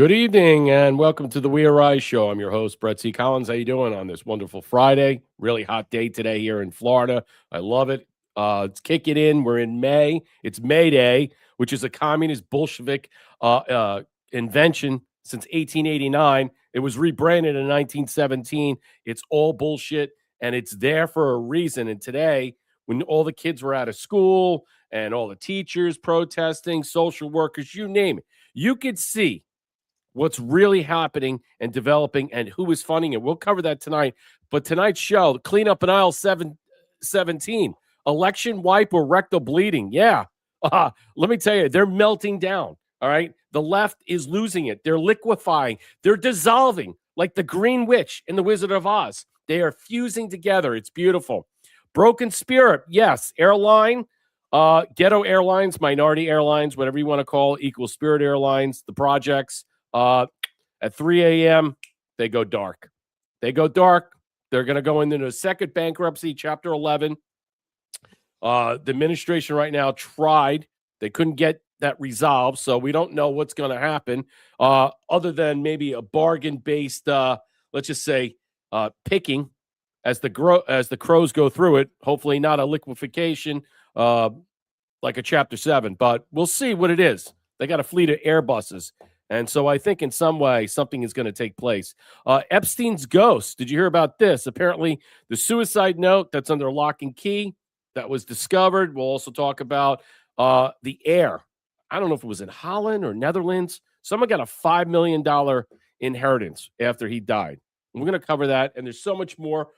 Good evening and welcome to the We Are Rise show. I'm your host, Brett C. Collins. How you doing on this wonderful Friday? Really hot day today here in Florida. I love it. Let's kick it in. We're in May. It's May Day, which is a communist Bolshevik invention since 1889. It was rebranded in 1917. It's all bullshit, and it's there for a reason. And today, when all the kids were out of school and all the teachers protesting, social workers, you name it, you could see what's really happening and developing and who is funding it. We'll cover that tonight. But tonight's show, clean up in aisle 17, election wipe or rectal bleeding. Yeah. Let me tell you, they're melting down. All right. The left is losing it. They're liquefying. They're dissolving like the Green Witch in The Wizard of Oz. They are fusing together. It's beautiful. Broken spirit. Yes. Airline. Ghetto airlines, minority airlines, whatever you want to call it, equal spirit airlines, the projects. At 3 a.m., they go dark. They go dark. They're going to go into a second bankruptcy, Chapter 11. The administration right now tried. They couldn't get that resolved, so we don't know what's going to happen other than maybe a bargain-based, let's just say, picking as the crows go through it. Hopefully not a liquefaction like a Chapter 7, but we'll see what it is. They got a fleet of Airbuses. And so I think in some way something is going to take place. Epstein's ghost. Did you hear about this? Apparently the suicide note that's under lock and key that was discovered. We'll also talk about the heir. I don't know if it was in Holland or Netherlands. Someone got a $5 million inheritance after he died. And we're going to cover that. And there's so much more.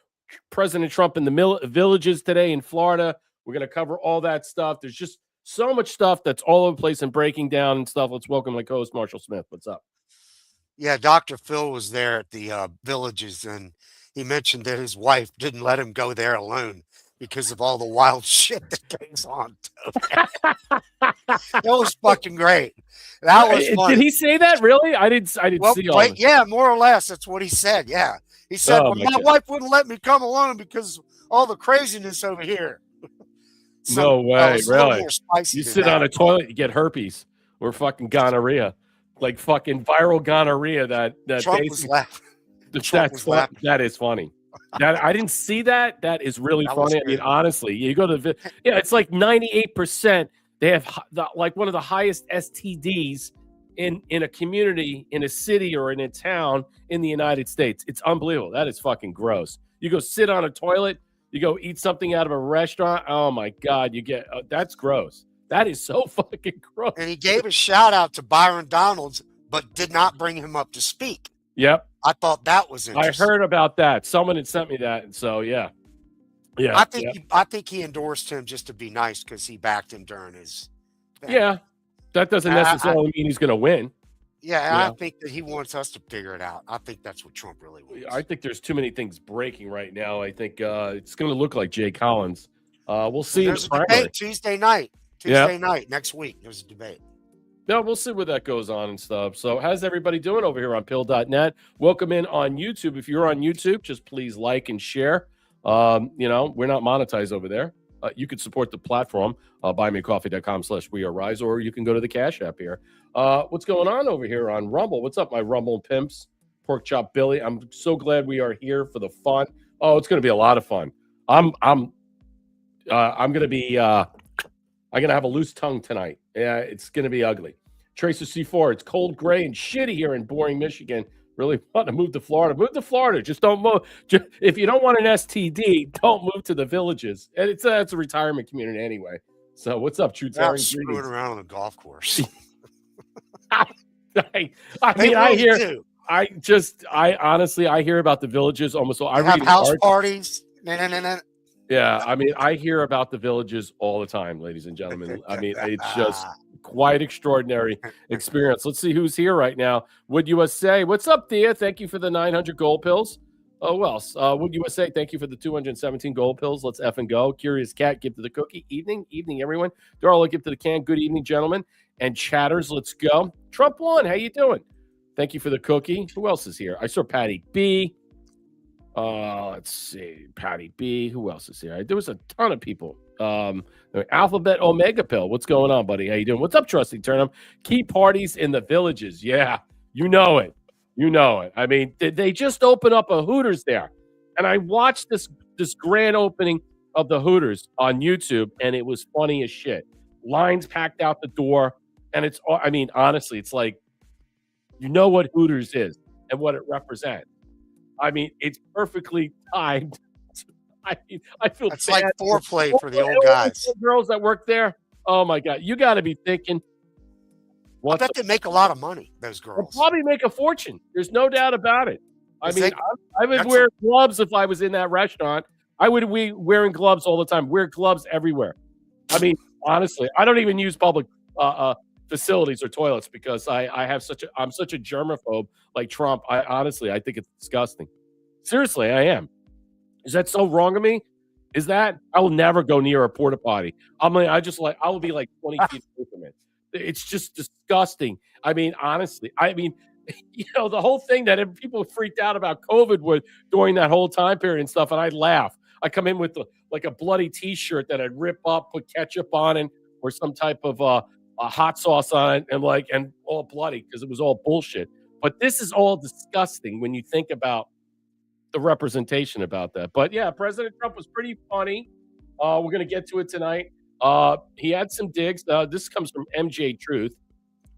President Trump in the villages today in Florida. We're going to cover all that stuff. There's just so much stuff that's all over the place and breaking down and stuff. Let's welcome my co-host, Marshall Smith. What's up? Yeah, Dr. Phil was there at the villages, and he mentioned that his wife didn't let him go there alone because of all the wild shit that goes on. It was fucking great. That was funny. Did he say that? Really? I didn't Well, see all of it. yeah, more or less. That's what he said. Yeah. He said, Oh, well, my wife wouldn't let me come alone because all the craziness over here. No way, really? You sit that. on a toilet, you get herpes or fucking gonorrhea, like fucking viral gonorrhea. That Trump was laughing. That is funny. That I didn't see that. That is really funny. I mean, honestly, you go to it's like 98%. They have like one of the highest STDs in a community, in a city, or in a town in the United States. It's unbelievable. That is fucking gross. You go sit on a toilet. You go eat something out of a restaurant. Oh, my God. You get that's gross. That is so fucking gross. And he gave a shout out to Byron Donalds, but did not bring him up to speak. Yep. I thought that was interesting. I heard about that. Someone had sent me that. And so, yeah. I think he endorsed him just to be nice because he backed him during his thing. Yeah. That doesn't necessarily mean he's going to win. Yeah, I think that he wants us to figure it out. I think that's what Trump really wants. I think there's too many things breaking right now. I think it's going to look like Jay Collins. We'll see. There's a debate Tuesday night. Night, next week. There's a debate. No, we'll see where that goes on and stuff. So how's everybody doing over here on pill.net? Welcome in on YouTube. If you're on YouTube, just please like and share. We're not monetized over there. You could support the platform, buymeacoffee.com/wearerise, or you can go to the Cash App here. What's going on over here on Rumble? What's up, my Rumble pimps? Pork Chop Billy. I'm so glad we are here for the fun. Oh, it's going to be a lot of fun. I'm going to be I'm going to have a loose tongue tonight. Yeah, it's going to be ugly. Tracer C4. It's cold, gray, and shitty here in boring Michigan. Really want to move to Florida. Move to Florida. Just don't move. If you don't want an STD, don't move to the villages. And it's a retirement community anyway. So what's up, True Terry? Screwing around on the golf course. I hear about the villages almost. I have house parties. Yeah, I mean, I hear about the villages all the time, ladies and gentlemen. I mean, it's just quite extraordinary experience. Let's see who's here right now. Wood USA. What's up, Thea? Thank you for the 900 gold pills. Oh, well, Wood USA, thank you for the 217 gold pills. Let's F and go. Curious Cat, give to the cookie. Evening, everyone. Darla, give to the can. Good evening, gentlemen. And chatters, let's go. Trump won. How you doing? Thank you for the cookie. Who else is here? I saw Patty B. Let's see. Patty B. Who else is here? There was a ton of people. Alphabet Omega Pill. What's going on, buddy? How you doing? What's up, Trusty Turnham? Key parties in the villages. Yeah. You know it. You know it. I mean, they just opened up a Hooters there. And I watched this grand opening of the Hooters on YouTube, and it was funny as shit. Lines packed out the door. And it's, I mean, honestly, it's like, you know what Hooters is and what it represents. I mean, it's perfectly timed. I mean, I feel It's bad like foreplay for the old all guys. the girls that work there. Oh my God. You got to be thinking, I bet they make a lot of money, those they'll girls. probably make a fortune. There's no doubt about it. I Is mean, it- I would that's wear gloves if I was in that restaurant. I would be wearing gloves all the time. Wear gloves everywhere. I mean, honestly, I don't even use public facilities or toilets because I'm such a germaphobe like Trump. I think it's disgusting. Seriously, I am. Is that so wrong of me? Is that I will never go near a porta potty. I will be like 20 feet away from it. It's just disgusting. I mean, honestly, the whole thing that people freaked out about COVID was during that whole time period and stuff, and I'd laugh. I come in with like a bloody T-shirt that I'd rip up, put ketchup on it, or some type of a hot sauce on it, and all bloody because it was all bullshit. But this is all disgusting when you think about the representation about that. But yeah, President Trump was pretty funny. We're going to get to it tonight. He had some digs. This comes from MJ Truth.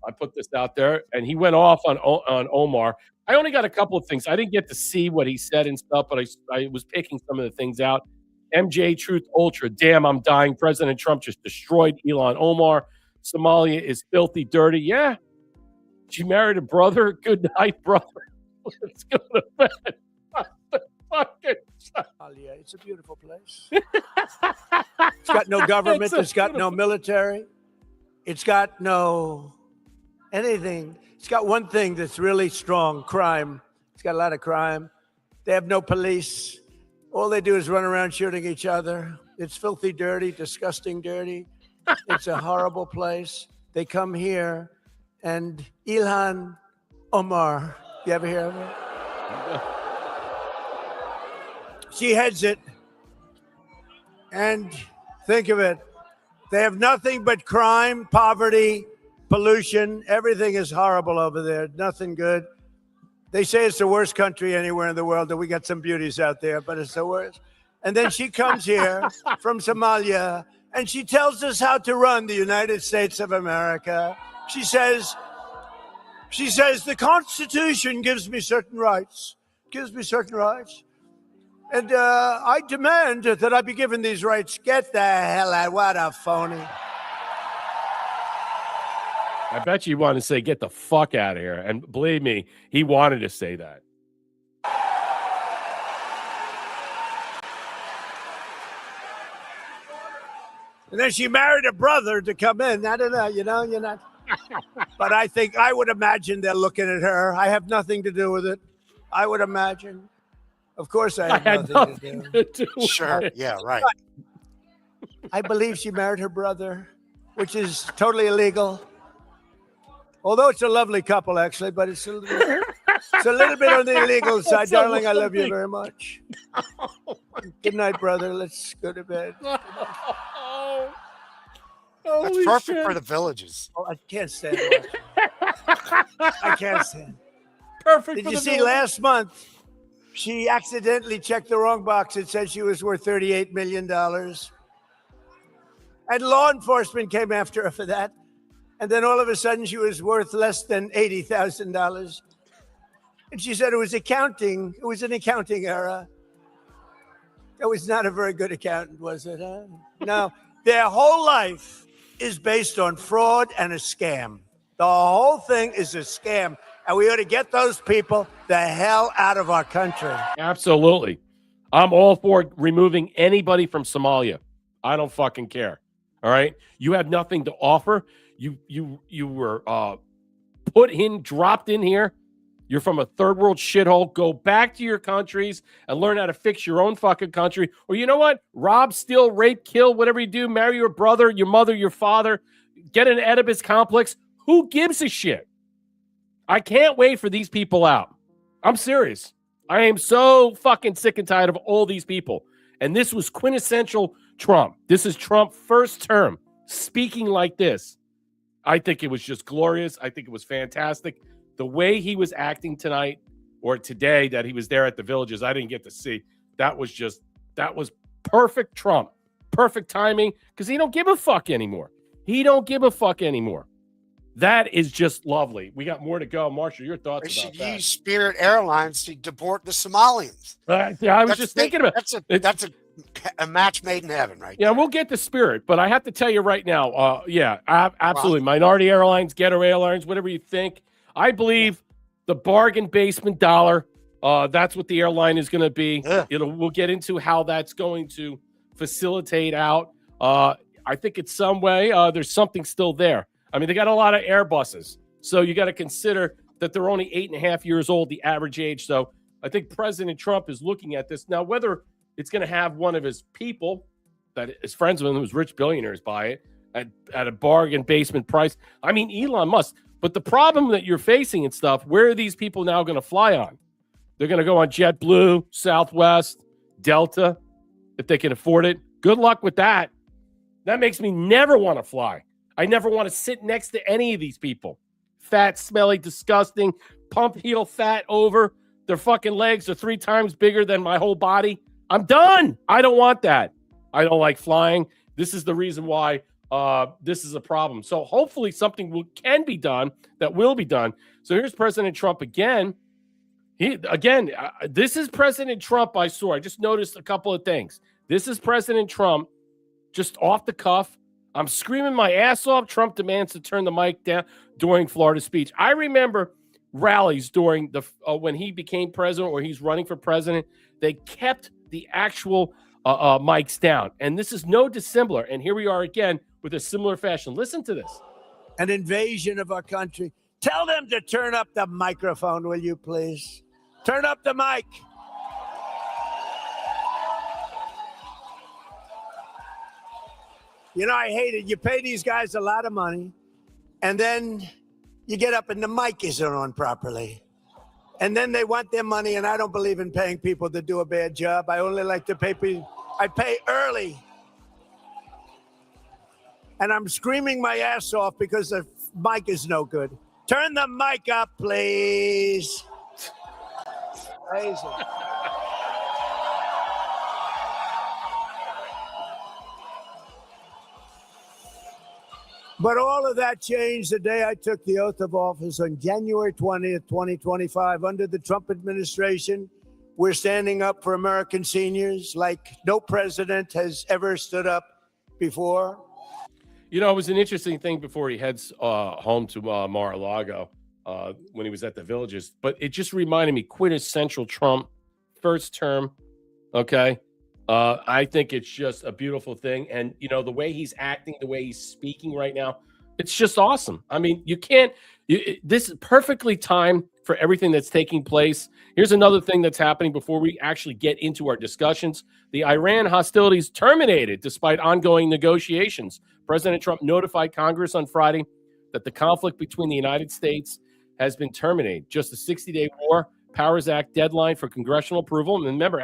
I put this out there, and he went off on Omar. I only got a couple of things. I didn't get to see what he said and stuff, but I was picking some of the things out. MJ Truth Ultra. Damn, I'm dying. President Trump just destroyed Ilhan Omar. Somalia is filthy, dirty. Yeah. She married a brother. Good night, brother. Let's go to bed. It's a beautiful place. It's got no government. It's got no military. It's got no anything. It's got one thing that's really strong, crime. It's got a lot of crime. They have no police. All they do is run around shooting each other. It's filthy, dirty, disgusting, dirty. It's a horrible place. They come here, and Ilhan Omar, you ever hear of her? She heads it. And think of it. They have nothing but crime, poverty, pollution. Everything is horrible over there. Nothing good. They say it's the worst country anywhere in the world, and we got some beauties out there, but it's the worst. And then she comes here from Somalia, and she tells us how to run the United States of America. She says, the Constitution gives me certain rights. And I demand that I be given these rights. Get the hell out. What a phony. I bet you want to say, get the fuck out of here. And believe me, he wanted to say that. And then she married a brother to come in. I don't know, you're not. But I would imagine they're looking at her. I have nothing to do with it. I would imagine. Of course I have nothing to do. Sure. Yeah, right. I believe she married her brother, which is totally illegal. Although it's a lovely couple, actually, but it's a little bit on the illegal side. Darling, I love you very much. Good night, brother. Let's go to bed. That's perfect for the villages. Oh, I can't stand it. I can't stand it. Perfect. Did you see last month? She accidentally checked the wrong box. It said she was worth $38 million. And law enforcement came after her for that. And then all of a sudden she was worth less than $80,000. And she said it was accounting. It was an accounting error. It was not a very good accountant, was it? Huh? No, their whole life is based on fraud and a scam. The whole thing is a scam. And we ought to get those people the hell out of our country. Absolutely. I'm all for removing anybody from Somalia. I don't fucking care. All right. You have nothing to offer. You were dropped in here. You're from a third world shithole. Go back to your countries and learn how to fix your own fucking country. Or you know what? Rob, steal, rape, kill, whatever you do. Marry your brother, your mother, your father. Get an Oedipus complex. Who gives a shit? I can't wait for these people out. I'm serious. I am so fucking sick and tired of all these people. And this was quintessential Trump. This is Trump first term speaking like this. I think it was just glorious. I think it was fantastic. the way he was acting tonight or today that he was there at the Villages, I didn't get to see. That was perfect Trump. Perfect timing because he don't give a fuck anymore. That is just lovely. We got more to go. Marshall, your thoughts They about should that? use Spirit Airlines to deport the Somalians. Yeah, I was just thinking about that's a match made in heaven, right? Yeah, we'll get the Spirit, but I have to tell you right now, absolutely. Minority Airlines, Ghetto Airlines, whatever you think. I believe the bargain basement dollar, that's what the airline is going to be. We'll get into how that's going to facilitate out. I think it's some way there's something still there. I mean, they got a lot of Airbuses, so you got to consider that they're only 8.5 years old, the average age. So I think President Trump is looking at this. Now, whether it's going to have one of his people that is friends with him, who's rich billionaires, buy it at a bargain basement price. I mean, Elon Musk. But the problem that you're facing and stuff, where are these people now going to fly on? They're going to go on JetBlue, Southwest, Delta, if they can afford it. Good luck with that. That makes me never want to fly. I never want to sit next to any of these people. Fat, smelly, disgusting, pump heel fat over. Their fucking legs are 3 times bigger than my whole body. I'm done. I don't want that. I don't like flying. This is the reason why this is a problem. So hopefully something can be done that will be done. So here's President Trump again. This is President Trump, I saw. I just noticed a couple of things. This is President Trump just off the cuff. I'm screaming my ass off. Trump demands to turn the mic down during Florida speech. I remember rallies during when he became president or he's running for president. They kept the actual mics down. And this is no dissimilar. And here we are again with a similar fashion. Listen to this. An invasion of our country. Tell them to turn up the microphone, will you please? Turn up the mic. You know, I hate it. You pay these guys a lot of money, and then you get up and the mic isn't on properly. And then they want their money, and I don't believe in paying people to do a bad job. I only like to pay people. I pay early. And I'm screaming my ass off because the mic is no good. Turn the mic up, please. Crazy. But all of that changed the day I took the oath of office on January 20th, 2025. Under the Trump administration, we're standing up for American seniors like no president has ever stood up before. You know, it was an interesting thing before he heads home to Mar-a-Lago when he was at the Villages. But it just reminded me, quintessential Trump, first term, okay? I think it's just a beautiful thing. And, you know, the way he's acting, the way he's speaking right now, it's just awesome. I mean, this is perfectly timed for everything that's taking place. Here's another thing that's happening before we actually get into our discussions. The Iran hostilities terminated despite ongoing negotiations. President Trump notified Congress on Friday that the conflict between the United States has been terminated. Just a 60-day war Powers Act deadline for congressional approval. And remember,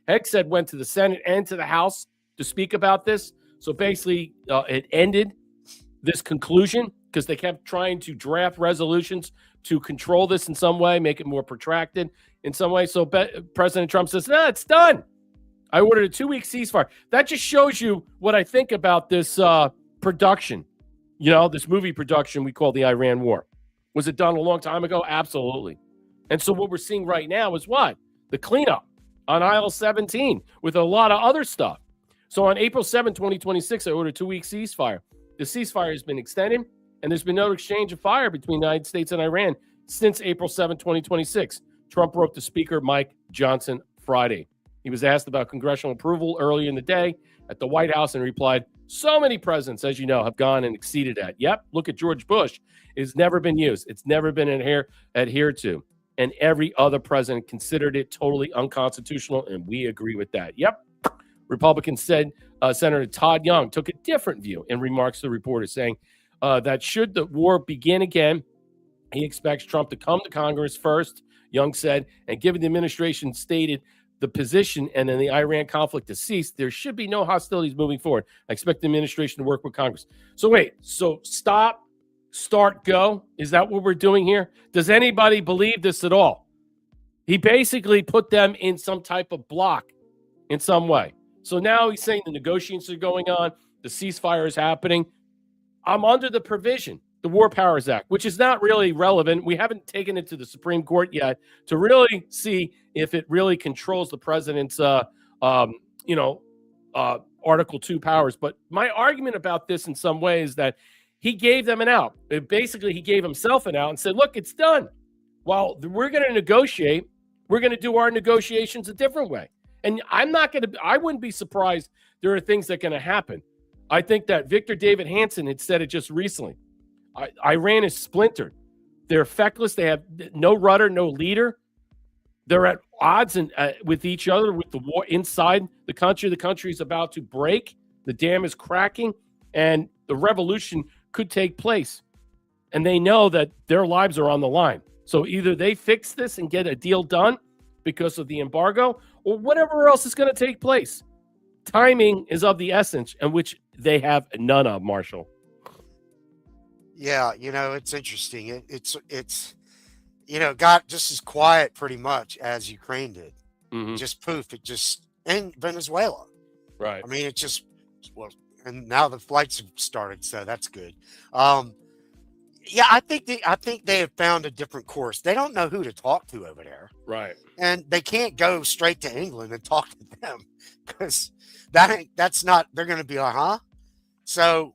Hegseth went to the Senate and to the House to speak about this. So basically, it ended this conclusion because they kept trying to draft resolutions to control this in some way, make it more protracted in some way. So President Trump says, no, it's done. I ordered a 2-week ceasefire. That just shows you what I think about this production, you know, this movie production we call the Iran War. Was it done a long time ago? Absolutely. And so what we're seeing right now is what? The cleanup on aisle 17 with a lot of other stuff. So on April 7, 2026, I ordered a 2-week ceasefire. The ceasefire has been extended, and there's been no exchange of fire between the United States and Iran since April 7, 2026. Trump wrote to Speaker Mike Johnson Friday. He was asked about congressional approval early in the day at the White House and replied, so many presidents, as you know, have gone and exceeded that. Yep, look at George Bush. It's never been used. It's never been adhered to. And every other president considered it totally unconstitutional, and we agree with that. Yep. Republican Senator Todd Young took a different view in remarks to reporters, saying that should the war begin again, he expects Trump to come to Congress first, Young said, and given the administration stated the position and then the Iran conflict to cease, there should be no hostilities moving forward. I expect the administration to work with Congress. So wait, so stop start, go? Is that what we're doing here? Does anybody believe this at all? He basically put them in some type of block in some way. So now he's saying the negotiations are going on, the ceasefire is happening. I'm under the provision, the War Powers Act, which is not really relevant. We haven't taken it to the Supreme Court yet to really see if it really controls the president's, Article 2 powers. But my argument about this in some way is that he gave them an out. Basically, he gave himself an out and said, look, it's done. Well, we're going to negotiate. We're going to do our negotiations a different way. And I wouldn't be surprised there are things that are going to happen. I think that Victor David Hansen had said it just recently. Iran is splintered. They're feckless. They have no rudder, no leader. They're at odds with each other, with the war inside the country. The country is about to break. The dam is cracking, and the revolution could take place. And they know that their lives are on the line. So either they fix this and get a deal done because of the embargo, or whatever else is going to take place. Timing is of the essence, and which they have none of, Marshall. Yeah, it's interesting. It's got just as quiet pretty much as Ukraine did. Mm-hmm. Just poof, and Venezuela. Right. I mean, and now the flights have started, so that's good. Yeah, I think they have found a different course. They don't know who to talk to over there. Right. And they can't go straight to England and talk to them because that's not, they're going to be like, huh? So,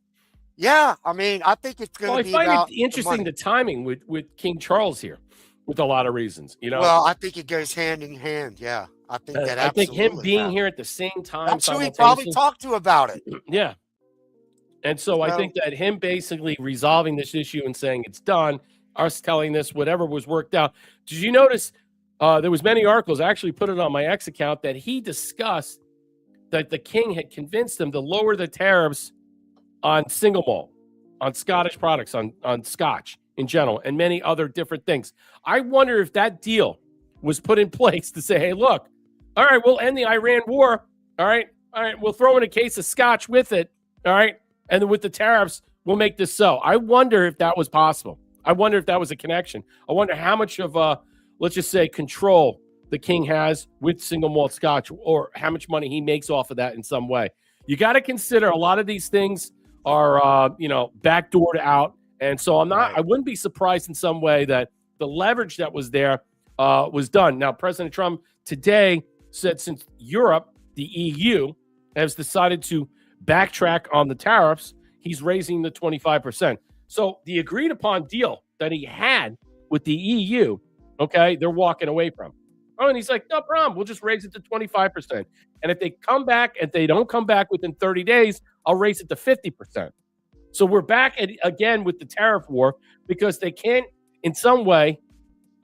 yeah, I mean, I think it's going to be I about find it interesting the timing with King Charles here, with a lot of reasons. Well, I think it goes hand in hand. Yeah, I think that. I think him being here at the same time. That's who he probably talked to about it. Yeah. And so I think that him basically resolving this issue and saying it's done, us telling this, whatever was worked out. Did you notice there was many articles, I actually put it on my X account, that he discussed that the king had convinced him to lower the tariffs on single malt, on Scottish products, on Scotch in general, and many other different things. I wonder if that deal was put in place to say, hey, look, all right, we'll end the Iran war. All right, we'll throw in a case of Scotch with it. All right. And then with the tariffs, we'll make this so. I wonder if that was possible. I wonder if that was a connection. I wonder how much of let's just say, control the king has with single malt Scotch, or how much money he makes off of that in some way. You got to consider a lot of these things are, backdoored out. And so I wouldn't be surprised in some way that the leverage that was there was done. Now, President Trump today said since Europe, the EU, has decided to backtrack on the tariffs, he's raising the 25%. So the agreed upon deal that he had with the EU, okay, they're walking away from. Oh, and he's like, no problem. We'll just raise it to 25%. And if they come back, if they don't come back within 30 days, I'll raise it to 50%. So we're back again with the tariff war because they can't, in some way,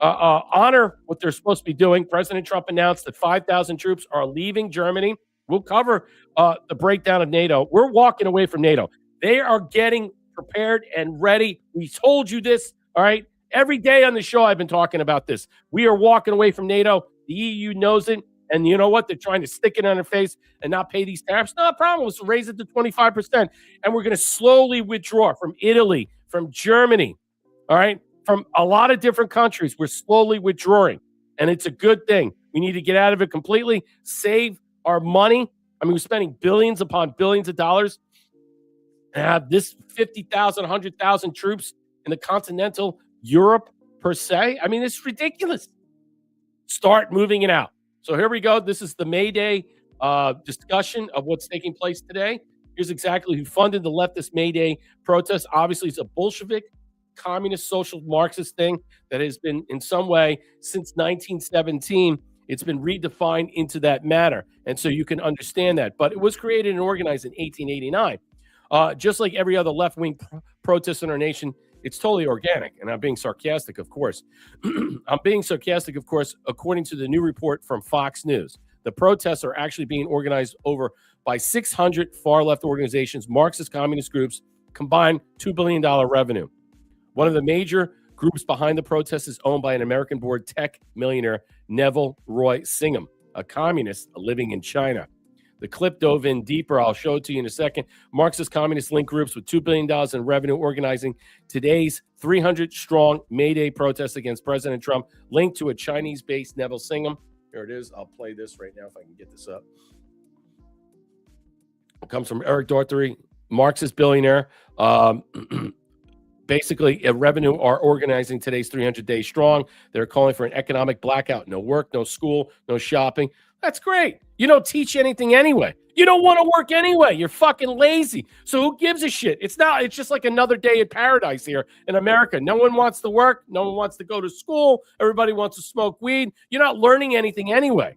honor what they're supposed to be doing. President Trump announced that 5,000 troops are leaving Germany. We'll cover the breakdown of NATO. We're walking away from NATO. They are getting prepared and ready. We told you this, all right? Every day on the show, I've been talking about this. We are walking away from NATO. The EU knows it. And you know what? They're trying to stick it on their face and not pay these tariffs. No problem. Let's raise it to 25%. And we're going to slowly withdraw from Italy, from Germany, all right? From a lot of different countries. We're slowly withdrawing. And it's a good thing. We need to get out of it completely, save our money. I mean, we're spending billions upon billions of dollars and have this 50,000, 100,000 troops in the continental Europe per se. I mean, it's ridiculous. Start moving it out. So here we go. This is the May Day discussion of what's taking place today. Here's exactly who funded the leftist May Day protest. Obviously, it's a Bolshevik, communist, social Marxist thing that has been in some way since 1917. It's been redefined into that matter. And so you can understand that. But it was created and organized in 1889. Just like every other left-wing protest in our nation, it's totally organic. And I'm being sarcastic, of course. I'm being sarcastic, of course, according to the new report from Fox News. The protests are actually being organized by 600 far-left organizations, Marxist communist groups, combined $2 billion revenue. One of the major groups behind the protests is owned by an American-born tech millionaire, Neville Roy Singham, a communist living in China. The clip dove in deeper. I'll show it to you in a second. Marxist communist link groups with $2 billion in revenue organizing today's 300-strong May Day protest against President Trump, linked to a Chinese-based Neville Singham. Here it is. I'll play this right now if I can get this up. It comes from Eric Daugherty, Marxist billionaire. Basically, revenue are organizing today's 300 Days Strong. They're calling for an economic blackout. No work, no school, no shopping. That's great. You don't teach anything anyway. You don't want to work anyway. You're fucking lazy. So who gives a shit? It's just like another day in paradise here in America. No one wants to work. No one wants to go to school. Everybody wants to smoke weed. You're not learning anything anyway.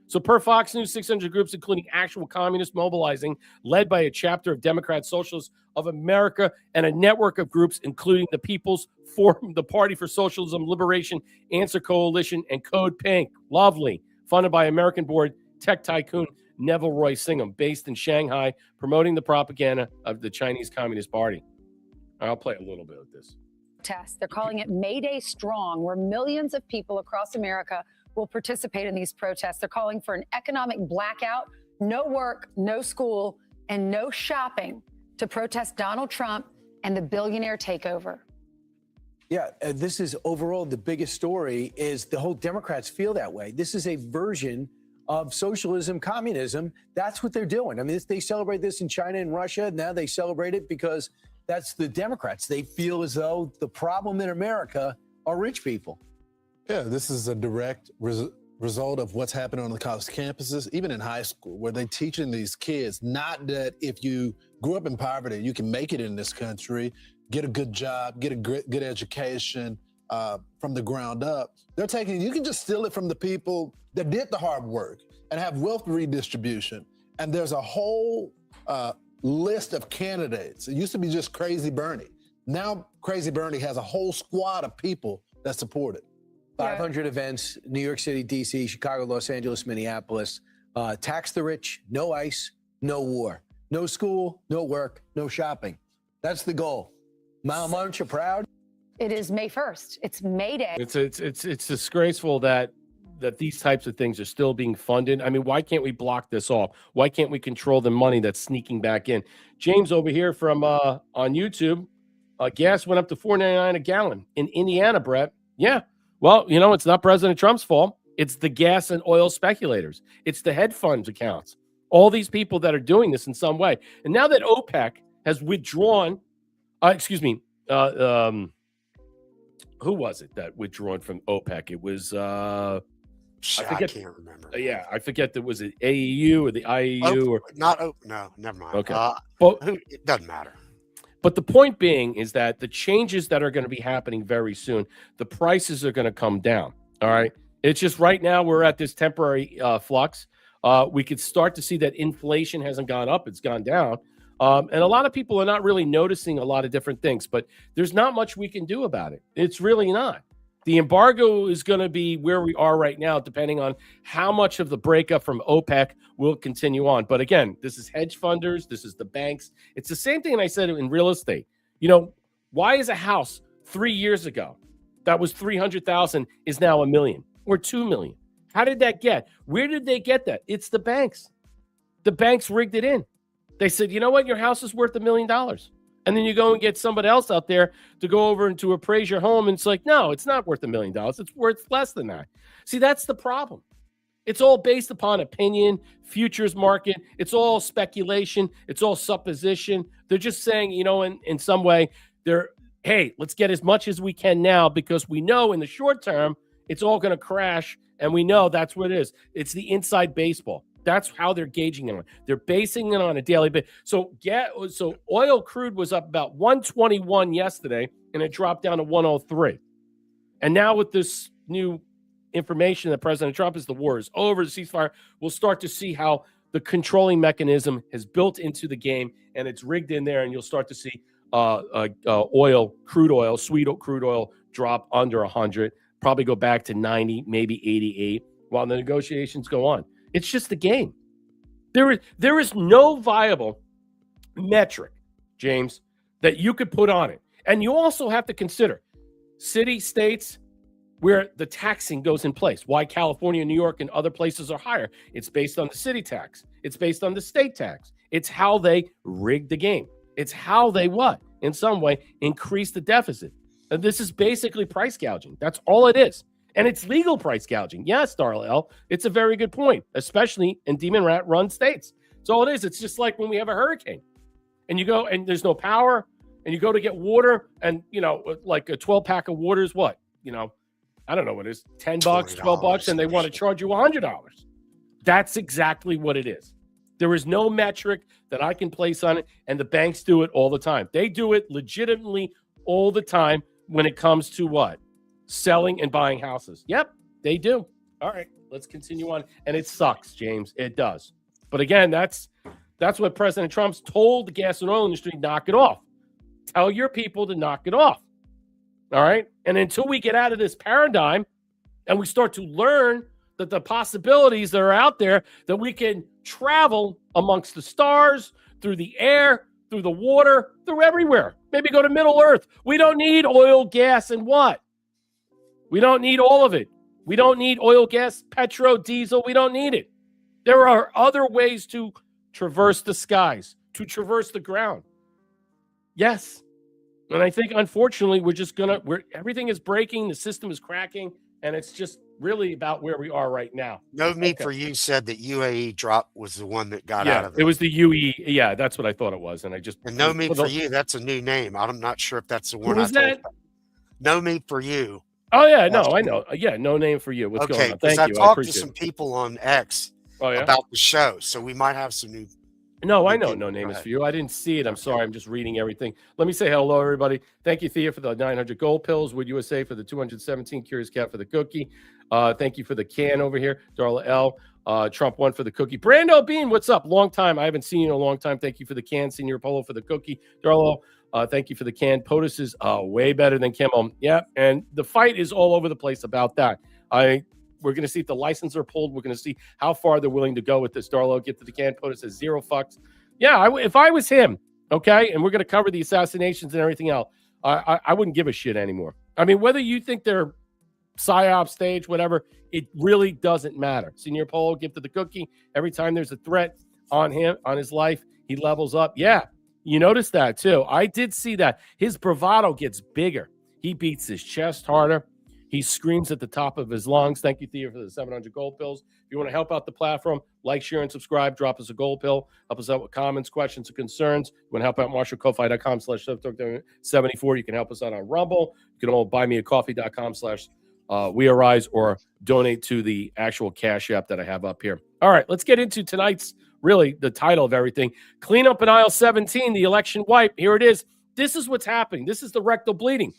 So per Fox News, 600 groups, including actual communists mobilizing, led by a chapter of Democrat Socialists of America and a network of groups, including the People's Forum, the Party for Socialism, Liberation, Answer Coalition, and Code Pink. Lovely. Funded by American-born tech tycoon Neville Roy Singham, based in Shanghai, promoting the propaganda of the Chinese Communist Party. I'll play a little bit of this. They're calling it May Day Strong, where millions of people across America will participate in these protests. They're calling for an economic blackout, no work, no school, and no shopping to protest Donald Trump and the billionaire takeover. Yeah, this is overall the biggest story is the whole Democrats feel that way. This is a version of socialism, communism. That's what they're doing. I mean, they celebrate this in China and Russia. Now they celebrate it because that's the Democrats. They feel as though the problem in America are rich people. Yeah, this is a direct result of what's happening on the college campuses, even in high school, where they're teaching these kids not that if you grew up in poverty, you can make it in this country, get a good job, get a good education from the ground up. They're taking, you can just steal it from the people that did the hard work and have wealth redistribution. And there's a whole list of candidates. It used to be just Crazy Bernie. Now Crazy Bernie has a whole squad of people that support it. 500 events, New York City, D.C., Chicago, Los Angeles, Minneapolis. Tax the rich, no ICE, no war. No school, no work, no shopping. That's the goal. Mom, aren't you proud? It is May 1st. It's May Day. It's disgraceful that these types of things are still being funded. I mean, why can't we block this off? Why can't we control the money that's sneaking back in? James over here from on YouTube, gas went up to $4.99 a gallon in Indiana, Brett. Yeah. Well, you know, it's not President Trump's fault. It's the gas and oil speculators. It's the hedge funds accounts. All these people that are doing this in some way. And now that OPEC has withdrawn, who was it that withdrawn from OPEC? It was, I can't remember. Yeah, I forget that was it AEU or the IEU or not. No, never mind. Okay, it doesn't matter. But the point being is that the changes that are going to be happening very soon, the prices are going to come down. All right. It's just right now we're at this temporary flux. We could start to see that inflation hasn't gone up. It's gone down. And a lot of people are not really noticing a lot of different things, but there's not much we can do about it. It's really not. The embargo is going to be where we are right now, depending on how much of the breakup from OPEC will continue on. But again, this is hedge funders. This is the banks. It's the same thing I said in real estate. You know, why is a house 3 years ago that was 300,000 is now $1 million or 2 million? How did that get? Where did they get that? It's the banks. The banks rigged it in. They said, you know what? Your house is worth $1 million. And then you go and get somebody else out there to go over and to appraise your home. And it's like, no, it's not worth $1 million. It's worth less than that. See, that's the problem. It's all based upon opinion, futures market. It's all speculation. It's all supposition. They're just saying, you know, in some way, hey, let's get as much as we can now because we know in the short term, it's all going to crash. And we know that's what it is. It's the inside baseball. That's how they're gauging it. They're basing it on a daily basis. So oil crude was up about 121 yesterday, and it dropped down to 103. And now with this new information that President Trump is the war is over, the ceasefire, we'll start to see how the controlling mechanism is built into the game, and it's rigged in there, and you'll start to see crude oil drop under 100, probably go back to 90, maybe 88, while the negotiations go on. It's just a game. There is no viable metric, James, that you could put on it. And you also have to consider city, states, where the taxing goes in place. Why California, New York, and other places are higher. It's based on the city tax. It's based on the state tax. It's how they rig the game. It's how they what? In some way, increase the deficit. And this is basically price gouging. That's all it is. And it's legal price gouging. Yes, Darla L. It's a very good point, especially in demon rat run states. That's all it is. It's just like when we have a hurricane and you go and there's no power and you go to get water and, like a 12-pack of water is what? I don't know what it is, $10, $12, and they want to charge you $100. That's exactly what it is. There is no metric that I can place on it, and the banks do it all the time. They do it legitimately all the time when it comes to what? Selling and buying houses. Yep, they do. All right, let's continue on. And it sucks, James. It does. But again, that's what President Trump's told the gas and oil industry, knock it off. Tell your people to knock it off. All right. And until we get out of this paradigm and we start to learn that the possibilities that are out there, that we can travel amongst the stars, through the air, through the water, through everywhere. Maybe go to Middle Earth. We don't need oil, gas, and what? We don't need all of it. We don't need oil, gas, petro, diesel. We don't need it. There are other ways to traverse the skies, to traverse the ground. Yes. And I think, unfortunately, everything is breaking, the system is cracking, and it's just really about where we are right now. No Meat for You said that UAE drop was the one that got out of it. It was the UE. Yeah, that's what I thought it was. And No Meat for You, that's a new name. I'm not sure if that's the one. Who was that? No Meat for You. Oh, yeah, no, I know. Yeah, No Name for You. What's going on? Thank you. I talked to some people on X about the show, so we might have some new. No, I know No Name is for You. I didn't see it. I'm sorry. I'm just reading everything. Let me say hello, everybody. Thank you, Thea, for the 900 gold pills. Wood USA for the 217. Curious Cat for the cookie. Thank you for the can over here. Darla L. Trump 1 for the cookie. Brando Bean, what's up? Long time. I haven't seen you in a long time. Thank you for the can. Senior Polo for the cookie. Darla, thank you for the can. POTUS is way better than Kimmel. Yeah, and the fight is all over the place about that. We're going to see if the license are pulled. We're going to see how far they're willing to go with this. Darlo, get to the can. POTUS says 0 fucks. Yeah, if I was him, okay, and we're going to cover the assassinations and everything else, I wouldn't give a shit anymore. I mean, whether you think they're psyop stage, whatever, it really doesn't matter. Senior Polo, give to the cookie. Every time there's a threat on him, on his life, he levels up. Yeah, you notice that too. I did see that. His bravado gets bigger. He beats his chest harder. He screams at the top of his lungs. Thank you, Thea, for the 700 gold pills. If you want to help out the platform, like, share, and subscribe. Drop us a gold pill. Help us out with comments, questions, or concerns. You want to help out MarshallKofi.com/74. You can help us out on Rumble. You can all buymeacoffee.com/WeAreRise or donate to the actual Cash App that I have up here. All right, let's get into tonight's, really, the title of everything. Clean up in aisle 17, the election wipe. Here it is. This is what's happening. This is the rectal bleeding.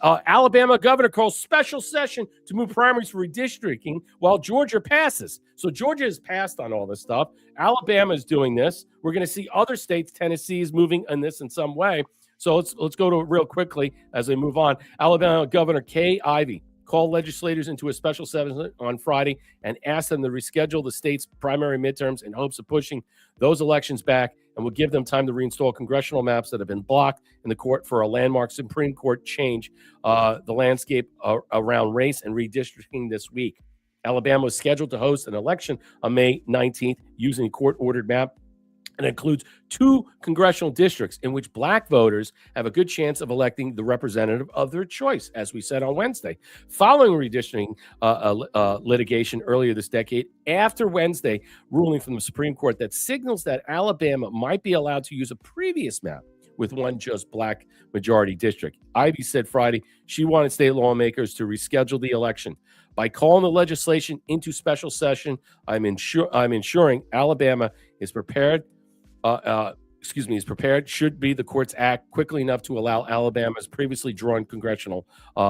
Alabama governor calls special session to move primaries for redistricting while Georgia passes. So Georgia has passed on all this stuff. Alabama is doing this. We're going to see other states, Tennessee is moving on this in some way. So let's go to it real quickly as we move on. Alabama Governor Kay Ivey called legislators into a special session on Friday and asked them to reschedule the state's primary midterms in hopes of pushing those elections back and will give them time to reinstall congressional maps that have been blocked in the court for a landmark Supreme Court change the landscape around race and redistricting this week. Alabama was scheduled to host an election on May 19th using a court-ordered map, and includes 2 congressional districts in which black voters have a good chance of electing the representative of their choice, as we said on Wednesday. Following redistricting litigation earlier this decade, after Wednesday ruling from the Supreme Court that signals that Alabama might be allowed to use a previous map with one just black majority district, Ivey said Friday she wanted state lawmakers to reschedule the election. By calling the legislation into special session, I'm ensuring Alabama is prepared. Should be the courts act quickly enough to allow Alabama's previously drawn congressional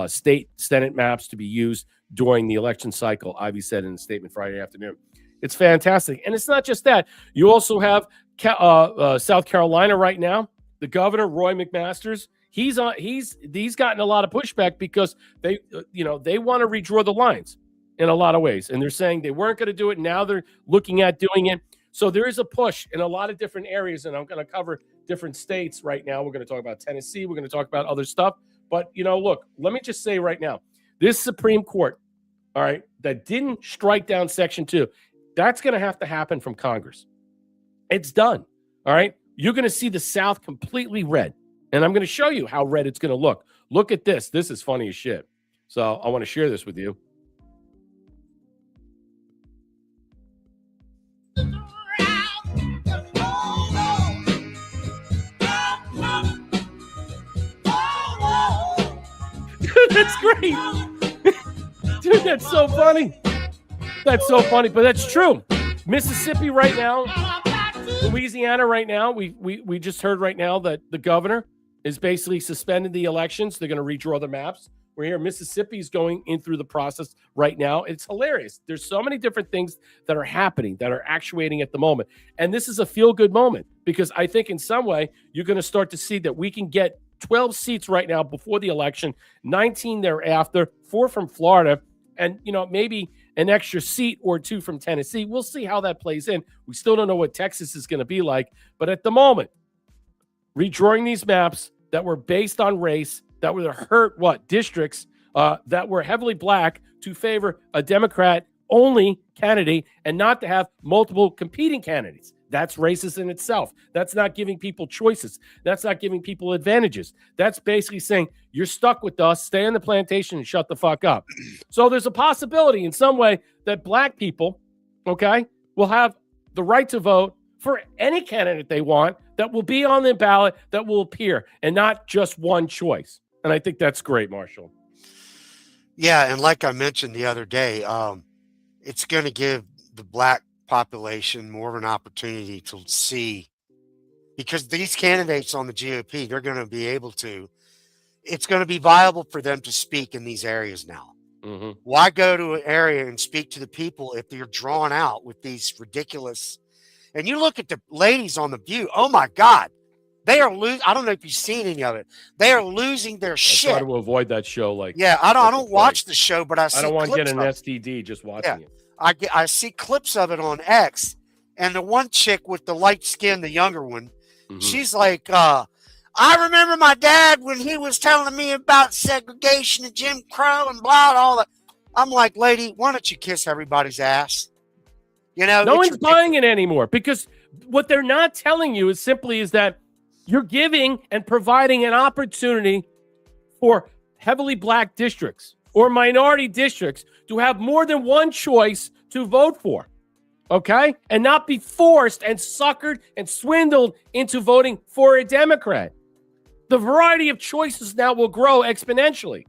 state Senate maps to be used during the election cycle, Ivey said in a statement Friday afternoon. It's fantastic. And it's not just that. You also have South Carolina right now. The governor, Roy McMasters, he's gotten a lot of pushback because they want to redraw the lines in a lot of ways. And they're saying they weren't going to do it. Now they're looking at doing it. So there is a push in a lot of different areas, and I'm going to cover different states right now. We're going to talk about Tennessee. We're going to talk about other stuff. But, look, let me just say right now, This Supreme Court, all right, that didn't strike down Section 2, that's going to have to happen from Congress. It's done. All right. You're going to see the South completely red. And I'm going to show you how red it's going to look. Look at this. This is funny as shit. So I want to share this with you. Dude, that's great. Dude, that's so funny. That's so funny, but that's true. Mississippi right now, Louisiana right now, we just heard right now that the governor is basically suspending the elections. They're going to redraw the maps. We're here. Mississippi is going in through the process right now. It's hilarious. There's so many different things that are happening, that are actuating at the moment. And this is a feel-good moment because I think in some way you're going to start to see that we can get 12 seats right now before the election, 19 thereafter, 4 from Florida, and, maybe an extra seat or 2 from Tennessee. We'll see how that plays in. We still don't know what Texas is going to be like. But at the moment, redrawing these maps that were based on race, that were hurt districts that were heavily black to favor a Democrat-only candidate and not to have multiple competing candidates. That's racist in itself. That's not giving people choices. That's not giving people advantages. That's basically saying, you're stuck with us, stay on the plantation and shut the fuck up. So there's a possibility in some way that black people, will have the right to vote for any candidate they want that will be on the ballot, that will appear, and not just one choice. And I think that's great, Marshall. Yeah, and like I mentioned the other day, it's going to give the black population more of an opportunity to see, because these candidates on the GOP, they're going to be able to, it's going to be viable for them to speak in these areas now. Mm-hmm. Why go to an area and speak to the people if you're drawn out with these ridiculous? And you look at the ladies on The View, oh my God, they are losing. I don't know if you've seen any of it. They are losing their shit. I try to avoid that show. I don't watch the show, but I don't want to get an clips STD just watching it. I see clips of it on X, and the one chick with the light skin, the younger one, she's like, I remember my dad when he was telling me about segregation and Jim Crow and blah, all that. I'm like, lady, why don't you kiss everybody's ass? No one's buying it anymore, because what they're not telling you is that you're giving and providing an opportunity for heavily black districts or minority districts to have more than one choice to vote for, and not be forced and suckered and swindled into voting for a Democrat. The variety of choices now will grow exponentially,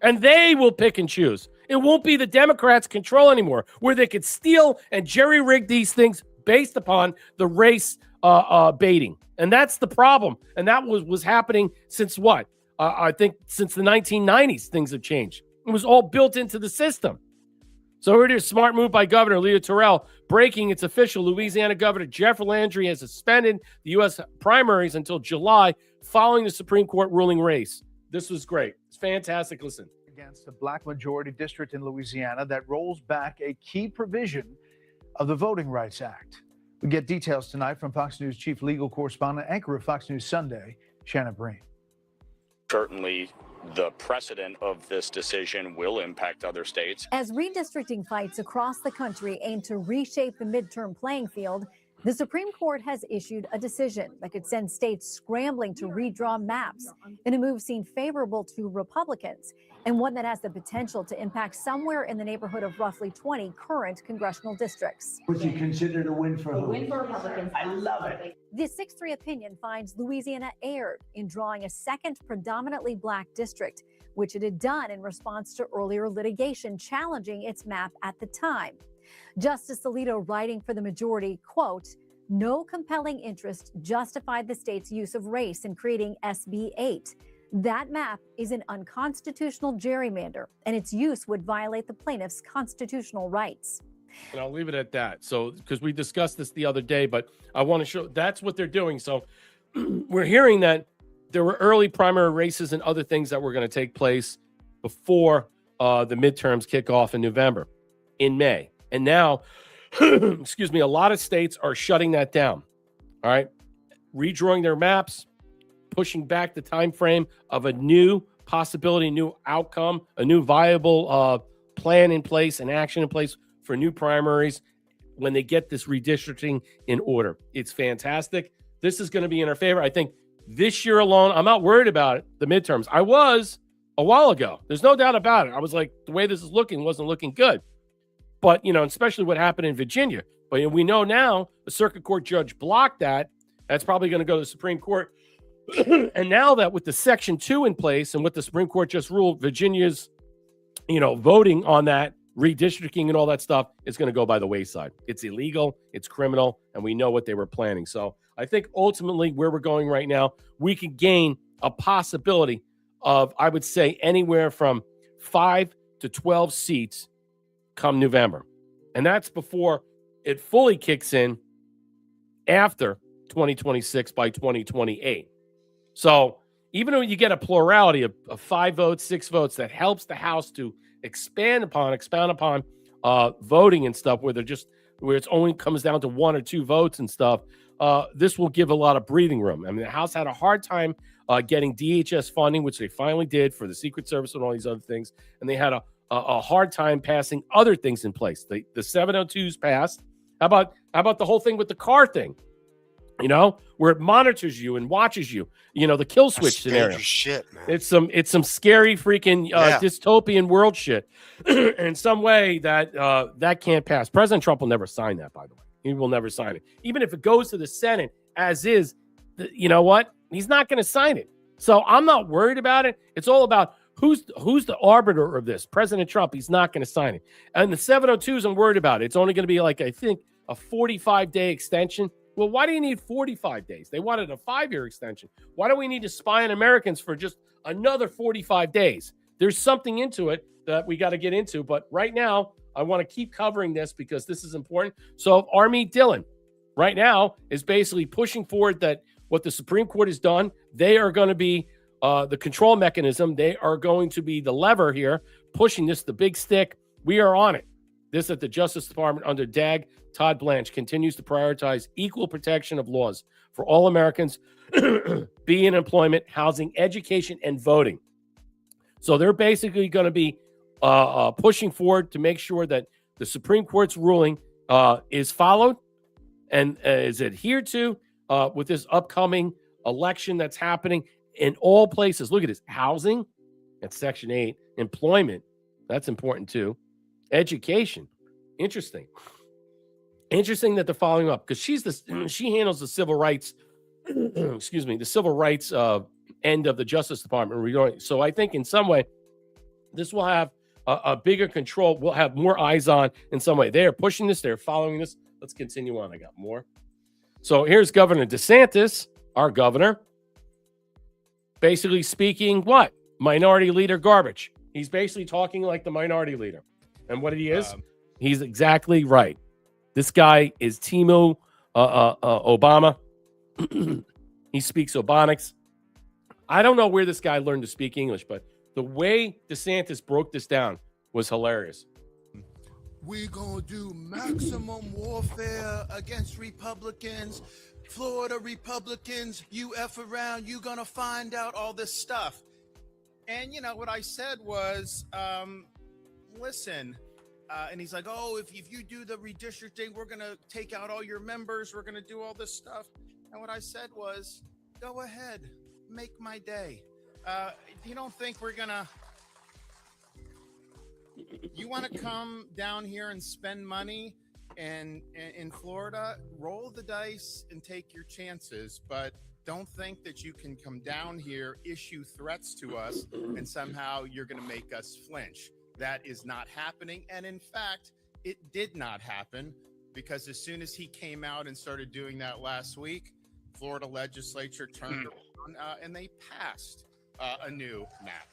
and they will pick and choose. It won't be the Democrats' control anymore, where they could steal and jerry-rig these things based upon the race baiting. And that's the problem. And that was happening since what? I think since the 1990s, things have changed. It was all built into the system. So here it is, smart move by Governor Leah Terrell. Breaking, it's official. Louisiana Governor Jeff Landry has suspended the U.S. primaries until July following the Supreme Court ruling race. This was great. It's fantastic. Listen. Against a black majority district in Louisiana that rolls back a key provision of the Voting Rights Act. We get details tonight from Fox News chief legal correspondent, anchor of Fox News Sunday, Shannon Breen. Certainly, the precedent of this decision will impact other states. As redistricting fights across the country aim to reshape the midterm playing field, the Supreme Court has issued a decision that could send states scrambling to redraw maps in a move seen favorable to Republicans, and one that has the potential to impact somewhere in the neighborhood of roughly 20 current congressional districts. Which you considered a win for who? A win for Republicans. I love it. The 6-3 opinion finds Louisiana erred in drawing a second predominantly black district, which it had done in response to earlier litigation challenging its map at the time. Justice Alito, writing for the majority, quote, "No compelling interest justified the state's use of race in creating SB 8. That map is an unconstitutional gerrymander, and its use would violate the plaintiff's constitutional rights." And I'll leave it at that. So, because we discussed this the other day, but I want to show that's what they're doing. So we're hearing that there were early primary races and other things that were going to take place before the midterms kick off in November, in May. And now, excuse me, a lot of states are shutting that down. All right. Redrawing their maps, pushing back the time frame of a new possibility, new outcome, a new viable plan in place and action in place for new primaries when they get this redistricting in order. It's fantastic. This is going to be in our favor. I think this year alone, I'm not worried about it, the midterms. I was a while ago. There's no doubt about it. I was like, the way this is looking wasn't looking good. But, especially what happened in Virginia. But we know now the circuit court judge blocked that. That's probably going to go to the Supreme Court. And now that with the Section 2 in place and what the Supreme Court just ruled, Virginia's, voting on that, redistricting and all that stuff is going to go by the wayside. It's illegal, it's criminal, and we know what they were planning. So I think ultimately where we're going right now, we can gain a possibility of, I would say, anywhere from 5 to 12 seats come November. And that's before it fully kicks in after 2026 by 2028. So even though you get a plurality of 5 votes, 6 votes, that helps the House to expound upon voting and stuff where it's only comes down to 1 or 2 votes and stuff. This will give a lot of breathing room. I mean, the House had a hard time getting DHS funding, which they finally did for the Secret Service and all these other things. And they had a hard time passing other things in place. The 702s passed. How about the whole thing with the car thing? Where it monitors you and watches you. The kill switch scenario. Shit, man. It's some scary freaking dystopian world shit. In some way that can't pass. President Trump will never sign that, by the way. He will never sign it. Even if it goes to the Senate as is, you know what? He's not going to sign it. So I'm not worried about it. It's all about who's the arbiter of this. President Trump, he's not going to sign it. And the 702s, I'm worried about it. It's only going to be I think, a 45-day extension. Well, why do you need 45 days? They wanted a 5-year extension. Why do we need to spy on Americans for just another 45 days? There's something into it that we got to get into. But right now, I want to keep covering this because this is important. So Army Dillon right now is basically pushing forward that what the Supreme Court has done, they are going to be the control mechanism. They are going to be the lever here, pushing this, the big stick. We are on it. This at the Justice Department under DAG Todd Blanche continues to prioritize equal protection of laws for all Americans, be in employment, housing, education, and voting. So they're basically going to be pushing forward to make sure that the Supreme Court's ruling is followed and is adhered to with this upcoming election that's happening in all places. Look at this. Housing, that's Section 8. Employment, that's important too. Education, interesting. Interesting that they're following up because she handles the civil rights, the civil rights end of the Justice Department. So I think in some way, this will have a bigger control. We'll have more eyes on in some way. They are pushing this. They're following this. Let's continue on. I got more. So here's Governor DeSantis, our governor, basically speaking what? Minority leader garbage. He's basically talking like the minority leader. And what he is, he's exactly right. This guy is Timo Obama. He speaks Obonics. I don't know where this guy learned to speak English, but the way DeSantis broke this down was hilarious. We're going to do maximum warfare against Republicans. Florida Republicans, you F around, you're going to find out all this stuff. And, what I said was, listen, and he's like, oh, if you do the redistricting, we're going to take out all your members. We're going to do all this stuff. And what I said was, go ahead, make my day. You don't think we're going to, you want to come down here and spend money and in Florida, roll the dice and take your chances, but don't think that you can come down here, issue threats to us, and somehow you're going to make us flinch. That is not happening. And in fact, it did not happen because as soon as he came out and started doing that last week, Florida legislature turned around and they passed a new map.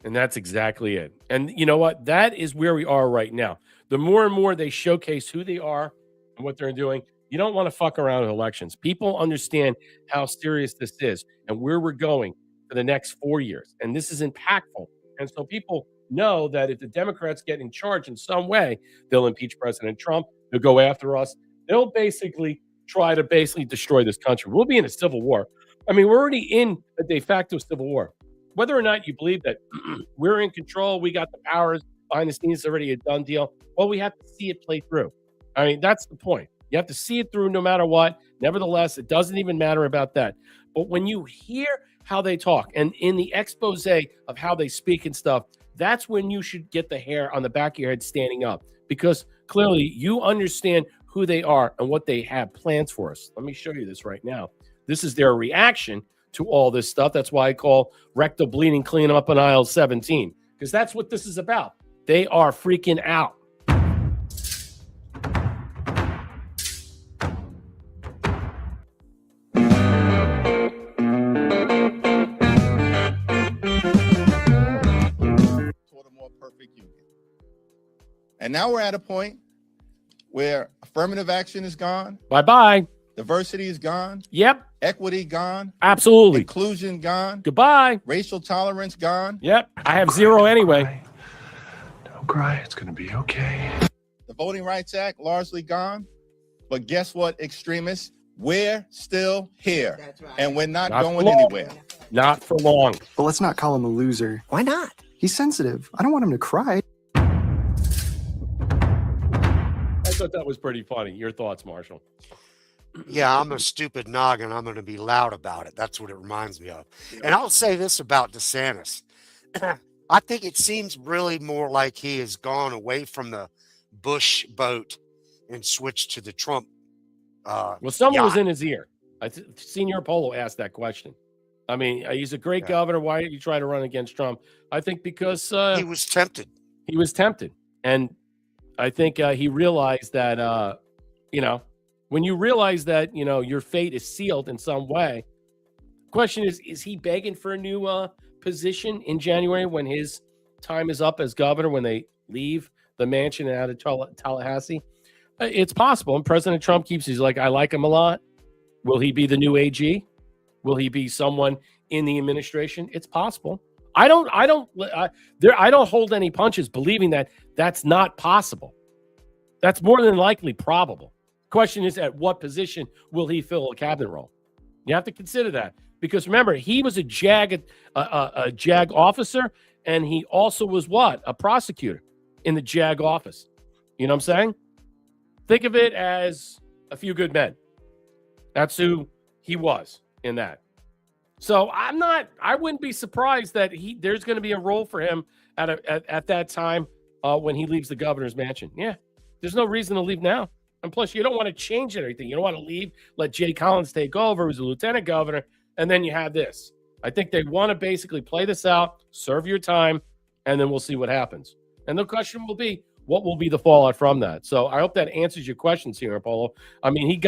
And that's exactly it. And you know what? That is where we are right now. The more and more they showcase who they are and what they're doing, you don't want to fuck around with elections. People understand how serious this is and where we're going for the next 4 years. And this is impactful. And so people know that if the Democrats get in charge in some way, they'll impeach President Trump. They'll go after us. They'll basically try to destroy this country. We'll be in a civil war. I mean, we're already in a de facto civil war. whether or not you believe that we're in control, we got the powers behind the scenes, already a done deal. Well, we have to see it play through. I mean, that's the point. You have to see it through no matter what. Nevertheless, it doesn't even matter about that. But when you hear how they talk and in the expose of how they speak and stuff, that's when you should get the hair on the back of your head standing up, because clearly you understand who they are and what they have plans for us. Let me show you this right now. This is their reaction to all this stuff. That's why I call Rectal bleeding clean up on aisle 17, because that's what this is about. They are freaking out. And now we're at a point where affirmative action is gone. Bye-bye. Diversity is gone. Yep. Equity gone. Absolutely. Inclusion gone. Goodbye. Racial tolerance gone. Yep. I have 0 anyway. Don't cry. It's going to be okay. The Voting Rights Act largely gone. But guess what, extremists? We're still here. That's right. And we're not going anywhere. Not for long. But let's not call him a loser. Why not? He's sensitive. I don't want him to cry. I thought that was pretty funny. Your thoughts, Marshall? Yeah, I'm a stupid noggin. I'm going to be loud about it. That's what it reminds me of. And I'll say this about DeSantis. I think it seems really more like he has gone away from the Bush boat and switched to the Trump. Well, someone was in his ear. Senior Polo asked that question. I mean, he's a great governor. Why did you try to run against Trump? I think because he was tempted. He was tempted. And I think he realized that, when you realize that, your fate is sealed in some way, question is he begging for a new position in January when his time is up as governor, when they leave the mansion out of Tallahassee? It's possible. And President Trump he's like, I like him a lot. Will he be the new AG? Will he be someone in the administration? It's possible. I don't hold any punches believing that that's not possible. That's more than likely probable. Question is, at what position will he fill a cabinet role? You have to consider that, because remember, he was a JAG officer, and he also was a prosecutor in the JAG office. You know what I'm saying? Think of it as a few good men. That's who he was in that. So I wouldn't be surprised that there's going to be a role for him at that time when he leaves the governor's mansion. Yeah, there's no reason to leave now. And plus, you don't want to change anything. You don't want to leave, let Jay Collins take over, who's a lieutenant governor, and then you have this. I think they want to basically play this out, serve your time, and then we'll see what happens. And the question will be, what will be the fallout from that? So I hope that answers your questions here, Apollo. I mean,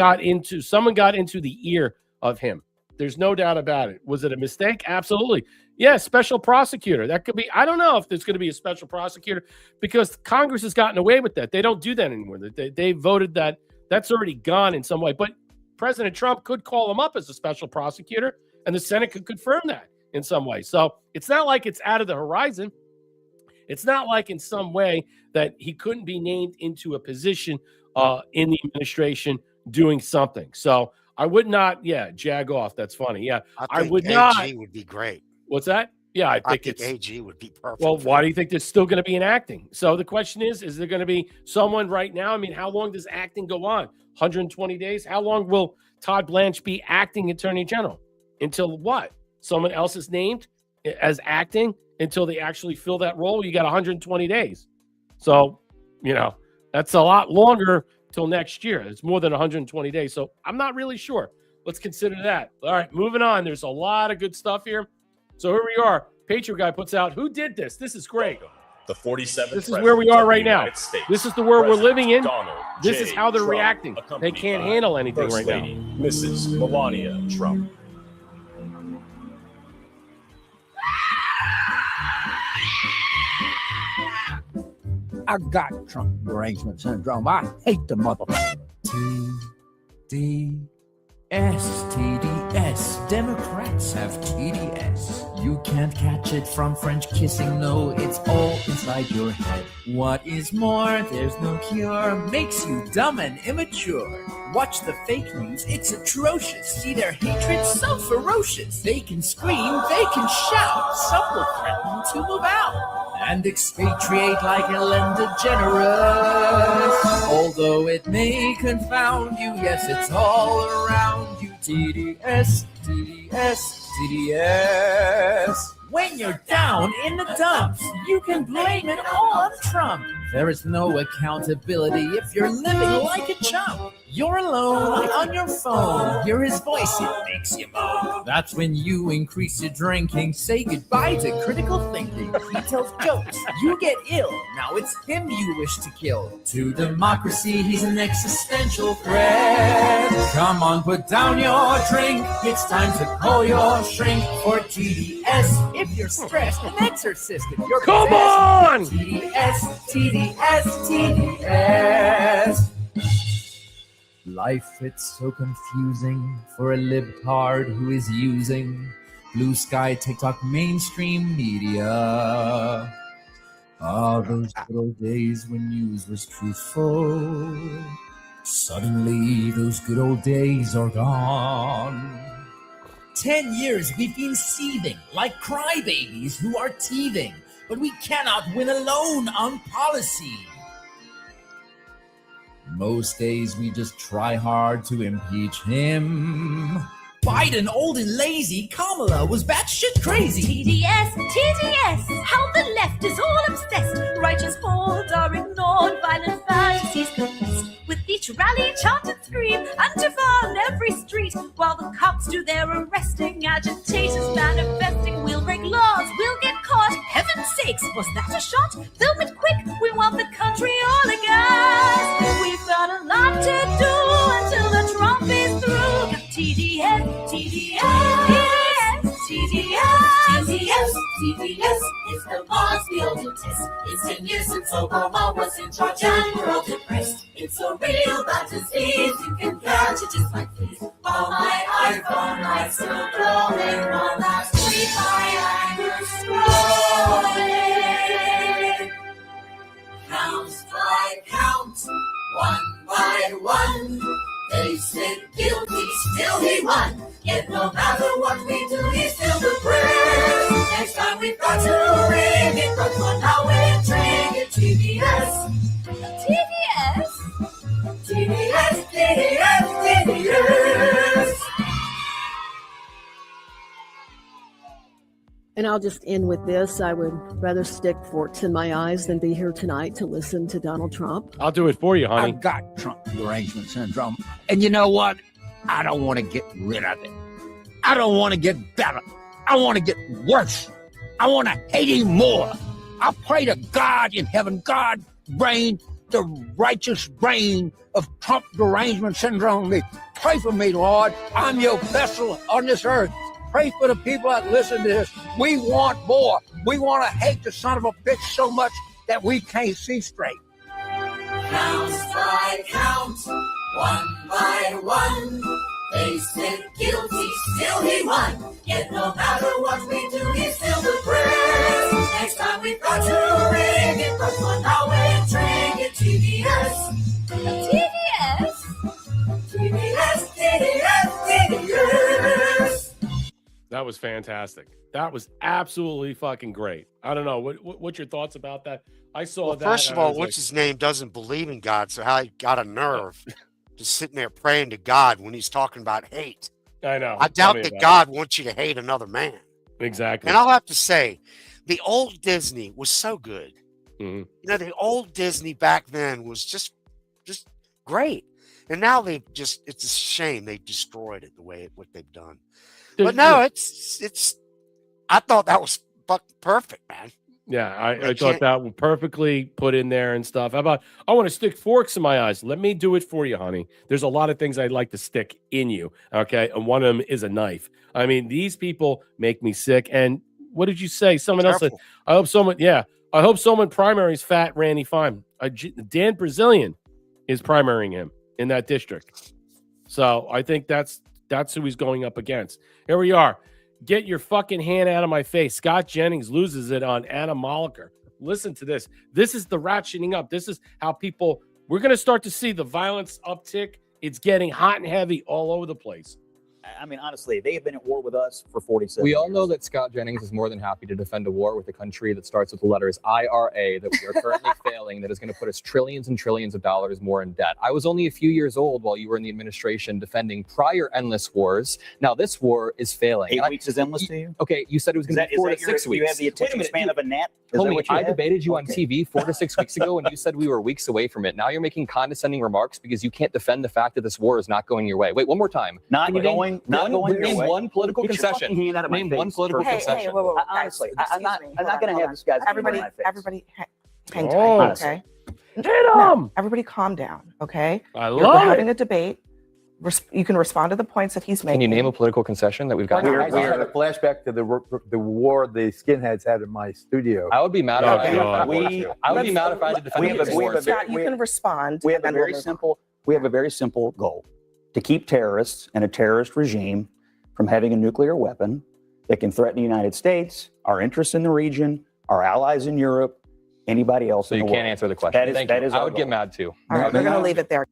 someone got into the ear of him. There's no doubt about it. Was it a mistake? Absolutely. Yeah, special prosecutor. That could be. I don't know if there's going to be a special prosecutor, because Congress has gotten away with that. They don't do that anymore. They voted that. That's already gone in some way. But President Trump could call him up as a special prosecutor, and the Senate could confirm that in some way. So it's not like it's out of the horizon. It's not like in some way that he couldn't be named into a position in the administration doing something. So I would not, jag off. That's funny. Yeah, I would not. AG would be great. What's that? Yeah, I think AG would be perfect. Well, why do you think there's still going to be an acting? So the question is there going to be someone right now? I mean, how long does acting go on? 120 days? How long will Todd Blanche be acting attorney general? Until what? Someone else is named as acting until they actually fill that role? You got 120 days. So, that's a lot longer till next year. It's more than 120 days. So I'm not really sure. Let's consider that. All right, moving on. There's a lot of good stuff here. So here we are. Patriot Guy puts out, who did this? This is great. The 47th. This is where we are right now. This is the world we're living in. This is how they're reacting. They can't handle anything right now. Mrs. Melania Trump. I got Trump derangement syndrome. I hate the motherfucker. TDS. Democrats have TDS. You can't catch it from French kissing, no, it's all inside your head. What is more, there's no cure, makes you dumb and immature. Watch the fake news, it's atrocious. See their hatred so ferocious. They can scream, they can shout, some will threaten to move out and expatriate like Ellen DeGeneres. Although it may confound you, yes, it's all around you. TDS, TDS, TDS. When you're down in the dumps, you can blame it all on Trump. There is no accountability if you're living like a chump. You're alone on your phone. Hear his voice, it makes you moan. That's when you increase your drinking. Say goodbye to critical thinking. He tells jokes, you get ill. Now it's him you wish to kill. To democracy, he's an existential threat. Come on, put down your drink. It's time to call your shrink for TDS. If you're stressed, an exorcist if you're Come possessed. on! TDS, TDS, TDS. Life, it's so confusing for a libtard who is using blue sky, TikTok, mainstream media. Ah, those good old days when news was truthful. Suddenly, those good old days are gone. 10 years we've been seething like crybabies who are teething, but we cannot win alone on policy. Most days we just try hard to impeach him. Biden old and lazy, Kamala was batshit crazy. TDS, TDS, how the left is all obsessed. Righteous called are ignored, violent fantasies confessed. With each rally, chant and scream, Antifa on every street. While the cops do their arresting, agitators manifesting. We'll break laws, we'll get caught. Heaven's sakes, was that a shot? Film it quick, we want the country all aghast. We've got a lot to do until the Trump is through. TDS, TDS, TDS, TDS, TDS is the boss, the ultimate test. It's 10 years since Obama was in charge and we're all depressed. It's a real bad disease, you can catch it just like this. While my iPhone lights still glowing on that street, my anger scrolling. Count by count, one by one. They said guilty, still he won. Yet no matter what we do, he's still the prince. Next time we've got to ring it, but for now we're entering it. TDS, TDS, TDS, TDS, TDS. And I'll just end with this. I would rather stick forks in my eyes than be here tonight to listen to Donald Trump. I'll do it for you, honey. I've got Trump derangement syndrome. And you know what? I don't want to get rid of it. I don't want to get better. I want to get worse. I want to hate him more. I pray to God in heaven, God brain, the righteous brain of Trump derangement syndrome. Pray for me, Lord. I'm your vessel on this earth. Pray for the people that listen to this. We want more. We want to hate the son of a bitch so much that we can't see straight. Count by count, one by one. They said guilty, still he won. Yet no matter what we do, he's still the prince. Next time we've got to ring it, but for now we're entering it. TDS, TDS, TDS, TDS, TDS. That was fantastic. That was absolutely fucking great. I don't know. What's your thoughts about that? I saw that. First of all, what's his name doesn't believe in God, so how he got a nerve just sitting there praying to God when he's talking about hate. I know. I doubt that God wants you to hate another man. Exactly. And I'll have to say, the old Disney was so good. Mm-hmm. You know, the old Disney back then was just great. And now it's a shame they destroyed it what they've done. But no, it's. I thought that was perfect, man. Yeah, I thought that was perfectly put in there and stuff. How about, I want to stick forks in my eyes. Let me do it for you, honey. There's a lot of things I'd like to stick in you, okay? And one of them is a knife. I mean, these people make me sick. And what did you say? Someone else said, I hope someone primaries fat Randy Fine. Dan Brazilian is primarying him in that district. So I think that's That's who he's going up against. Here we are. Get your fucking hand out of my face. Scott Jennings loses it on Anna Moliker. Listen to this. This is the ratcheting up. This is how we're going to start to see the violence uptick. It's getting hot and heavy all over the place. I mean, honestly, they have been at war with us for 47 We all years. know that Scott Jennings is more than happy to defend a war with a country that starts with the letters IRA that we are currently failing, that is going to put us trillions and trillions of dollars more in debt. I was only a few years old while you were in the administration defending prior endless wars. Now this war is failing. 8 weeks is endless to you? Okay, you said it was going to be 4 to 6 weeks. You have the attention span of a gnat? Is that Homie, what you I have? debated you on TV 4 to 6 weeks ago, and you said we were weeks away from it. Now you're making condescending remarks because you can't defend the fact that this war is not going your way. Wait, one more time. Not going your way. One political Get your concession. fucking hand out of my Name face one political first. concession. whoa, whoa. Honestly, Guys, I'm not excuse me. going to Hold have on. this guy's Everybody, hand in my face. everybody, hang tight, Oh. okay? Get No, him. everybody calm down, okay? I We're love having it. a debate. You can respond to the points that he's making. Can you name a political concession that we've got? We're- I had a flashback to the war the skinheads had in my studio. I would be mad Oh, if I God. I would be mad if I had to defend this war. Scott, you can respond. We have and a then very we'll move simple. We have a very simple goal: to keep terrorists and a terrorist regime from having a nuclear weapon that can threaten the United States, our interests in the region, our allies in Europe, anybody else So in you the can't world. answer the question. That Thank is you. I our would get goal. mad too. on. All right, we're going to leave it there.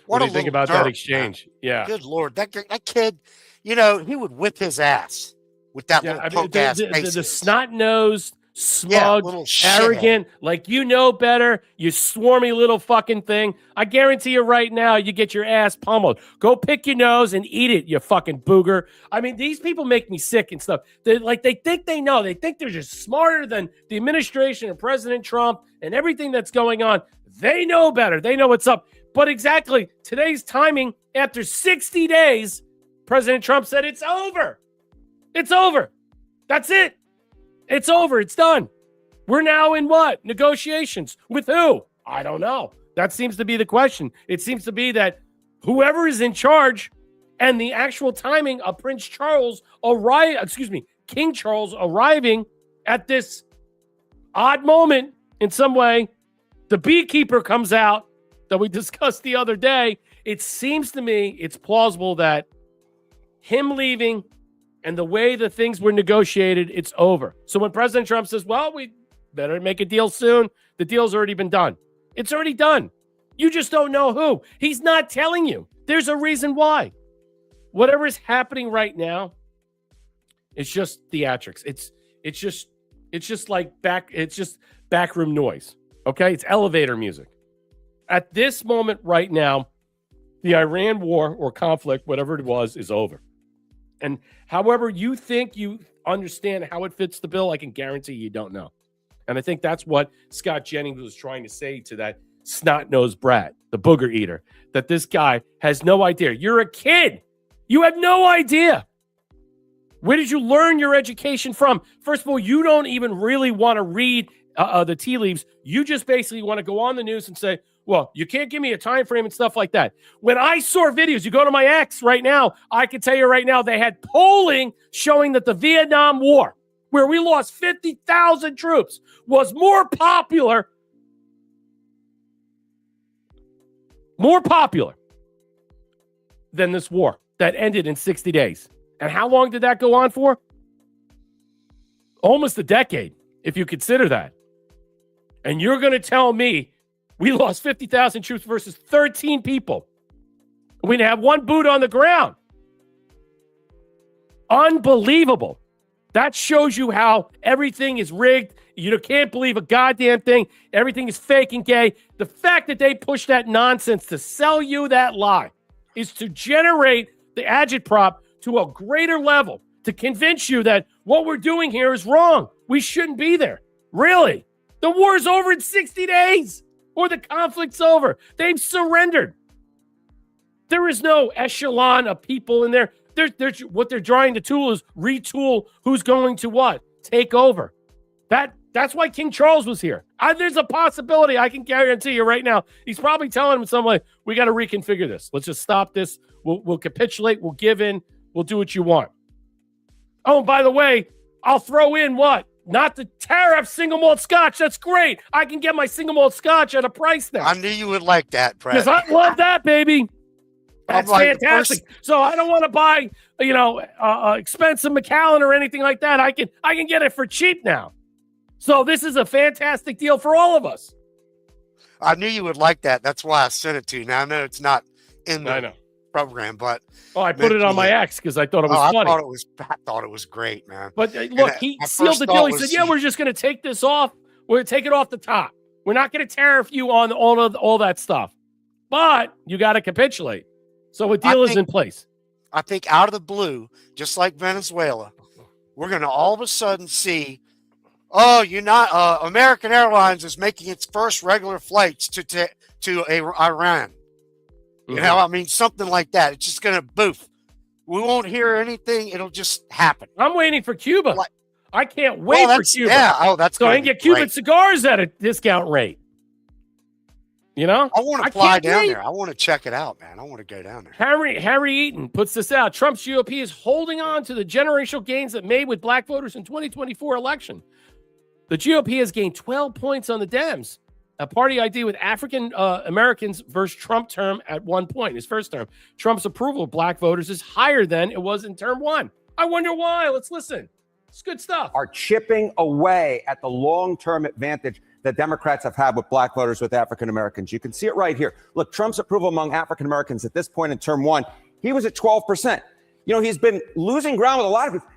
What do you a think little about that dirt, exchange? man. Yeah. Good Lord. That kid, he would whip his ass with that Yeah, little I mean, punk ass face. the snot-nosed, Yeah, smug, little shithead. arrogant, like you know better, you swarmy little fucking thing. I guarantee you right now, you get your ass pummeled. Go pick your nose and eat it, you fucking booger. I mean, these people make me sick and stuff. They think they know. They think they're just smarter than the administration and President Trump and everything that's going on. They know better. They know what's up. But exactly today's timing, after 60 days, President Trump said it's over. It's over. That's it. It's over. It's done. We're now in what? Negotiations. With who? I don't know. That seems to be the question. It seems to be that whoever is in charge and the actual timing of King Charles arriving at this odd moment in some way. The beekeeper comes out that we discussed the other day. It seems to me it's plausible that him leaving and the way the things were negotiated, it's over. So when President Trump says, well, we better make a deal soon, the deal's already been done. It's already done. You just don't know who. He's not telling you. There's a reason why. Whatever is happening right now, it's just theatrics. It's just backroom noise. Okay? It's elevator music. At this moment right now, the Iran war or conflict, whatever it was, is over. And however you think you understand how it fits the bill, I can guarantee you don't know. And I think that's what Scott Jennings was trying to say to that snot-nosed brat, the booger eater, that this guy has no idea. You're a kid. You have no idea. Where did you learn your education from? First of all, you don't even really want to read the tea leaves. You just basically want to go on the news and say, well, you can't give me a time frame and stuff like that. When I saw videos, you go to my ex right now, I can tell you right now, they had polling showing that the Vietnam War, where we lost 50,000 troops, was more popular than this war that ended in 60 days. And how long did that go on for? Almost a decade, if you consider that. And you're going to tell me we lost 50,000 troops versus 13 people. We didn't have one boot on the ground. Unbelievable. That shows you how everything is rigged. You can't believe a goddamn thing. Everything is fake and gay. The fact that they push that nonsense to sell you that lie is to generate the agitprop to a greater level, to convince you that what we're doing here is wrong. We shouldn't be there. Really? The war's over in 60 days. Or the conflict's over. They've surrendered. There is no echelon of people in there. What they're trying to tool is retool who's going to what? Take over. That's why King Charles was here. There's a possibility, I can guarantee you right now. He's probably telling him some way, we got to reconfigure this. Let's just stop this. We'll capitulate. We'll give in. We'll do what you want. Oh, and by the way, I'll throw in what? Not the tariff single malt scotch. That's great. I can get my single malt scotch at a price now. I knew you would like that, Brett. Because I love that, baby. That's like, fantastic. So I don't want to buy, expensive Macallan or anything like that. I can get it for cheap now. So this is a fantastic deal for all of us. I knew you would like that. That's why I sent it to you. Now I know it's not in the program, but I put it on my ex because I thought it was funny. I thought it was great, man. But look, he sealed the deal. He said, "Yeah, we're just going to take this off. We're going to take it off the top. We're not going to tariff you on all that stuff, but you got to capitulate." So a deal is in place. I think out of the blue, just like Venezuela, we're going to all of a sudden see, American Airlines is making its first regular flights to Iran. You know, I mean, something like that. It's just going to boof. We won't hear anything. It'll just happen. I'm waiting for Cuba. I can't wait for Cuba. Yeah, that's so I can get Cuban cigars at a discount rate. You know, I want to fly down there. I want to check it out, man. I want to go down there. Harry Eaton puts this out. Trump's GOP is holding on to the generational gains it made with black voters in 2024 election. The GOP has gained 12 points on the Dems. A party ID with African Americans versus Trump term at one point, his first term. Trump's approval of black voters is higher than it was in term one. I wonder why. Let's listen. It's good stuff. Are chipping away at the long-term advantage that Democrats have had with black voters with African Americans. You can see it right here. Look, Trump's approval among African Americans at this point in term one, he was at 12%. You know, he's been losing ground with a lot of people.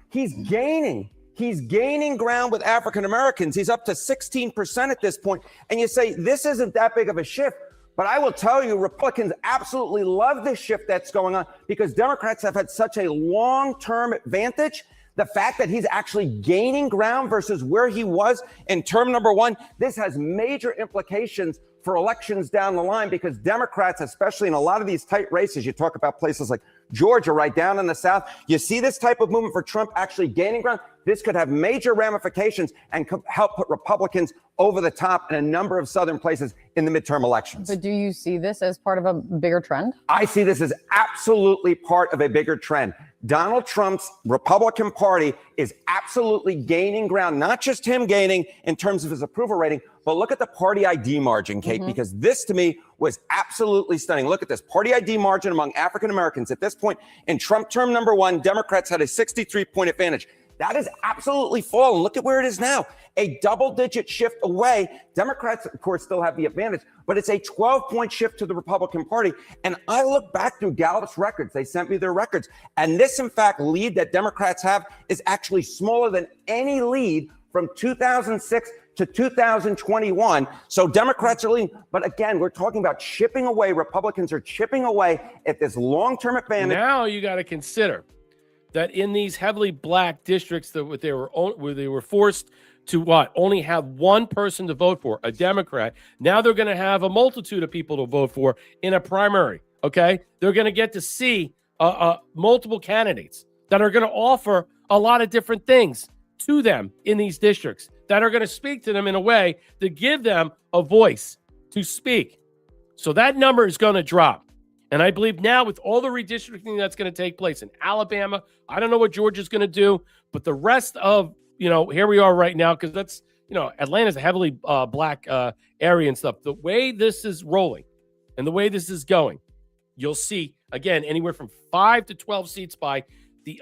He's gaining ground with African Americans. He's up to 16% at this point. And you say, this isn't that big of a shift. But I will tell you, Republicans absolutely love this shift that's going on because Democrats have had such a long-term advantage. The fact that he's actually gaining ground versus where he was in term number one, this has major implications for elections down the line because Democrats, especially in a lot of these tight races, you talk about places like Georgia, right down in the South, you see this type of movement for Trump actually gaining ground. This could have major ramifications and help put Republicans over the top in a number of southern places in the midterm elections. But do you see this as part of a bigger trend? I see this as absolutely part of a bigger trend. Donald Trump's Republican Party is absolutely gaining ground, not just him gaining in terms of his approval rating, but look at the party ID margin, Kate, because this to me was absolutely stunning. Look at this party ID margin among African Americans. At this point in Trump term number one, Democrats had a 63-point advantage. That is absolutely fallen. Look at where it is now. A double-digit shift away. Democrats, of course, still have the advantage, but it's a 12-point shift to the Republican Party. And I look back through Gallup's records. They sent me their records. And this, in fact, lead that Democrats have is actually smaller than any lead from 2006 to 2021. So Democrats are leading. But again, we're talking about chipping away. Republicans are chipping away at this long-term advantage. Now you got to consider that in these heavily black districts that they were forced to only have one person to vote for, a Democrat. Now they're going to have a multitude of people to vote for in a primary. Okay, they're going to get to see multiple candidates that are going to offer a lot of different things to them in these districts that are going to speak to them in a way to give them a voice to speak. So that number is going to drop. And I believe now with all the redistricting that's going to take place in Alabama, I don't know what Georgia's going to do, but the rest of, here we are right now, because that's, Atlanta's a heavily black area and stuff. The way this is rolling and the way this is going, you'll see, again, anywhere from 5 to 12 seats by the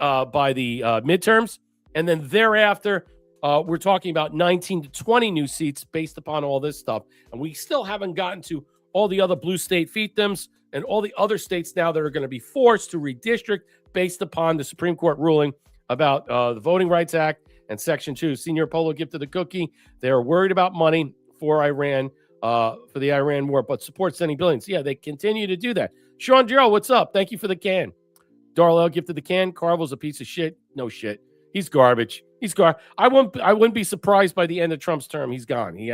midterms. And then thereafter, we're talking about 19 to 20 new seats based upon all this stuff. And we still haven't gotten to all the other blue state fiefdoms and all the other states now that are going to be forced to redistrict based upon the Supreme Court ruling about the Voting Rights Act and Section 2. Senior Polo gifted the cookie. They're worried about money for Iran, for the Iran war, but support sending billions. Yeah, they continue to do that. Sean Jarrell, what's up? Thank you for the can. Darlell gifted the can. Carvel's a piece of shit. No shit. He's garbage. I wouldn't be surprised by the end of Trump's term. He's gone. He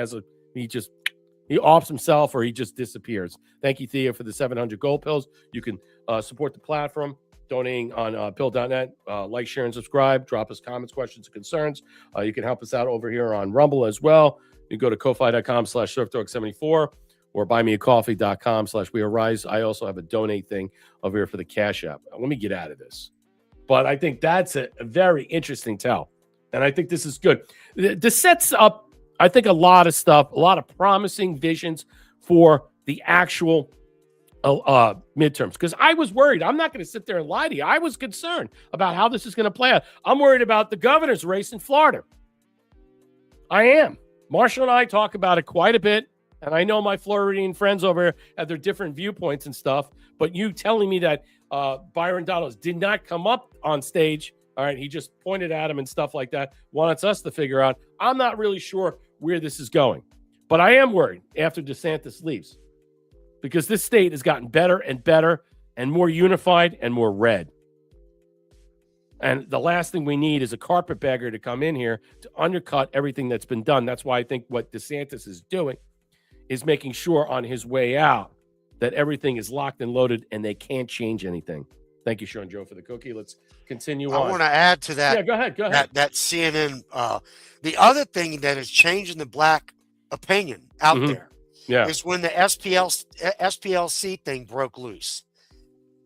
offs himself or he just disappears. Thank you, Thea, for the 700 gold pills. You can support the platform donating on pill.net. Like, share, and subscribe. Drop us comments, questions, and concerns. You can help us out over here on Rumble as well. You can go to ko-fi.com/surfdog74 or buymeacoffee.com/wearerise. I also have a donate thing over here for the Cash App. Let me get out of this. But I think that's a very interesting tell. And I think this is good. This sets up, I think, a lot of stuff, a lot of promising visions for the actual midterms, because I was worried. I'm not going to sit there and lie to you. I was concerned about how this is going to play out. I'm worried about the governor's race in Florida. I am. Marshall and I talk about it quite a bit, and I know my Floridian friends over here have their different viewpoints and stuff, but you telling me that Byron Donalds did not come up on stage, all right, he just pointed at him and stuff like that, wants us to figure out. I'm not really sure where this is going, but I am worried after DeSantis leaves, because this state has gotten better and better and more unified and more red. And the last thing we need is a carpetbagger to come in here to undercut everything that's been done. That's why I think what DeSantis is doing is making sure on his way out that everything is locked and loaded and they can't change anything. Thank you, Sean Joe, for the cookie. Let's continue on. I want to add to that. Yeah, go ahead. That CNN. The other thing that is changing the black opinion out there is when the SPLC thing broke loose.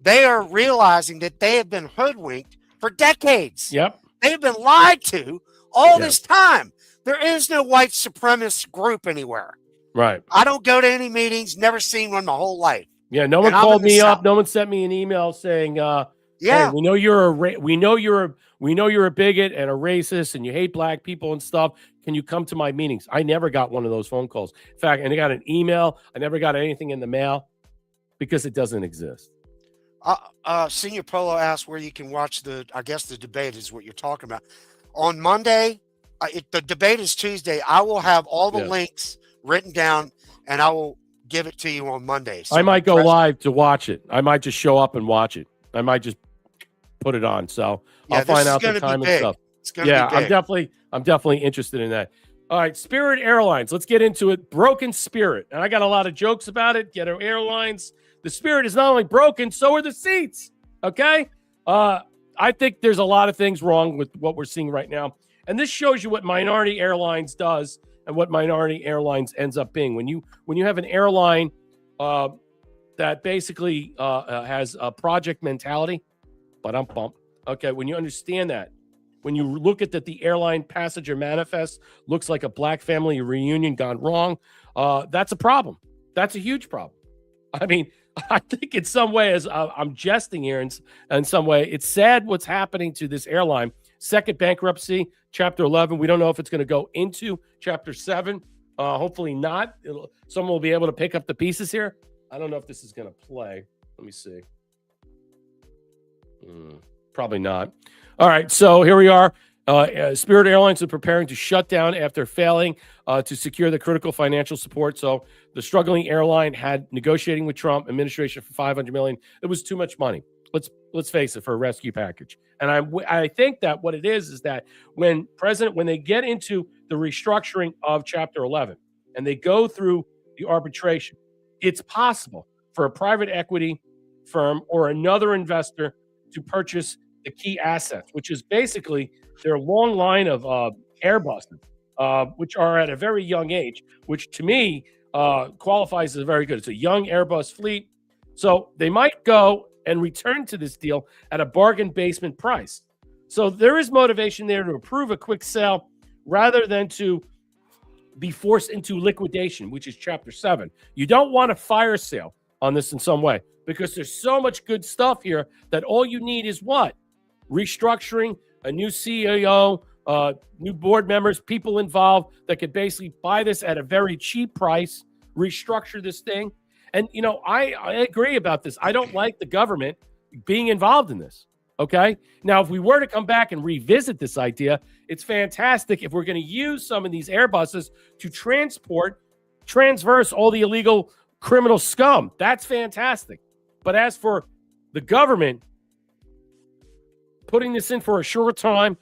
They are realizing that they have been hoodwinked for decades. Yep. They have been lied to all this time. There is no white supremacist group anywhere. Right. I don't go to any meetings, never seen one my whole life. Yeah, no one called me up. No one sent me an email saying, hey, we know you're a bigot and a racist and you hate black people and stuff. Can you come to my meetings? I never got one of those phone calls. In fact, I got an email. I never got anything in the mail because it doesn't exist. Senior Polo asked where you can watch the debate is what you're talking about. On Monday, the debate is Tuesday. I will have all the links written down and I will give it to you on Monday. So I might go live to watch it. I might just show up and watch it. I might just put it on. So I'll find out the time and stuff. It's gonna be big. I'm definitely interested in that. All right, Spirit Airlines. Let's get into it. Broken Spirit. And I got a lot of jokes about it. Get our airlines. The Spirit is not only broken, so are the seats. Okay? I think there's a lot of things wrong with what we're seeing right now. And this shows you what Minority Airlines does and what Minority Airlines ends up being. When you have an airline that basically has a project mentality, okay, when you understand that, when you look at that the airline passenger manifest looks like a black family reunion gone wrong, that's a problem. That's a huge problem. I mean, I think in some ways, I'm jesting here in some way. It's sad what's happening to this airline. Second bankruptcy, Chapter 11. We don't know if it's going to go into Chapter 7. Hopefully not. Someone will be able to pick up the pieces here. I don't know if this is going to play. Let me see. Probably not. All right, so here we are. Spirit Airlines is preparing to shut down after failing to secure the critical financial support. So the struggling airline had negotiating with Trump administration for $500 million. It was too much money. Let's face it, for a rescue package. And I think that what it is that when they get into the restructuring of Chapter 11 and they go through the arbitration, it's possible for a private equity firm or another investor to purchase the key assets, which is basically their long line of Airbuses, which are at a very young age, which to me qualifies as very good. It's a young Airbus fleet. So they might go and return to this deal at a bargain basement price. So there is motivation there to approve a quick sale rather than to be forced into liquidation, which is Chapter 7. You don't want a fire sale on this in some way because there's so much good stuff here that all you need is what? Restructuring, a new CEO, new board members, people involved that could basically buy this at a very cheap price, restructure this thing. And, I agree about this. I don't like the government being involved in this. Okay. Now, if we were to come back and revisit this idea, it's fantastic if we're going to use some of these Airbuses to transverse all the illegal criminal scum. That's fantastic. But as for the government putting this in for a short time,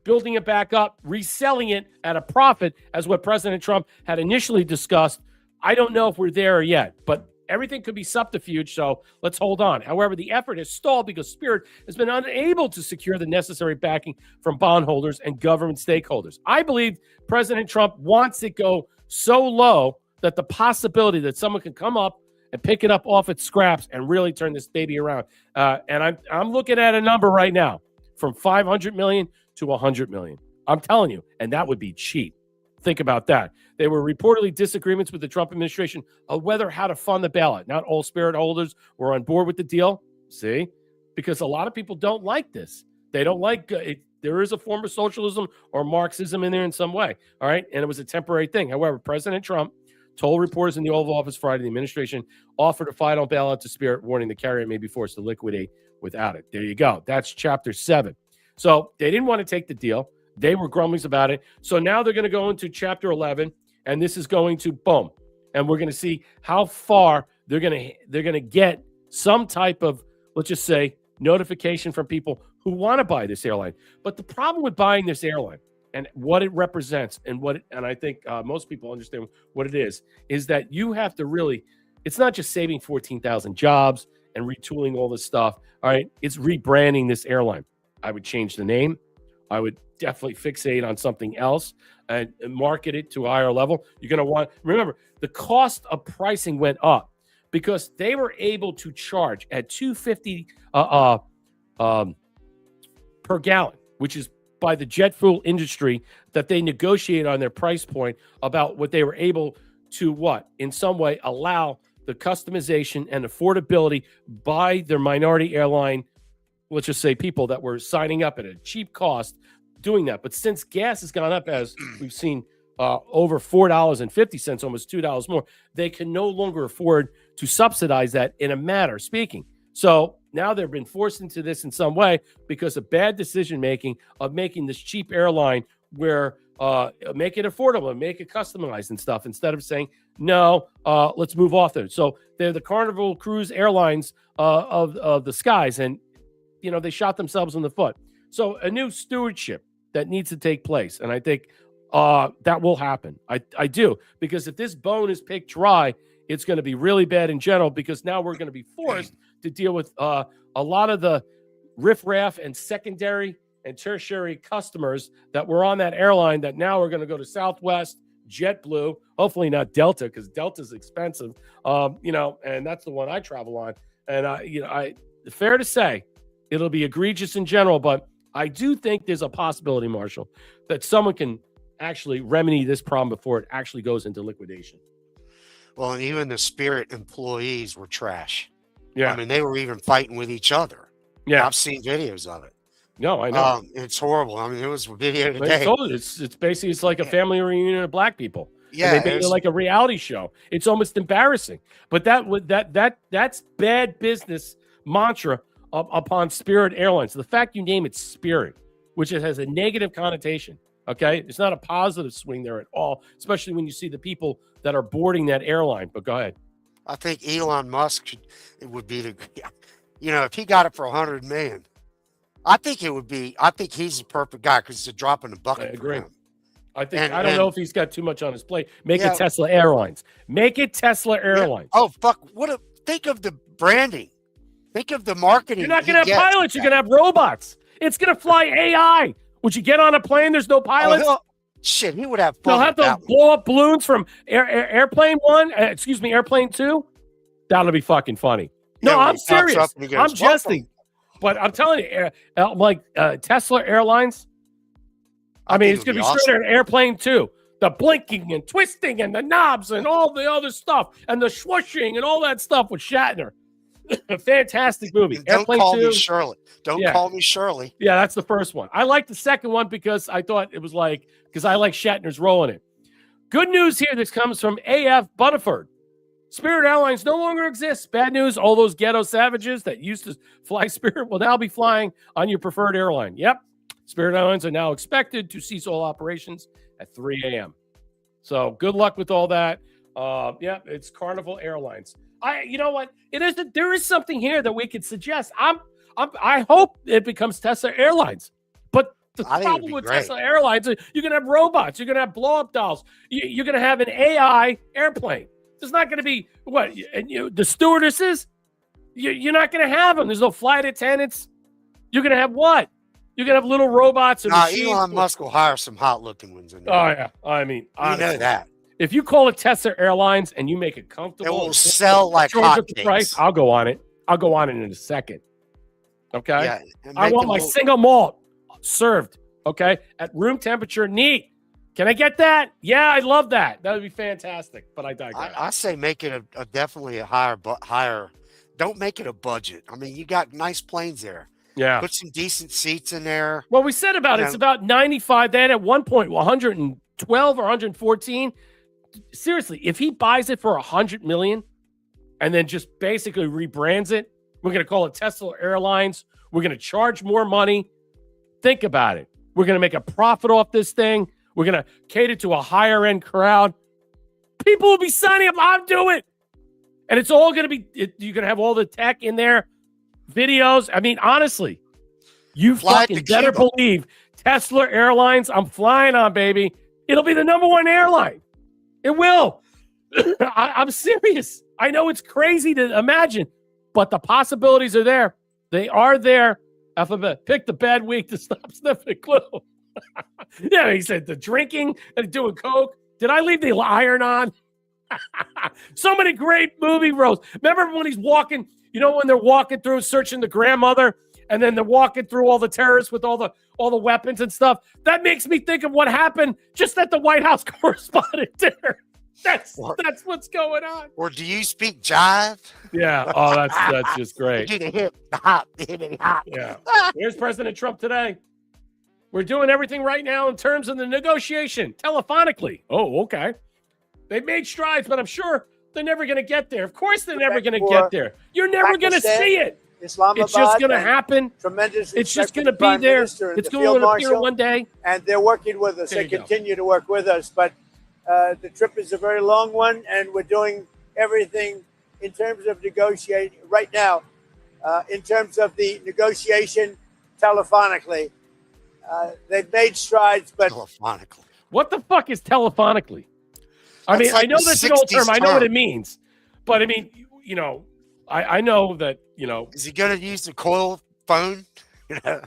building it back up, reselling it at a profit, as what President Trump had initially discussed, I don't know if we're there yet, but everything could be subterfuge, so let's hold on. However, the effort has stalled because Spirit has been unable to secure the necessary backing from bondholders and government stakeholders. I believe President Trump wants it go so low that the possibility that someone can come up and pick it up off its scraps and really turn this baby around. And I'm looking at a number right now from $500 million to $100 million. I'm telling you, and that would be cheap. think about that. They were reportedly disagreements with the Trump administration of whether how to fund the bailout. Not all Spirit holders were on board with the deal. See? Because a lot of people don't like this. They don't like it. There is a form of socialism or Marxism in there in some way. All right. And it was a temporary thing. However, President Trump told reporters in the Oval Office Friday the administration offered a final bailout to Spirit, warning the carrier may be forced to liquidate without it. There you go. That's chapter 7. So they didn't want to take the deal. They were grumblings about it. So now they're going to go into chapter 11, and this is going to boom. And we're going to see how far they're going to get some type of, let's just say, notification from people who want to buy this airline. But the problem with buying this airline and what it represents and I think most people understand what it is that you have to really, it's not just saving 14,000 jobs and retooling all this stuff. All right. It's rebranding this airline. I would change the name. I would definitely fixate on something else and market it to a higher level. You're going to remember, the cost of pricing went up because they were able to charge at $2.50 per gallon, which is by the jet fuel industry that they negotiate on their price point about what they were able to in some way allow the customization and affordability by their minority airline, let's just say people that were signing up at a cheap cost doing that. But since gas has gone up, as we've seen, over $4.50, almost $2 more, they can no longer afford to subsidize that in a manner of speaking. So now they've been forced into this in some way because of bad decision making of making this cheap airline where make it affordable and make it customized and stuff instead of saying, no, let's move off there. So they're the Carnival Cruise Airlines of the skies. And, they shot themselves in the foot. So a new stewardship that needs to take place. And I think that will happen. I do. Because if this bone is picked dry, it's going to be really bad in general because now we're going to be forced to deal with a lot of the riffraff and secondary and tertiary customers that were on that airline that now are going to go to Southwest, JetBlue, hopefully not Delta because Delta's expensive, and that's the one I travel on. And, fair to say, it'll be egregious in general, but I do think there's a possibility, Marshall, that someone can actually remedy this problem before it actually goes into liquidation. Well, and even the Spirit employees were trash. Yeah. I mean, they were even fighting with each other. Yeah. I've seen videos of it. No, I know. It's horrible. I mean, there was a video today. It's basically, it's like a family reunion of black people. Yeah. And they made it like a reality show. It's almost embarrassing. But that's bad business mantra upon Spirit Airlines. The fact you name it Spirit, which it has a negative connotation. Okay. It's not a positive swing there at all, especially when you see the people that are boarding that airline. But go ahead. I think Elon Musk would be if he got it for $100 million, I think he's the perfect guy because it's a drop in the bucket. I agree. I don't know if he's got too much on his plate. Make it Tesla Airlines. Make it Tesla Airlines. Yeah. Oh, fuck. Think of the branding. Think of the marketing. You're not going to have pilots. You're going to have robots. It's going to fly AI. Would you get on a plane? There's no pilots. Shit, he would have fun. They'll have to blow up balloons from airplane 1. Airplane 2. That'll be fucking funny. No, I'm serious. I'm jesting. But I'm telling you, Tesla Airlines. I mean, it's going to be straight out airplane 2. The blinking and twisting and the knobs and all the other stuff and the swooshing and all that stuff with Shatner. A fantastic movie. Airplane 2. Call me Shirley. Don't call me Shirley. Yeah, that's the first one. I like the second one because I thought it was because I like Shatner's role in it. Good news here. This comes from AF Butterford. Spirit Airlines no longer exists. Bad news. All those ghetto savages that used to fly Spirit will now be flying on your preferred airline. Yep. Spirit Airlines are now expected to cease all operations at 3 a.m. So good luck with all that. It's Carnival Airlines. You know what? There is something here that we could suggest. I hope it becomes Tesla Airlines. But the problem with Tesla Airlines is you're going to have robots. You're going to have blow-up dolls. You're going to have an AI airplane. There's not going to be the stewardesses. You're not going to have them. There's no flight attendants. You're going to have what? You're going to have little robots. And Elon Musk will hire some hot-looking ones in there. Oh, yeah. I mean, honestly, you know that. If you call it Tesla Airlines and you make it comfortable, it will sell like hotcakes. I'll go on it. I'll go on it in a second. Okay? Yeah, I want my single malt served, okay, at room temperature, neat. Can I get that? Yeah, I love that. That would be fantastic. But I digress. I say make it a definitely a higher. Don't make it a budget. I mean, you got nice planes there. Yeah. Put some decent seats in there. Well, we said about it's about 95. They had at one point 112 or 114. Seriously, if he buys it for $100 million and then just basically rebrands it, we're going to call it Tesla Airlines. We're going to charge more money. Think about it. We're going to make a profit off this thing. We're going to cater to a higher end crowd. People will be signing up. I'll do it. And it's all going to be, you're going to have all the tech in there, videos. I mean, honestly, you fucking better believe Tesla Airlines, I'm flying on, baby. It'll be the #1 airline. It will. I'm serious. I know it's crazy to imagine, but the possibilities are there. They are there. Alphabet, pick the bad week to stop sniffing glue. Yeah, he said the drinking and doing coke. Did I leave the iron on? So many great movie roles. Remember when he's walking, you know, when they're walking through searching the grandmother and then they're walking through all the terrorists with all the weapons and stuff? That makes me think of what happened just at the White House correspondent dinner. That's what's going on. Or do you speak jive? Yeah. Oh, that's just great. Do the hip, the hop, the hippity hop. Yeah. Here's President Trump today. We're doing everything right now in terms of the negotiation telephonically. Oh, okay. They've made strides, but I'm sure they're never going to get there. Of course, they're never going to get there. You're never going to see it. Islamabad, it's just going to happen. Tremendous. It's just going to be there. It's going to appear one day. And they're working with us. They continue to work with us. But the trip is a very long one, and we're doing everything in terms of negotiating right now. In terms of the negotiation telephonically, they've made strides, but telephonically. What the fuck is telephonically? I mean, like I know that's an old term. I know what it means, but I mean, you know, I know that, you know. Is he going to use the coil phone? You know,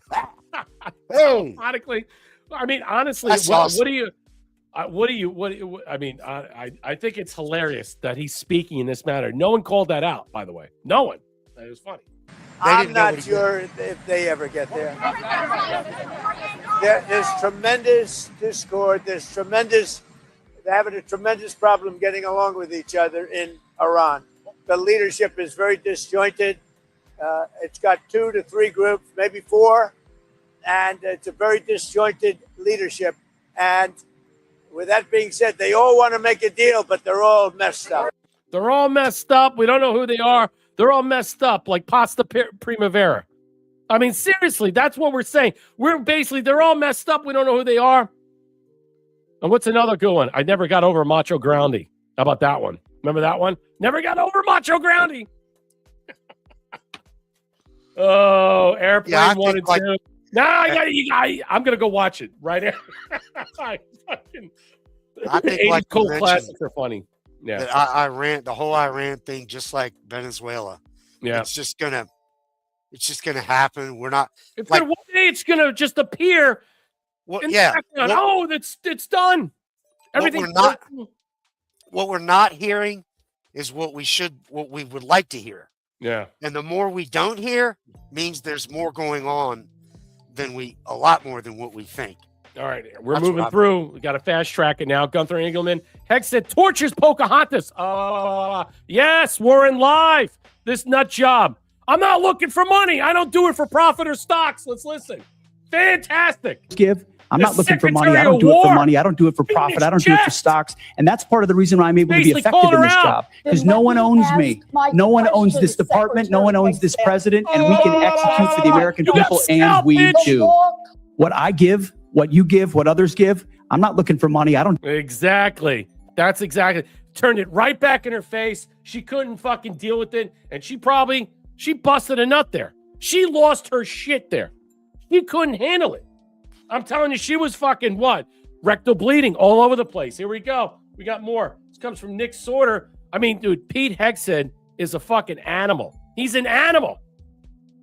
telephonically. I mean, honestly, what do you? I mean, I think it's hilarious that he's speaking in this manner. No one called that out, by the way. No one. It was funny. I'm not sure if they ever get there. There's tremendous discord. They're having a tremendous problem getting along with each other in Iran. The leadership is very disjointed. It's got 2 to 3 groups, maybe 4, and it's a very disjointed leadership. And with that being said, they all want to make a deal, but they're all messed up. They're all messed up. We don't know who they are. They're all messed up, like Pasta Primavera. I mean, seriously, that's what we're saying. They're all messed up. We don't know who they are. And what's another good one? I never got over Macho Groundy. How about that one? Remember that one? Never got over Macho Groundy. Oh, Airplane 1 and 2. Nah, I'm going to go watch it right now. I think like cold classics are funny. Yeah, Iran, the whole Iran thing, just like Venezuela. Yeah, it's just gonna happen. We're not. It's like one day it's gonna just appear. Well, yeah. It's done. Everything. What we're not hearing is what we would like to hear. Yeah. And the more we don't hear means there's more going on a lot more than what we think. All right, we're moving through. We got to fast track it now. Gunther Engelman. Hex said tortures Pocahontas. Yes, we're in live. This nut job. I'm not looking for money. I don't do it for profit or stocks. Let's listen. Fantastic. I'm not looking for money. I don't do it for money. I don't do it for profit. I don't do it for stocks. And that's part of the reason why I'm able to be effective in this job. Because no one owns me. No one owns this department. No one owns this president. And we can execute for the American people, and we do. What I give, what you give, what others give, I'm not looking for money. I don't. Exactly. That's exactly. Turned it right back in her face. She couldn't fucking deal with it. And she busted a nut there. She lost her shit there. She couldn't handle it. I'm telling you, she was fucking what? Rectal bleeding all over the place. Here we go. We got more. This comes from Nick Sorter. I mean, dude, Pete Hegseth is a fucking animal. He's an animal.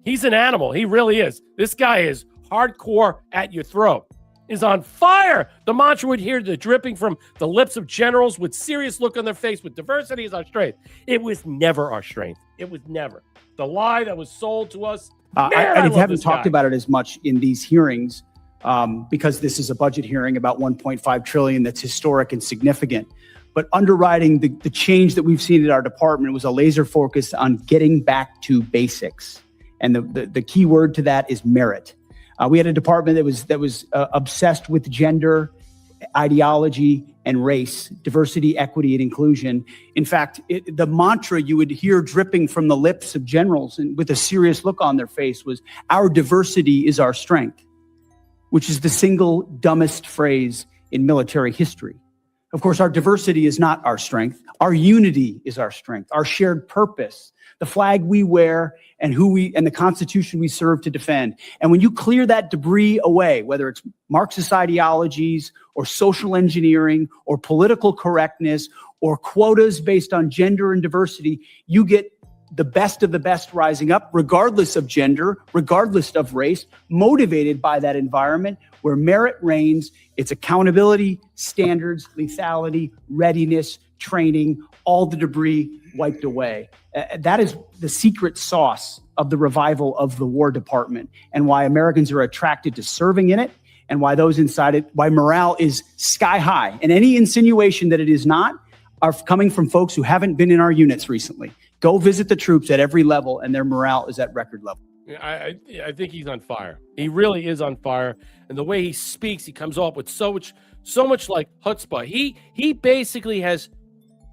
He's an animal. He really is. This guy is hardcore at your throat. Is on fire. The mantra would hear the dripping from the lips of generals with serious look on their face with diversity is our strength. It was never our strength. It was never. The lie that was sold to us. I haven't talked about it as much in these hearings, because this is a budget hearing about $1.5 trillion that's historic and significant. But underwriting the change that we've seen at our department was a laser focus on getting back to basics. And the key word to that is merit. We had a department that was obsessed with gender, ideology, and race, diversity, equity, and inclusion. In fact, the mantra you would hear dripping from the lips of generals and with a serious look on their face was, "Our diversity is our strength," which is the single dumbest phrase in military history. Of course, our diversity is not our strength. Our unity is our strength, our shared purpose, the flag we wear, and the Constitution we serve to defend. And when you clear that debris away, whether it's Marxist ideologies or social engineering or political correctness or quotas based on gender and diversity, you get the best of the best rising up, regardless of gender, regardless of race, motivated by that environment where merit reigns. It's accountability, standards, lethality, readiness, training, all the debris wiped away. That is the secret sauce of the revival of the War Department, and why Americans are attracted to serving in it, and why those inside it, why morale is sky high. And any insinuation that it is not are coming from folks who haven't been in our units recently. Go visit the troops at every level, and their morale is at record level. I think he's on fire. He really is on fire. And the way he speaks, he comes off with so much like chutzpah. He basically has,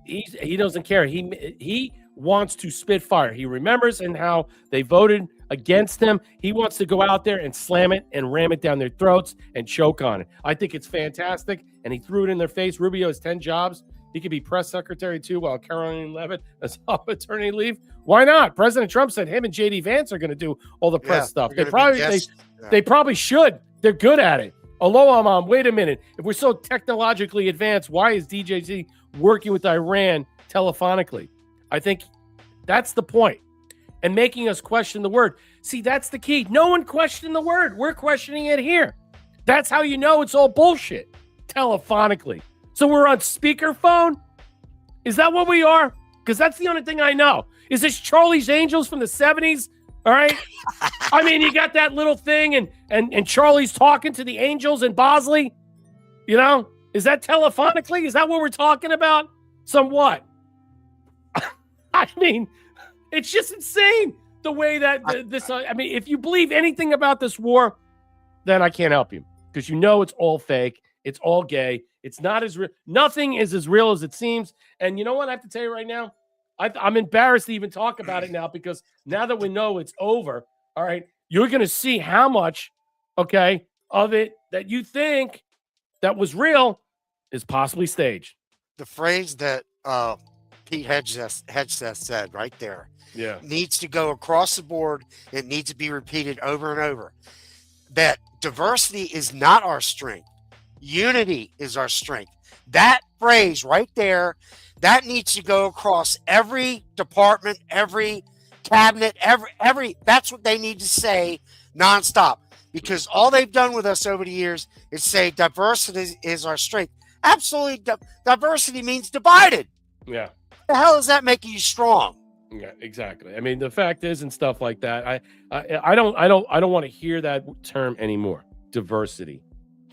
he doesn't care. He wants to spit fire. He remembers and how they voted against him. He wants to go out there and slam it and ram it down their throats and choke on it. I think it's fantastic. And he threw it in their face. Rubio has 10 jobs. He could be press secretary too, while Caroline Leavitt is off maternity leave. Why not? President Trump said him and JD Vance are going to do all the press stuff. They probably should. They're good at it. Aloha, Mom. Wait a minute. If we're so technologically advanced, why is DJZ working with Iran telephonically? I think that's the point. And making us question the word. See, that's the key. No one questioned the word. We're questioning it here. That's how you know it's all bullshit. Telephonically. So we're on speakerphone? Is that what we are? Because that's the only thing I know. Is this Charlie's Angels from the 70s? All right. I mean, you got that little thing and Charlie's talking to the angels in Bosley. You know, is that telephonically? Is that what we're talking about? Somewhat. I mean, it's just insane the way that if you believe anything about this war, then I can't help you, because you know it's all fake. It's all gay. It's not as real. Nothing is as real as it seems. And you know what I have to tell you right now? I'm embarrassed to even talk about it now, because now that we know it's over, all right, you're going to see how much, okay, of it that you think that was real is possibly staged. The phrase that Pete Hegseth said right there needs to go across the board. It needs to be repeated over and over. That diversity is not our strength. Unity is our strength. That phrase right there, that needs to go across every department, every cabinet, every that's what they need to say nonstop. Because all they've done with us over the years is say diversity is our strength. Absolutely, diversity means divided. Yeah. What the hell is that making you strong? Yeah, exactly. I mean, the fact is, and stuff like that, I don't want to hear that term anymore. Diversity.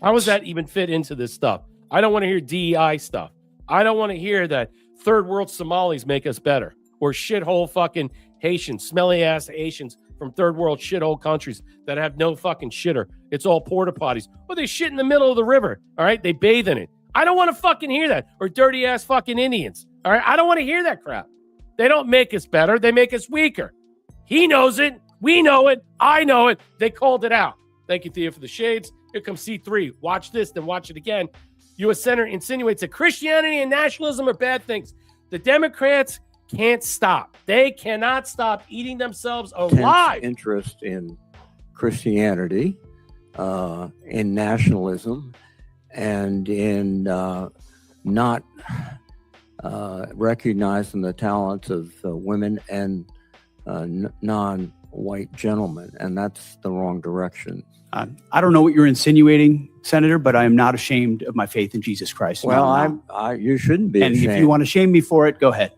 How does that even fit into this stuff? I don't want to hear DEI stuff. I don't want to hear that third world Somalis make us better, or shithole fucking Haitians, smelly ass Haitians from third world shithole countries that have no fucking shitter. It's all porta potties. Well, they shit in the middle of the river. All right. They bathe in it. I don't want to fucking hear that. Or dirty ass fucking Indians. All right. I don't want to hear that crap. They don't make us better. They make us weaker. He knows it. We know it. I know it. They called it out. Thank you, Thea, for the shades. Here comes C3. Watch this, then watch it again. U.S. Senator insinuates that Christianity and nationalism are bad things. The Democrats can't stop. They cannot stop eating themselves alive. Interest in Christianity, in nationalism, and in not recognizing the talents of women and non-white gentlemen, and that's the wrong direction. I don't know what you're insinuating, Senator, but I am not ashamed of my faith in Jesus Christ. Well, you shouldn't be and ashamed. If you want to shame me for it, go ahead.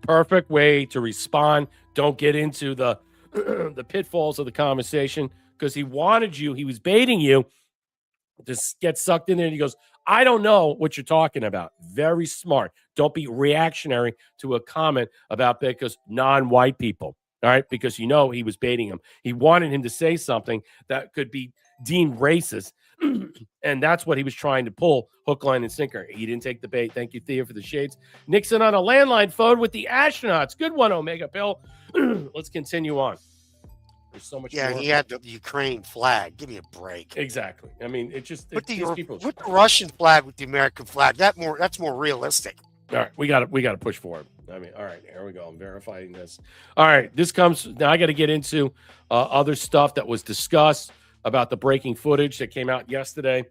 Perfect way to respond. Don't get into the the pitfalls of the conversation, because he wanted you. He was baiting you Just gets sucked in there, and he goes, I don't know what you're talking about. Very smart. Don't be reactionary to a comment about because non-white people. All right, because he was baiting him. He wanted him to say something that could be deemed racist, and that's what he was trying to pull, hook, line, and sinker. He didn't take the bait. Thank you, Thea, for the shades. Nixon on a landline phone with the astronauts. Good one, Omega Bill. Let's continue on. There's so much more. He had the Ukraine flag. Give me a break. Exactly. I mean, it just put the Russian flag with the American flag. That's more realistic. All right, we got to push forward. I mean, all right, here we go. I'm verifying this. All right, this comes now. I got to get into other stuff that was discussed about the breaking footage that came out yesterday.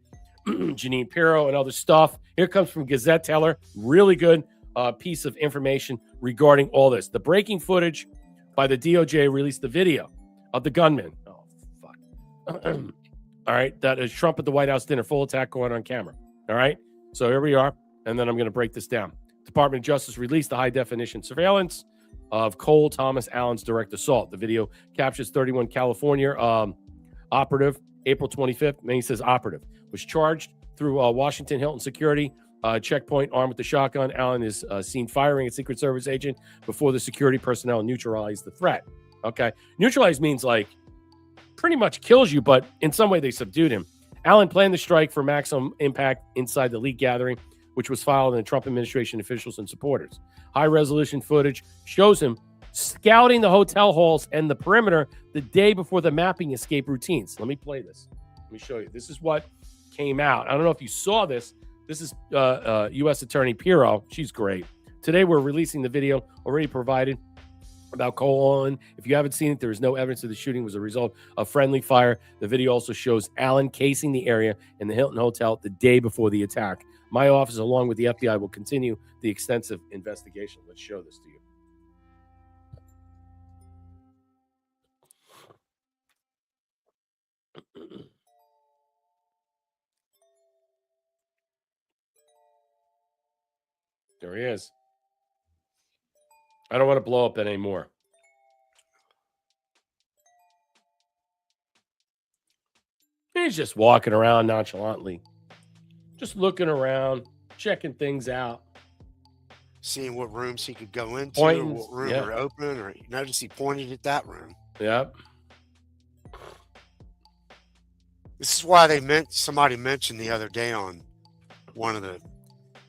Janine Pirro and other stuff. Here comes from Gazette Teller. Really good piece of information regarding all this. The breaking footage by the DOJ released the video of the gunman. Oh, fuck. All right, that is Trump at the White House dinner, full attack going on camera. All right, so here we are, and then I'm going to break this down. Department of Justice released the high-definition surveillance of Cole Thomas Allen's direct assault. The video captures 31 California operative, April 25th, and he says operative, was charged through Washington Hilton security checkpoint armed with the shotgun. Allen is seen firing at Secret Service agent before the security personnel neutralized the threat. Okay. Neutralize means like pretty much kills you, but in some way they subdued him. Allen planned the strike for maximum impact inside the leak gathering, which was filed in the Trump administration officials and supporters. High-resolution footage shows him scouting the hotel halls and the perimeter the day before the mapping escape routines. Let me play this. Let me show you. This is what came out. I don't know if you saw this. This is U.S. Attorney Pirro. She's great. Today, we're releasing the video already provided about Cole Allen. If you haven't seen it, there is no evidence that the shooting was a result of friendly fire. The video also shows Allen casing the area in the Hilton Hotel the day before the attack. My office, along with the FBI, will continue the extensive investigation. Let's show this to you. There he is. I don't want to blow up anymore. He's just walking around nonchalantly. Just looking around, checking things out. Seeing what rooms he could go into, Pointing, or what room are open, or notice he pointed at that room. Yep. This is why somebody mentioned the other day on one of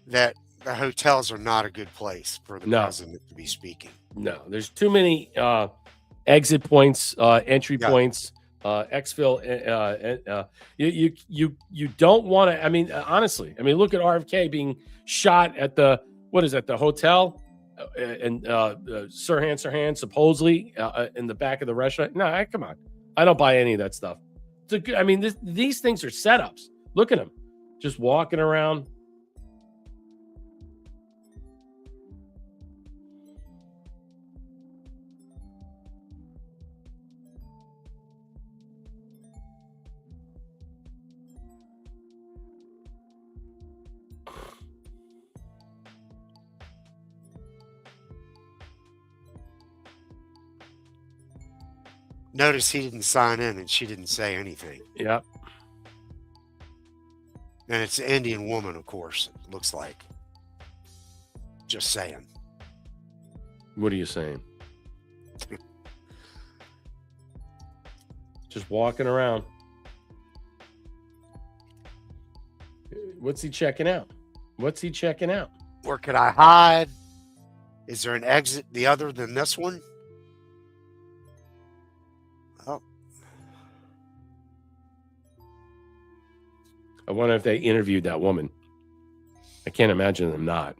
that the hotels are not a good place for the president to be speaking. No, there's too many exit points, entry points, exfil. You don't want to. I mean, honestly, look at RFK being shot at the hotel, and Sirhan supposedly in the back of the restaurant. No, come on, I don't buy any of that stuff. These things are setups. Look at him, just walking around. Notice he didn't sign in and she didn't say anything. Yep. And it's an Indian woman, of course, it looks like. Just saying. What are you saying? Just walking around. What's he checking out? What's he checking out? Where could I hide? Is there an exit the other than this one? Oh. I wonder if they interviewed that woman. I can't imagine them not.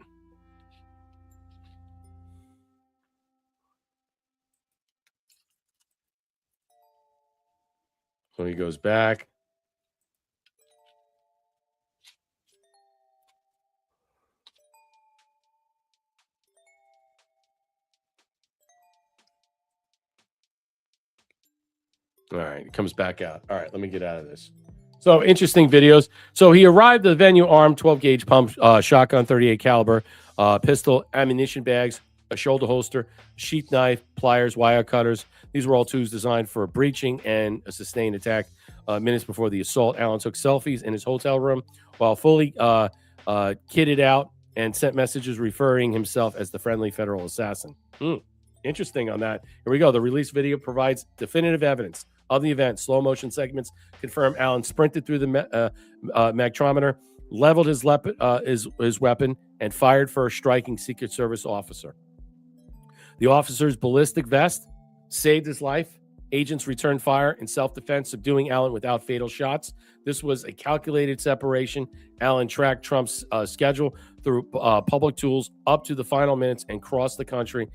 So he goes back. All right, he comes back out. All right, let me get out of this. So interesting videos. So he arrived at the venue armed, 12 gauge pump, shotgun, 38 caliber, pistol, ammunition bags, a shoulder holster, sheath knife, pliers, wire cutters. These were all tools designed for a breaching and a sustained attack. Minutes before the assault, Allen took selfies in his hotel room while fully kitted out and sent messages referring himself as the friendly federal assassin. Interesting on that. Here we go. The release video provides definitive evidence of the event. Slow motion segments confirm Allen sprinted through the magtrometer, leveled his weapon, and fired for a striking Secret Service officer. The officer's ballistic vest saved his life. Agents returned fire in self-defense, subduing Allen without fatal shots. This was a calculated separation. Allen tracked Trump's schedule through public tools up to the final minutes and crossed the country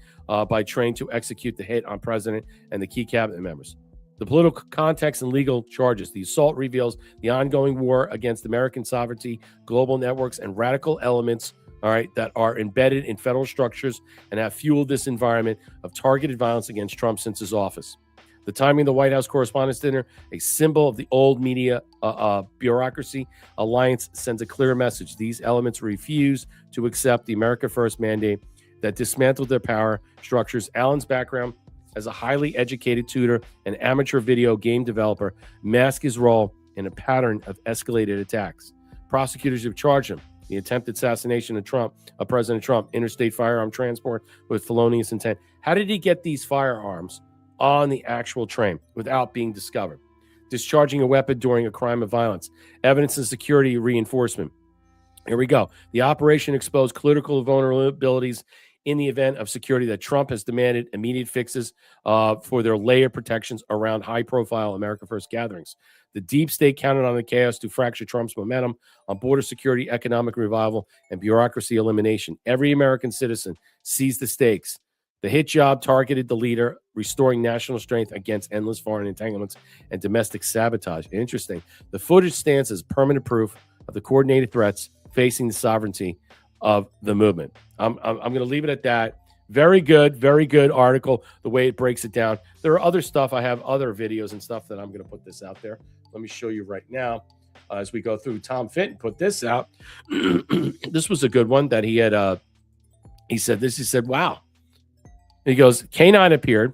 by train to execute the hit on president and the key cabinet members. The political context and legal charges. The assault reveals the ongoing war against American sovereignty, global networks, and radical elements, all right, that are embedded in federal structures and have fueled this environment of targeted violence against Trump since his office. The timing of the White House Correspondents' Dinner, a symbol of the old media bureaucracy alliance, sends a clear message. These elements refuse to accept the America First mandate that dismantled their power structures. Allen's background as a highly educated tutor and amateur video game developer mask his role in a pattern of escalated attacks. Prosecutors have charged him the attempted assassination of President Trump, interstate firearm transport with felonious intent. How did he get these firearms on the actual train without being discovered? Discharging a weapon during a crime of violence. Evidence and security reinforcement. Here we go. The operation exposed critical vulnerabilities in the event of security that Trump has demanded immediate fixes for their layered protections around high-profile America First gatherings. The deep state counted on the chaos to fracture Trump's momentum on border security, economic revival, and bureaucracy elimination. Every American citizen sees the stakes. The hit job targeted the leader, restoring national strength against endless foreign entanglements and domestic sabotage. Interesting. The footage stands as permanent proof of the coordinated threats facing the sovereignty of the movement. I'm going to leave it at that. Very good article, the way it breaks it down. There are other stuff. I have other videos and stuff that I'm going to put this out there. Let me show you right now as we go through. Tom Fitton put this out. This was a good one that he had. He said this. He said, wow. He goes, K9 appeared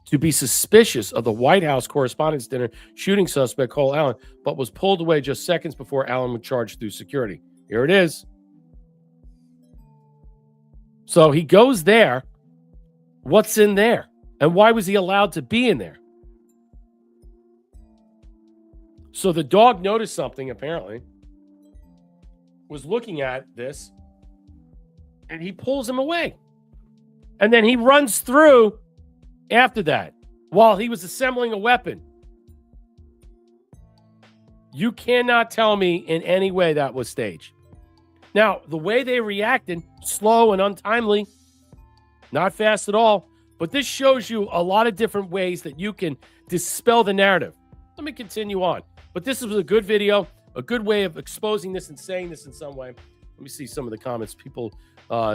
to be suspicious of the White House Correspondents' Dinner shooting suspect Cole Allen, but was pulled away just seconds before Allen was charged through security. Here it is. So he goes there. What's in there? And why was he allowed to be in there? So the dog noticed something, apparently, was looking at this, and he pulls him away. And then he runs through after that while he was assembling a weapon. You cannot tell me in any way that was staged. Now, the way they reacted, slow and untimely, not fast at all, but this shows you a lot of different ways that you can dispel the narrative. Let me continue on. But this was a good video, a good way of exposing this and saying this in some way. Let me see some of the comments. People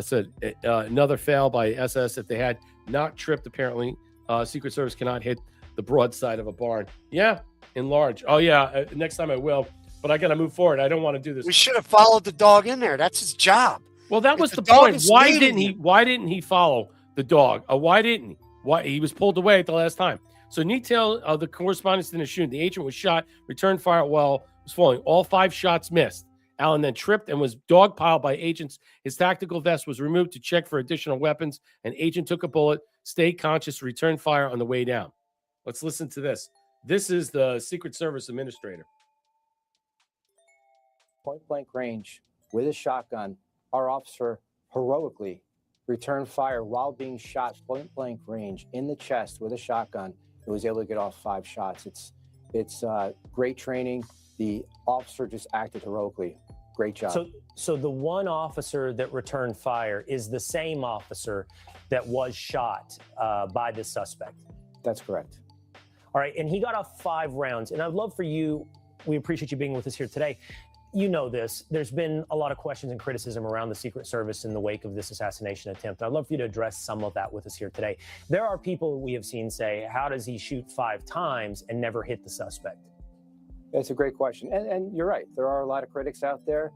said another fail by SS. If they had not tripped, apparently, Secret Service cannot hit the broadside of a barn. Yeah, enlarge. Oh, yeah, next time I will. But I got to move forward. I don't want to do this. We should have followed the dog in there. That's his job. Well, that was the point. Why didn't he follow the dog? Why didn't he? Why he was pulled away at the last time? So detail of the correspondence didn't shoot. The agent was shot, returned fire while was falling. All 5 shots missed. Allen then tripped and was dogpiled by agents. His tactical vest was removed to check for additional weapons. An agent took a bullet, stayed conscious, returned fire on the way down. Let's listen to this. This is the Secret Service administrator. Point blank range with a shotgun, our officer heroically returned fire while being shot point blank range in the chest with a shotgun. It was able to get off 5 shots. It's great training. The officer just acted heroically. Great job. So the one officer that returned fire is the same officer that was shot by the suspect. That's correct. All right, and he got off 5 rounds. And I'd love for you, we appreciate you being with us here today. You know this. There's been a lot of questions and criticism around the Secret Service in the wake of this assassination attempt. I'd love for you to address some of that with us here today. There are people we have seen say, how does he shoot 5 times and never hit the suspect? That's a great question. And you're right. There are a lot of critics out there.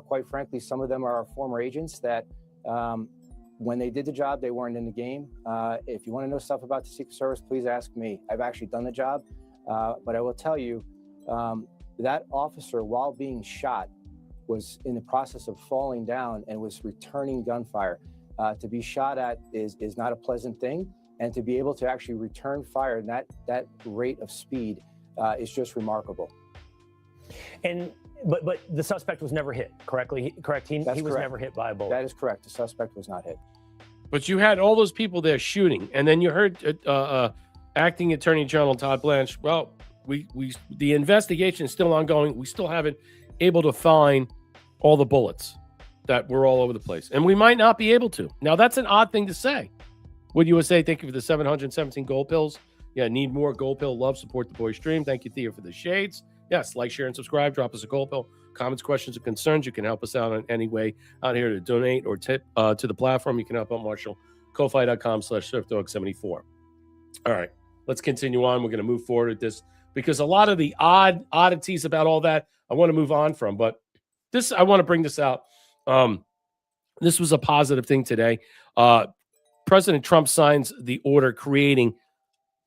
Quite frankly, some of them are former agents that when they did the job, they weren't in the game. If you want to know stuff about the Secret Service, please ask me. I've actually done the job, but I will tell you that officer, while being shot, was in the process of falling down and was returning gunfire. To be shot at is not a pleasant thing, and to be able to actually return fire in that rate of speed is just remarkable. And but the suspect was never hit, correct? He was never hit by a bullet. That is correct. The suspect was not hit. But you had all those people there shooting, and then you heard Acting Attorney General Todd Blanche. Well, the investigation is still ongoing. We still haven't able to find all the bullets that were all over the place, and we might not be able to. Now, that's an odd thing to say. Would you say thank you for the 717 gold pills? Yeah, need more gold pill love. Support the boy stream. Thank you, Thea, for the shades. Yes, like, share, and subscribe. Drop us a gold pill. Comments, questions, or concerns. You can help us out in any way out here to donate or tip to the platform. You can help out Marshall. Ko-fi.com/SwiftDog74. All right, let's continue on. We're going to move forward with this because a lot of the oddities about all that I want to move on from. But this, I want to bring this out. This was a positive thing today. President Trump signs the order creating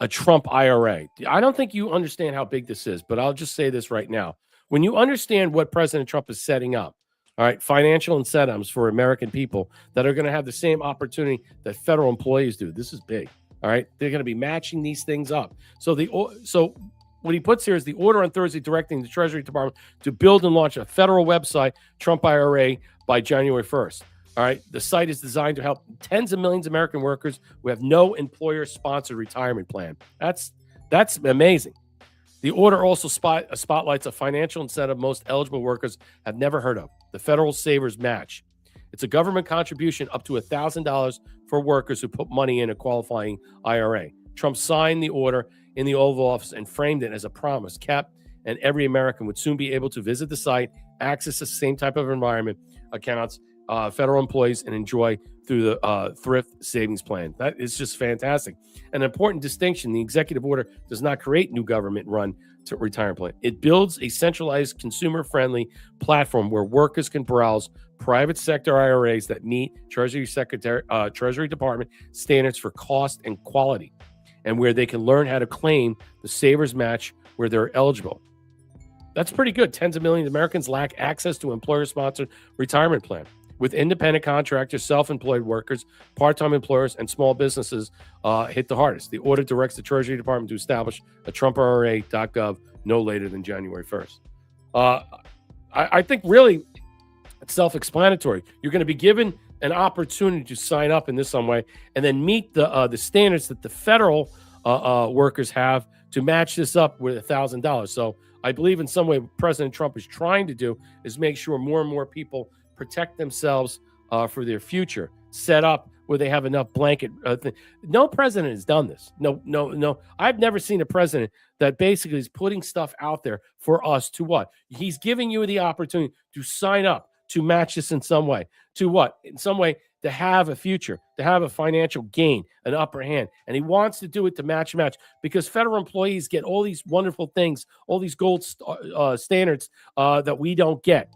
a Trump IRA. I don't think you understand how big this is, but I'll just say this right now. When you understand what President Trump is setting up, all right, financial incentives for American people that are going to have the same opportunity that federal employees do. This is big. All right, they're going to be matching these things up. So what he puts here is the order on Thursday directing the Treasury Department to build and launch a federal website, Trump IRA, by January 1st. All right, the site is designed to help tens of millions of American workers who have no employer-sponsored retirement plan. That's amazing. The order also spotlights a financial incentive most eligible workers have never heard of, the Federal Savers Match. It's a government contribution up to $1,000 for workers who put money in a qualifying IRA. Trump signed the order in the Oval Office and framed it as a promise kept, and every American would soon be able to visit the site, access the same type of environment accounts federal employees and enjoy through the thrift savings plan. That is just fantastic. An important distinction, the executive order does not create new government-run retirement plan. It builds a centralized, consumer-friendly platform where workers can browse private sector IRAs that meet Treasury Department standards for cost and quality, and where they can learn how to claim the Savers Match where they're eligible. That's pretty good. Tens of millions of Americans lack access to employer-sponsored retirement plan. With independent contractors, self-employed workers, part-time employers, and small businesses hit the hardest. The order directs the Treasury Department to establish a TrumpIRA.gov no later than January 1st. I think really it's self-explanatory. You're going to be given an opportunity to sign up in this some way and then meet the standards that the federal workers have to match this up with $1,000. So I believe in some way what President Trump is trying to do is make sure more and more people protect themselves for their future, set up where they have enough blanket. No president has done this. No. I've never seen a president that basically is putting stuff out there for us to what? He's giving you the opportunity to sign up, to match this in some way, to what? In some way, to have a future, to have a financial gain, an upper hand. And he wants to do it to match because federal employees get all these wonderful things, all these gold standards that we don't get.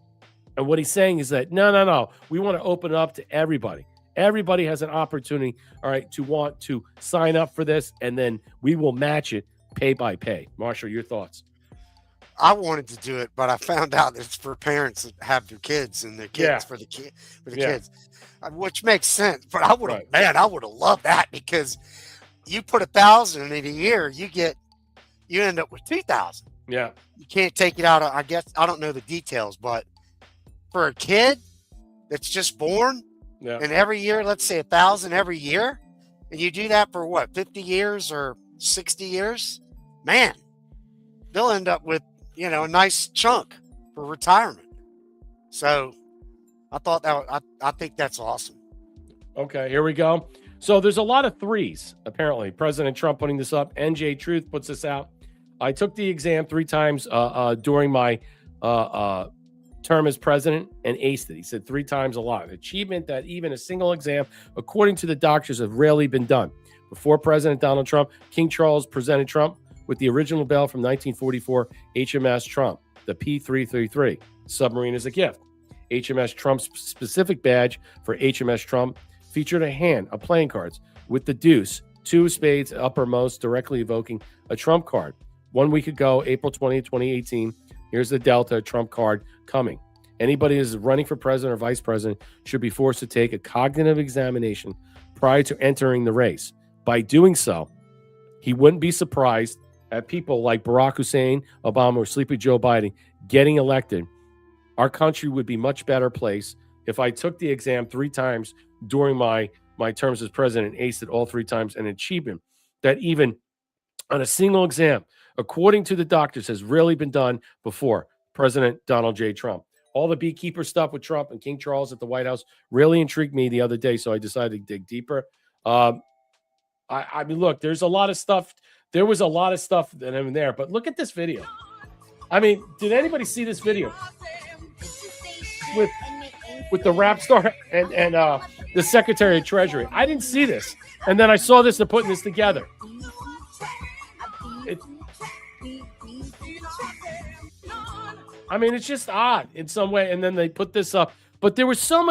And what he's saying is that, no, we want to open it up to everybody. Everybody has an opportunity, all right, to want to sign up for this, and then we will match it pay by pay. Marshall, your thoughts? I wanted to do it, but I found out it's for parents that have their kids and their kids for the kids, which makes sense. But I would have, I would have loved that because you put $1,000 in a year, you end up with $2,000. Yeah, you can't take it out. I guess I don't know the details, but for a kid that's just born, and every year, let's say $1,000 every year, and you do that for what, 50 years or 60 years, man, they'll end up with, a nice chunk for retirement. So I thought I think that's awesome. Okay, here we go. So there's a lot of threes, apparently. President Trump putting this up. NJ Truth puts this out. I took the exam 3 times during my term as president and aced it. He said 3 times a lot. Achievement that even a single exam, according to the doctors, have rarely been done. Before President Donald Trump, King Charles presented Trump with the original bell from 1944 HMS Trump, the P-333, submarine as a gift. HMS Trump's specific badge for HMS Trump featured a hand of playing cards with the deuce, 2 of spades uppermost, directly evoking a trump card. 1 week ago, April 20th, 2018, here's the Delta trump card coming. Anybody who is running for president or vice president should be forced to take a cognitive examination prior to entering the race. By doing so, he wouldn't be surprised at people like Barack Hussein Obama or Sleepy Joe Biden getting elected. Our country would be a much better place if I took the exam 3 times during my terms as president and aced it all 3 times, an achievement that even on a single exam, according to the doctors, has really been done before President Donald J. Trump. All the beekeeper stuff with Trump and King Charles at the White House really intrigued me the other day, so I decided to dig deeper. I mean, look, there's a lot of stuff. There was a lot of stuff that in there, but look at this video. I mean, did anybody see this video with the rap star and the Secretary of Treasury? I didn't see this, and then I saw this. They're putting this together. I mean, it's just odd in some way, and then they put this up. But there was so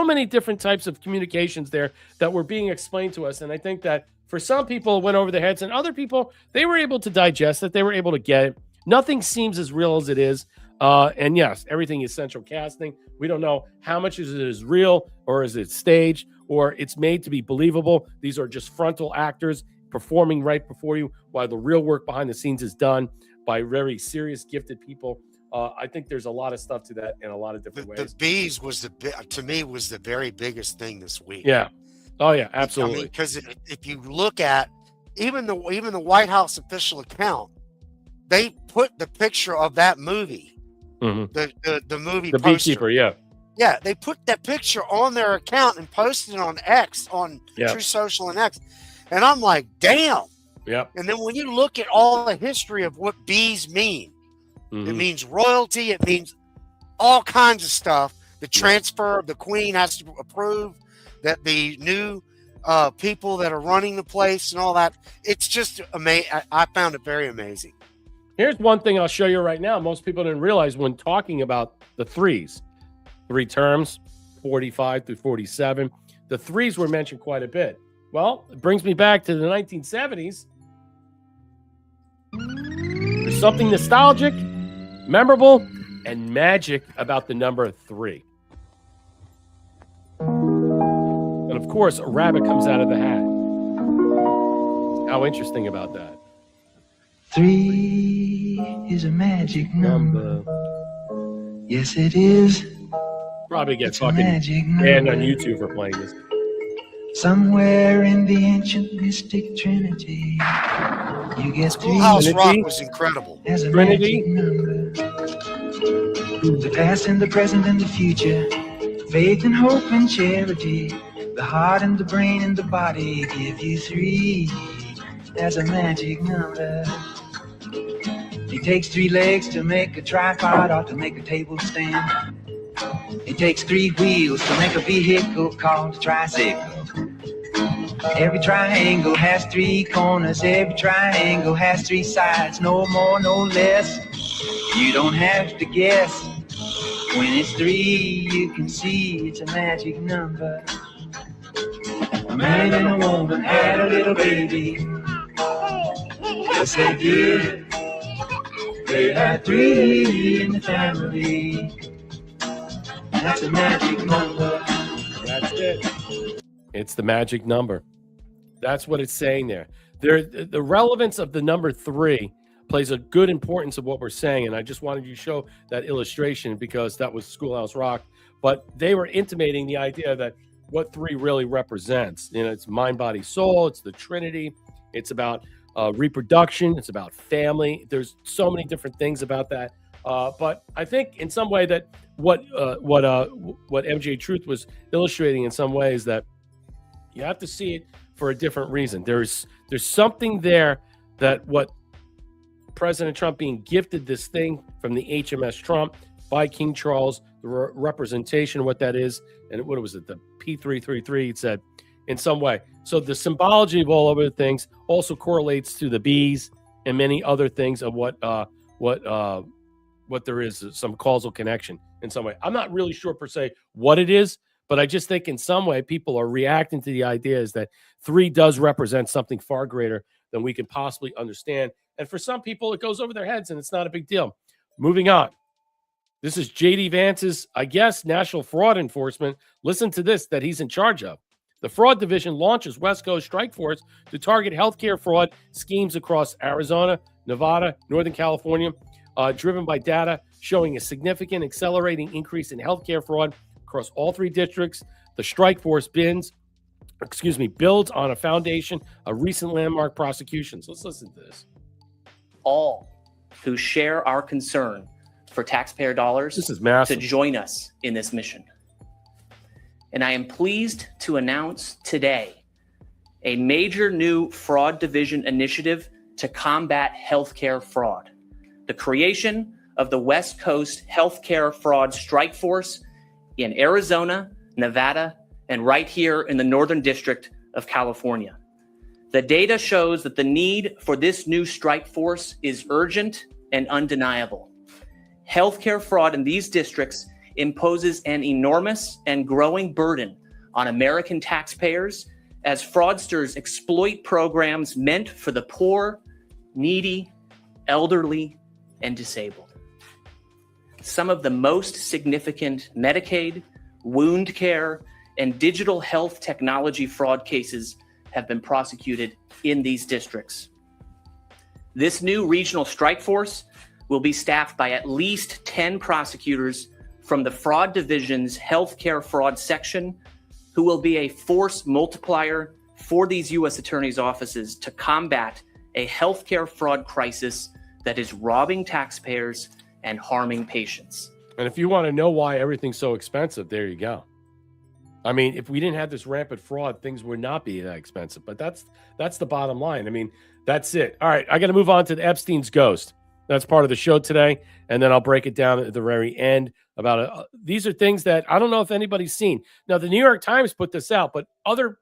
many different types of communications there that were being explained to us. And I think that for some people it went over their heads, and other people, they were able to digest it. They were able to get it. Nothing seems as real as it is. And yes, everything is central casting. We don't know how much of it is real, or is it staged, or it's made to be believable. These are just frontal actors performing right before you, while the real work behind the scenes is done by very serious, gifted people. I think there's a lot of stuff to that in a lot of different ways. The bees was to me was the very biggest thing this week. Yeah. Oh yeah, absolutely. I mean, because if you look at even the White House official account, they put the picture of that movie, the movie, the poster. Beekeeper, yeah. Yeah, they put that picture on their account and posted it on X, on True Social and X. And I'm like, damn. Yeah. And then when you look at all the history of what bees mean, it means royalty. It means all kinds of stuff. The transfer of the queen has to approve that the new people that are running the place and all that. It's just amazing. I found it very amazing. Here's one thing I'll show you right now. Most people didn't realize when talking about the 3s, 3 terms, 45 through 47. The 3s were mentioned quite a bit. Well, it brings me back to the 1970s. There's something nostalgic, memorable, and magic about the number 3. And of course, a rabbit comes out of the hat. How interesting about that. 3 is a magic number. Yes, it is. Probably get fucking banned on YouTube for playing this. Somewhere in the ancient mystic Trinity, you get 3. Schoolhouse Rock was incredible. As a magic number. The past and the present and the future, faith and hope and charity, the heart and the brain and the body give you 3 as a magic number. It takes 3 legs to make a tripod or to make a table stand. It takes 3 wheels to make a vehicle called a tricycle. Every triangle has 3 corners. Every triangle has 3 sides. No more, no less. You don't have to guess. When it's 3, you can see it's a magic number. A man and a woman had a little baby. Yes, they did. They had 3 in the family. That's a magic number. That's it. It's the magic number. That's what it's saying there. The relevance of the number 3 plays a good importance of what we're saying, and I just wanted you to show that illustration because that was Schoolhouse Rock. But they were intimating the idea that what 3 really represents. You know, it's mind, body, soul. It's the Trinity. It's about reproduction. It's about family. There's so many different things about that. But I think in some way that what MJ Truth was illustrating in some ways that you have to see it for a different reason. There's something there that what President Trump being gifted this thing from the HMS Trump by King Charles, the representation of what that is, and what was it, the P333, it said, in some way. So the symbology of all other things also correlates to the bees and many other things of what there is, some causal connection in some way. I'm not really sure per se what it is, But I just think in some way people are reacting to the idea is that 3 does represent something far greater than we can possibly understand. And for some people, it goes over their heads and it's not a big deal. Moving on. This is J.D. Vance's, I guess, national fraud enforcement. Listen to this that he's in charge of. The fraud division launches West Coast strike force to target healthcare fraud schemes across Arizona, Nevada, Northern California, driven by data showing a significant accelerating increase in healthcare fraud across all 3 districts. The strike force builds on a foundation of recent landmark prosecutions. Let's listen to this. All who share our concern for taxpayer dollars This is massive. to join us in this mission. And I am pleased to announce today a major new fraud division initiative to combat healthcare fraud. The creation of the West Coast Healthcare Fraud Strike Force in Arizona, Nevada, and right here in the Northern District of California. The data shows that the need for this new strike force is urgent and undeniable. Healthcare fraud in these districts imposes an enormous and growing burden on American taxpayers as fraudsters exploit programs meant for the poor, needy, elderly, and disabled. Some of the most significant Medicaid, wound care, and digital health technology fraud cases have been prosecuted in these districts. This new regional strike force will be staffed by at least 10 prosecutors from the Fraud Division's Healthcare Fraud Section, who will be a force multiplier for these U.S. attorneys' offices to combat a healthcare fraud crisis that is robbing taxpayers and harming patients. And if you want to know why everything's so expensive, there you go. I mean, if we didn't have this rampant fraud, things would not be that expensive. But that's the bottom line. I mean, that's it. All right, I got to move on to the Epstein's ghost. That's part of the show today, and then I'll break it down at the very end about these are things that I don't know if anybody's seen. Now, the New York Times put this out, but other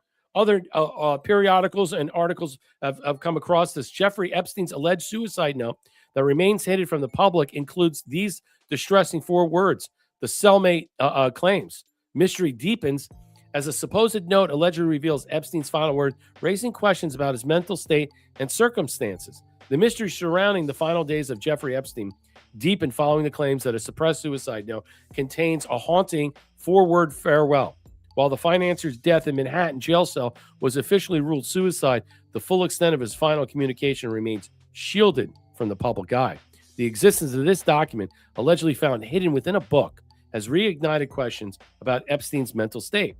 periodicals and articles have come across this. Jeffrey Epstein's alleged suicide note that remains hidden from the public includes these distressing 4 words: the cellmate claims. Mystery deepens as a supposed note allegedly reveals Epstein's final word, raising questions about his mental state and circumstances. The mystery surrounding the final days of Jeffrey Epstein deepened following the claims that a suppressed suicide note contains a haunting 4-word farewell. While the financier's death in Manhattan jail cell was officially ruled suicide, the full extent of his final communication remains shielded from the public eye. The existence of this document, allegedly found hidden within a book, has reignited questions about Epstein's mental state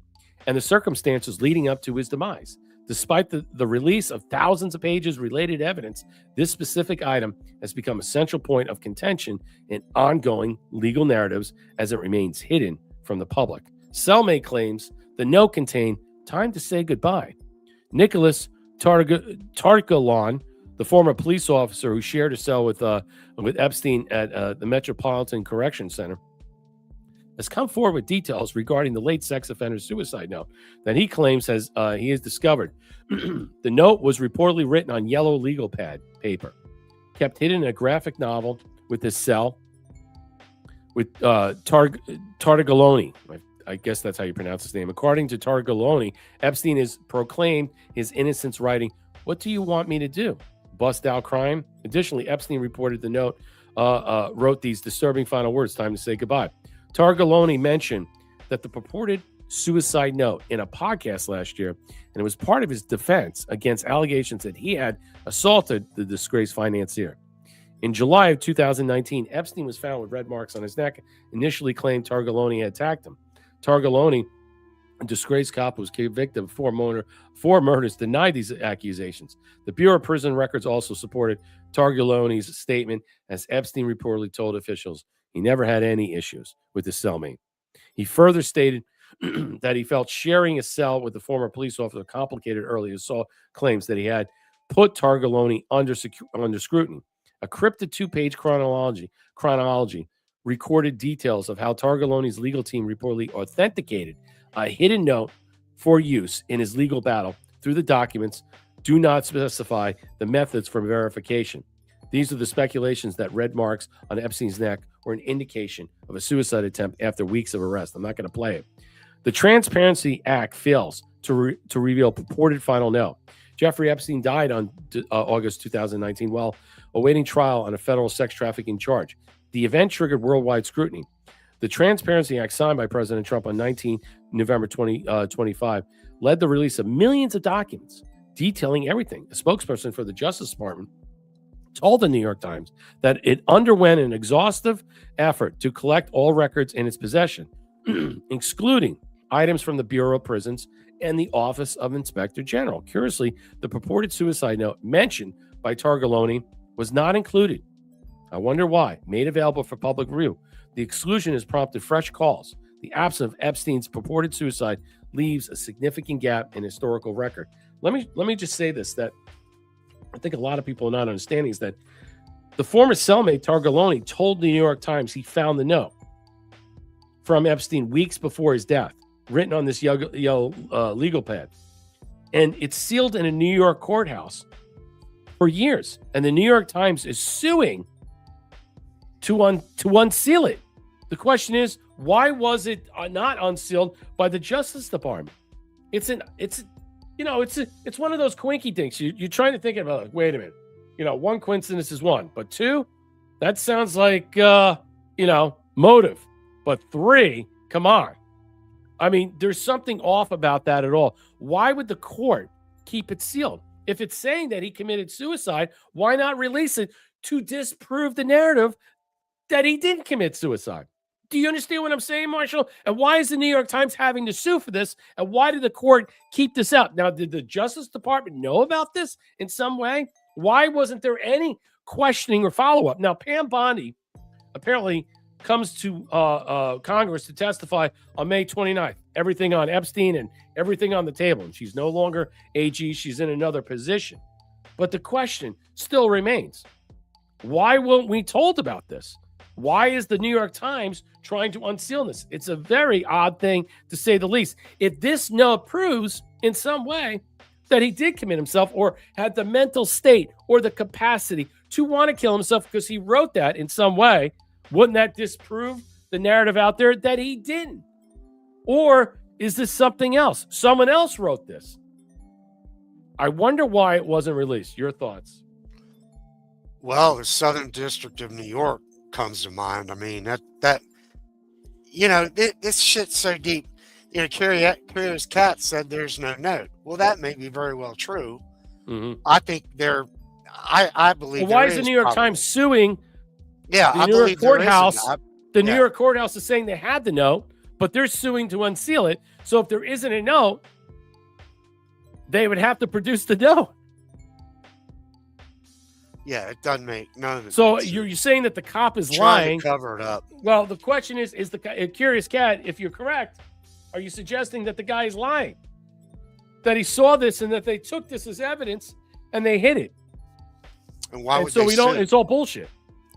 and the circumstances leading up to his demise. Despite the release of thousands of pages related evidence, this specific item has become a central point of contention in ongoing legal narratives as it remains hidden from the public. Cellmate claims the note contained time to say goodbye. Nicholas Targalon, the former police officer who shared a cell with Epstein at the Metropolitan Correction Center, has come forward with details regarding the late sex offender's suicide note that he claims he has discovered. The note was reportedly written on yellow legal pad paper, kept hidden in a graphic novel with his cell with Targaloni. I guess that's how you pronounce his name. According to Targaloni, Epstein has proclaimed his innocence, writing, "What do you want me to do? Bust out crime?" Additionally, Epstein reported the note wrote these disturbing final words, time to say goodbye. Targaloni mentioned that the purported suicide note in a podcast last year, and it was part of his defense against allegations that he had assaulted the disgraced financier. In July of 2019, Epstein was found with red marks on his neck, initially claimed Targaloni had attacked him. Targaloni, a disgraced cop who was convicted of four murders, denied these accusations. The Bureau of Prison Records also supported Targaloni's statement, as Epstein reportedly told officials he never had any issues with his cellmate. He further stated that he felt sharing a cell with the former police officer complicated early assault claims that he had put Targaloni under scrutiny. A cryptic 2-page chronology recorded details of how Targaloni's legal team reportedly authenticated a hidden note for use in his legal battle. Through the documents, do not specify the methods for verification. These are the speculations that red marks on Epstein's neck were an indication of a suicide attempt after weeks of arrest. I'm not going to play it. The Transparency Act fails to reveal purported final no. Jeffrey Epstein died on August 2019 while awaiting trial on a federal sex trafficking charge. The event triggered worldwide scrutiny. The Transparency Act, signed by President Trump on 19 November 2025, led the release of millions of documents detailing everything. A spokesperson for the Justice Department told the New York Times that it underwent an exhaustive effort to collect all records in its possession, excluding items from the Bureau of Prisons and the Office of Inspector General. Curiously, the purported suicide note mentioned by Targallone was not included. I wonder why. Made available for public review, the exclusion has prompted fresh calls. The absence of Epstein's purported suicide leaves a significant gap in historical record. Let me just say this, that I think a lot of people are not understanding is that the former cellmate Targallone told the New York Times he found the note from Epstein weeks before his death, written on this yellow legal pad. And it's sealed in a New York courthouse for years. And the New York Times is suing to unseal it. The question is, why was it not unsealed by the Justice Department? It's one of those quinky things. You're trying to think about, like, wait a minute, one coincidence is one, but two, that sounds like, motive. But three, come on. I mean, there's something off about that at all. Why would the court keep it sealed? If it's saying that he committed suicide, why not release it to disprove the narrative that he didn't commit suicide? Do you understand what I'm saying, Marshall? And why is the New York Times having to sue for this? And why did the court keep this out? Now, did the Justice Department know about this in some way? Why wasn't there any questioning or follow-up? Now, Pam Bondi apparently comes to Congress to testify on May 29th. Everything on Epstein and everything on the table. And she's no longer AG. She's in another position. But the question still remains. Why weren't we told about this? Why is the New York Times trying to unseal this? It's a very odd thing, to say the least. If this note proves in some way that he did commit himself or had the mental state or the capacity to want to kill himself because he wrote that in some way, wouldn't that disprove the narrative out there that he didn't? Or is this something else? Someone else wrote this. I wonder why it wasn't released. Your thoughts? Well, the Southern District of New York comes to mind. I mean, this shit's so deep. Curious Cat said there's no note. Well, that may be very well true. Mm-hmm. I think I believe. Well, why is the New York Times suing? Yeah, the New York courthouse. The New York courthouse is saying they had the note, but they're suing to unseal it. So if there isn't a note, they would have to produce the note. Yeah, it doesn't make none of it. So you're saying that the cop is lying. To cover it up. Well, the question is the Curious Cat, if you're correct, are you suggesting that the guy is lying? That he saw this and that they took this as evidence and they hid it? And why would so they we sue? don't? It's all bullshit.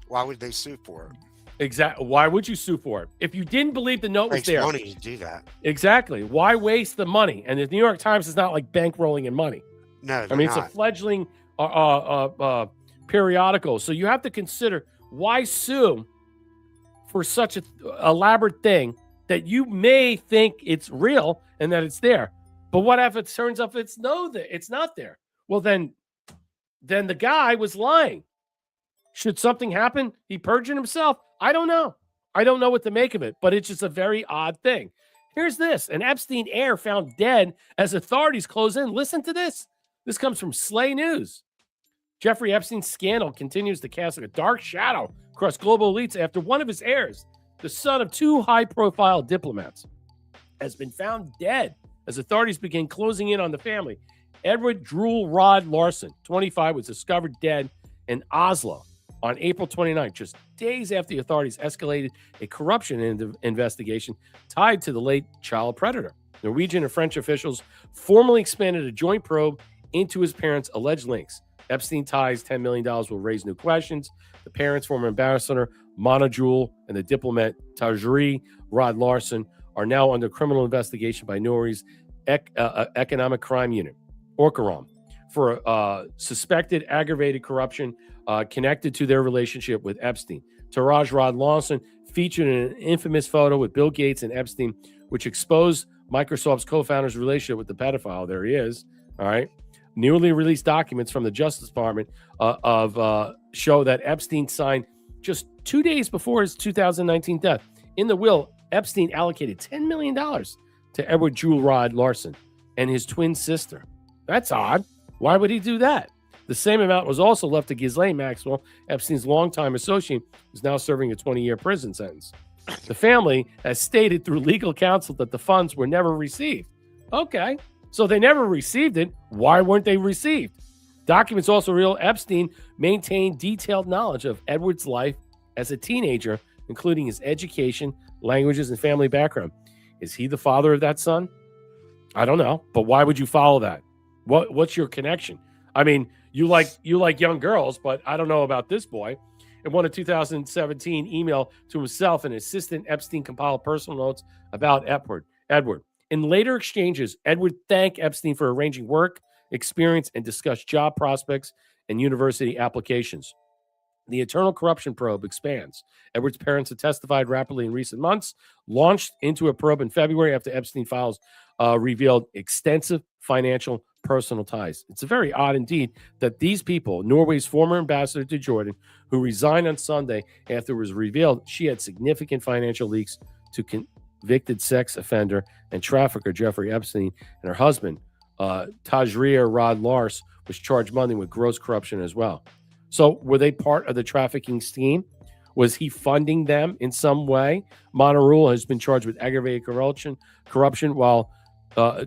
Why would they sue for it? Exactly. Why would you sue for it if you didn't believe the note was there? It takes money to do that. Exactly. Why waste the money? And the New York Times is not like bankrolling in money. No, I mean it's a fledgling periodical. So you have to consider, why sue for such an elaborate thing that you may think it's real and that it's there. But what if it turns up it's not there? Well, then the guy was lying. Should something happen? He perjured himself? I don't know. I don't know what to make of it, but it's just a very odd thing. Here's this. An Epstein heir found dead as authorities close in. Listen to this. This comes from Slay News. Jeffrey Epstein's scandal continues to cast a dark shadow across global elites after one of his heirs, the son of two high-profile diplomats, has been found dead as authorities begin closing in on the family. Edward Drool Rod Larson, 25, was discovered dead in Oslo on April 29th, just days after the authorities escalated a corruption investigation tied to the late child predator. Norwegian and French officials formally expanded a joint probe into his parents' alleged links. Epstein ties, $10 million, will raise new questions. The parents, former ambassador Mona Jewel, and the diplomat Tajri Rod Larson are now under criminal investigation by Norway's Economic Crime Unit, Orkaram, for suspected aggravated corruption connected to their relationship with Epstein. Taraj Rod Lawson featured in an infamous photo with Bill Gates and Epstein, which exposed Microsoft's co-founder's relationship with the pedophile. There he is. All right. Newly released documents from the Justice Department show that Epstein signed just 2 days before his 2019 death. In the will, Epstein allocated $10 million to Edward Jewel Rod Larson and his twin sister. That's odd. Why would he do that? The same amount was also left to Ghislaine Maxwell, Epstein's longtime associate, who's now serving a 20-year prison sentence. The family has stated through legal counsel that the funds were never received. Okay, so they never received it. Why weren't they received? Documents also reveal Epstein maintained detailed knowledge of Edward's life as a teenager, including his education, languages, and family background. Is he the father of that son? I don't know, but why would you follow that? What's your connection? I mean, you like young girls, but I don't know about this boy. In one of 2017 email to himself and assistant, Epstein compiled personal notes about Edward. In later exchanges, Edward thanked Epstein for arranging work, experience, and discussed job prospects and university applications. The internal corruption probe expands. Edward's parents have testified rapidly in recent months, launched into a probe in February after Epstein files revealed extensive financial personal ties. It's very odd indeed that these people, Norway's former ambassador to Jordan, who resigned on Sunday after it was revealed she had significant financial leaks to convicted sex offender and trafficker Jeffrey Epstein, and her husband, Tajria Rod Lars, was charged Monday with gross corruption as well. So were they part of the trafficking scheme? Was he funding them in some way? Monterrule has been charged with aggravated corruption while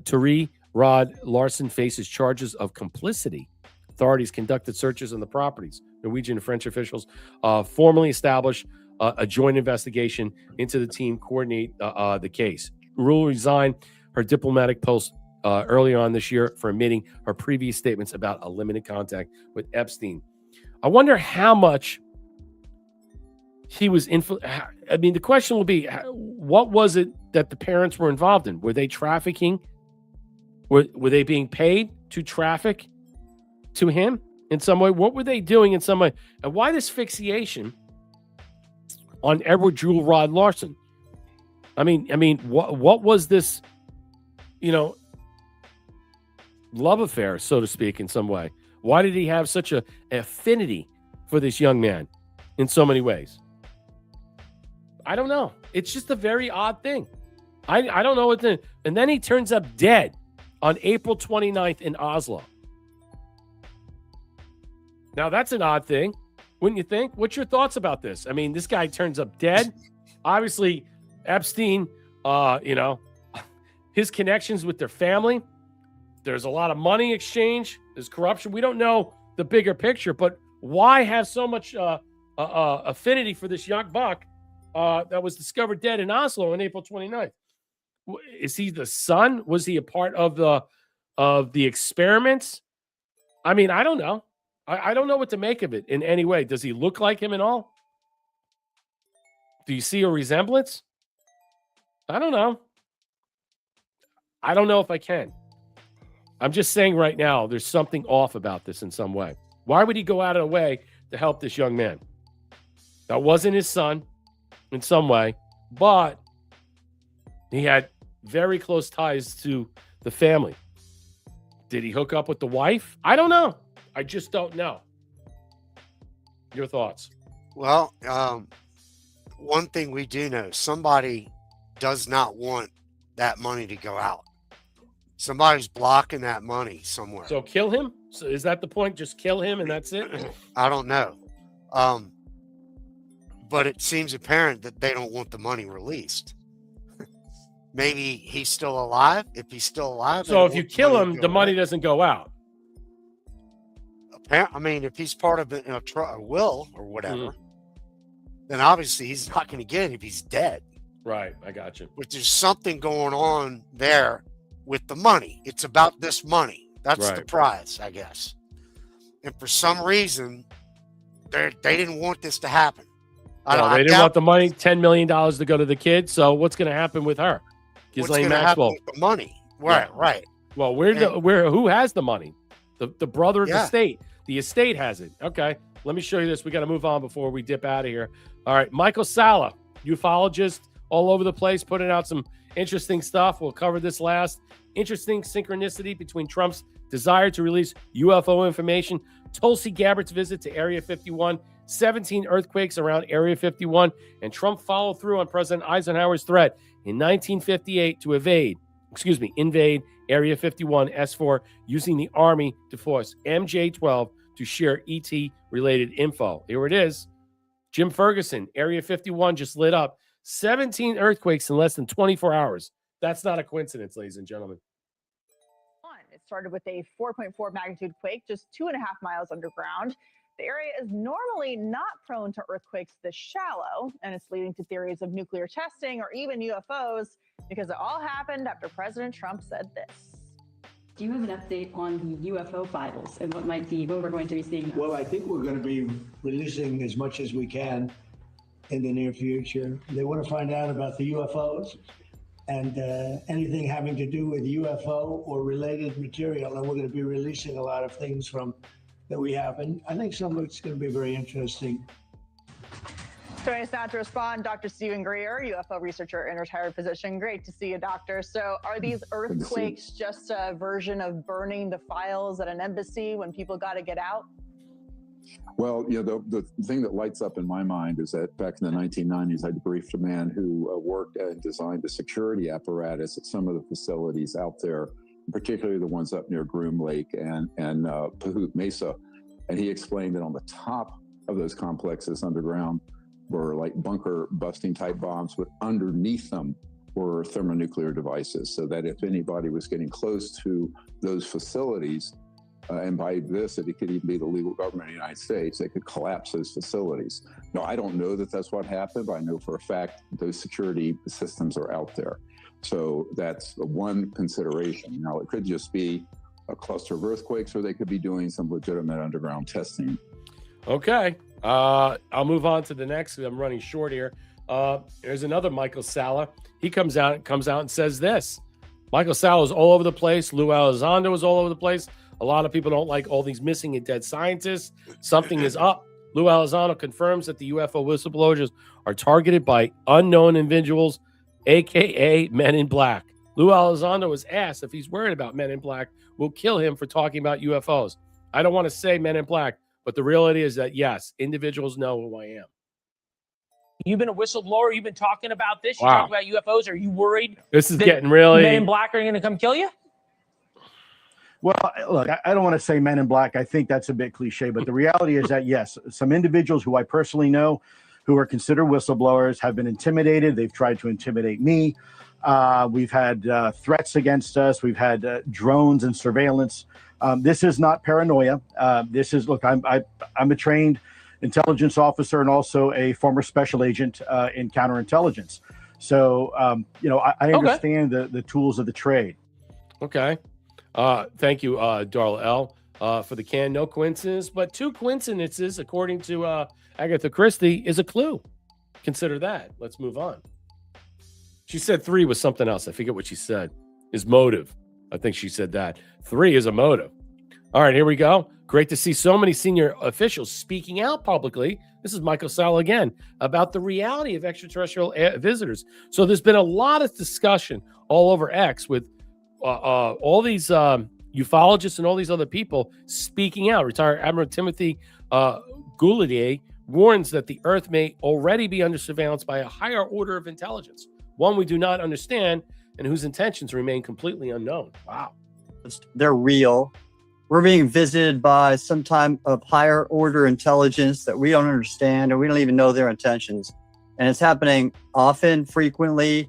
Tari Rod Larson faces charges of complicity. Authorities conducted searches on the properties. Norwegian and French officials formally established a joint investigation into the team coordinate the case. Rule resigned her diplomatic post early on this year for omitting her previous statements about a limited contact with Epstein. I wonder how much he was I mean, the question will be, what was it that the parents were involved in? Were they trafficking? Were they being paid to traffic to him in some way? What were they doing in some way? And why this fixation on Edward Jewel Rod Larson? I mean, what was this, love affair, so to speak, in some way? Why did he have such an affinity for this young man in so many ways? I don't know. It's just a very odd thing. I don't know what the... And then he turns up dead on April 29th in Oslo. Now, that's an odd thing, wouldn't you think? What's your thoughts about this? I mean, this guy turns up dead. Obviously, Epstein, his connections with their family. There's a lot of money exchange. There's corruption. We don't know the bigger picture, but why have so much affinity for this young buck that was discovered dead in Oslo on April 29th? Is he the son? Was he a part of the experiments? I mean, I don't know. I don't know what to make of it in any way. Does he look like him at all? Do you see a resemblance? I don't know. I don't know if I can. I'm just saying right now, there's something off about this in some way. Why would he go out of the way to help this young man? That wasn't his son in some way, but he had very close ties to the family. Did he hook up with the wife? I don't know. I just don't know. Your thoughts? Well, one thing we do know, somebody does not want that money to go out. Somebody's blocking that money somewhere. So kill him? So is that the point? Just kill him and that's it? I don't know. But it seems apparent that they don't want the money released. Maybe he's still alive. If he's still alive. So if you kill him, the money doesn't go out. I mean, if he's part of a will or whatever, then obviously he's not going to get it if he's dead. Right. I got you. But there's something going on there with the money. It's about this money. That's the prize, I guess. And for some reason, they didn't want this to happen. No, they didn't want the money, $10 million to go to the kid. So what's going to happen with her? Ghislaine Maxwell. With the money. Right, right. Well, who has the money? The brother of the state. The estate has it. Okay. Let me show you this. We got to move on before we dip out of here. All right. Michael Sala, ufologists all over the place putting out some interesting stuff. We'll cover this last. Interesting synchronicity between Trump's desire to release UFO information, Tulsi Gabbard's visit to Area 51, 17 earthquakes around Area 51, and Trump followed through on President Eisenhower's threat in 1958 to invade Area 51 S4 using the Army to force MJ-12 to share ET-related info. Here it is. Jim Ferguson, Area 51 just lit up. 17 earthquakes in less than 24 hours. That's not a coincidence, ladies and gentlemen. It started with a 4.4 magnitude quake just 2.5 miles underground. The area is normally not prone to earthquakes this shallow, and it's leading to theories of nuclear testing or even UFOs, because it all happened after President Trump said this. Do you have an update on the UFO files and what we're going to be seeing? Well, I think we're going to be releasing as much as we can in the near future. They want to find out about the UFOs and anything having to do with UFO or related material. And we're going to be releasing a lot of things that we have. And I think some of it's going to be very interesting. Joining us now to respond, Dr. Stephen Greer, UFO researcher in retired position. Great to see you, Doctor. So are these earthquakes just a version of burning the files at an embassy when people got to get out? Well, the thing that lights up in my mind is that back in the 1990s, I briefed a man who worked and designed a security apparatus at some of the facilities out there, particularly the ones up near Groom Lake and Pahut Mesa. And he explained that on the top of those complexes underground were like bunker busting type bombs, but underneath them were thermonuclear devices, so that if anybody was getting close to those facilities, and by this, it could even be the legal government of the United States, they could collapse those facilities. Now, I don't know that that's what happened, but I know for a fact those security systems are out there. So that's the one consideration. Now, it could just be a cluster of earthquakes, or they could be doing some legitimate underground testing. Okay. I'll move on to the next. I'm running short here. There's another Michael Salla. He comes out and says this. Michael Salla is all over the place. Lou Elizondo is all over the place. A lot of people don't like all these missing and dead scientists. Something is up. Lou Elizondo confirms that the UFO whistleblowers are targeted by unknown individuals, a.k.a. Men in Black. Lou Elizondo was asked if he's worried about Men in Black will kill him for talking about UFOs. I don't want to say Men in Black, but the reality is that, yes, individuals know who I am. You've been a whistleblower. You've been talking about this. You Wow. talk about UFOs. Are you worried This is that getting really... Men in Black are going to come kill you? Well, look, I don't want to say Men in Black. I think that's a bit cliche, but the reality is that, yes, some individuals who I personally know who are considered whistleblowers have been intimidated. They've tried to intimidate me. We've had threats against us. We've had drones and surveillance. This is not paranoia. This is, look, I'm a trained intelligence officer and also a former special agent in counterintelligence. So, I understand the tools of the trade. Okay. Thank you, Darla L, for the can. No coincidence, but two coincidences, according to Agatha Christie, is a clue. Consider that. Let's move on. She said 3 was something else. I forget what she said. Is motive. I think she said that. 3 is a motive. All right, here we go. Great to see so many senior officials speaking out publicly. This is Michael Salla again about the reality of extraterrestrial visitors. So there's been a lot of discussion all over X with all these ufologists and all these other people speaking out. Retired Admiral Timothy Goulardier warns that the Earth may already be under surveillance by a higher order of intelligence, one we do not understand and whose intentions remain completely unknown. Wow. They're real. We're being visited by some type of higher order intelligence that we don't understand, or we don't even know their intentions. And it's happening often, frequently,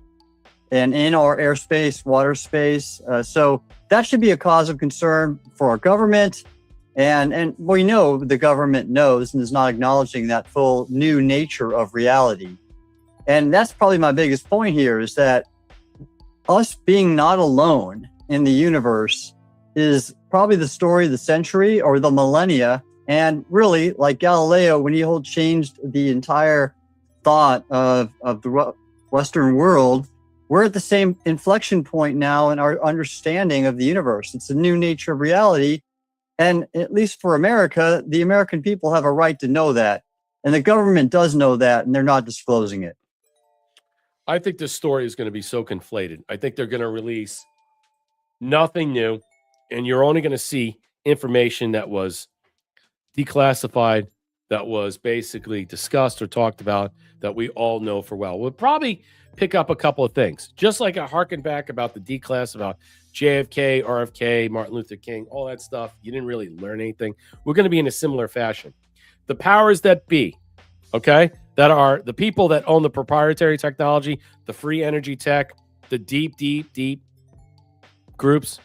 and in our airspace, water space. So that should be a cause of concern for our government. And we know the government knows and is not acknowledging that full new nature of reality. And that's probably my biggest point here, is that us being not alone in the universe is probably the story of the century or the millennia. And really, like Galileo, when he changed the entire thought of the Western world, we're at the same inflection point now in our understanding of the universe. It's a new nature of reality. And at least for America, the American people have a right to know that. And the government does know that, and they're not disclosing it. I think this story is going to be so conflated. I think they're going to release nothing new, and you're only going to see information that was declassified, that was basically discussed or talked about, that we all know for well. We'll probably pick up a couple of things, just like I harken back about the declass, about JFK, RFK, Martin Luther King, all that stuff. You didn't really learn anything. We're going to be in a similar fashion. The powers that be, okay, that are the people that own the proprietary technology, the free energy tech, the deep groups,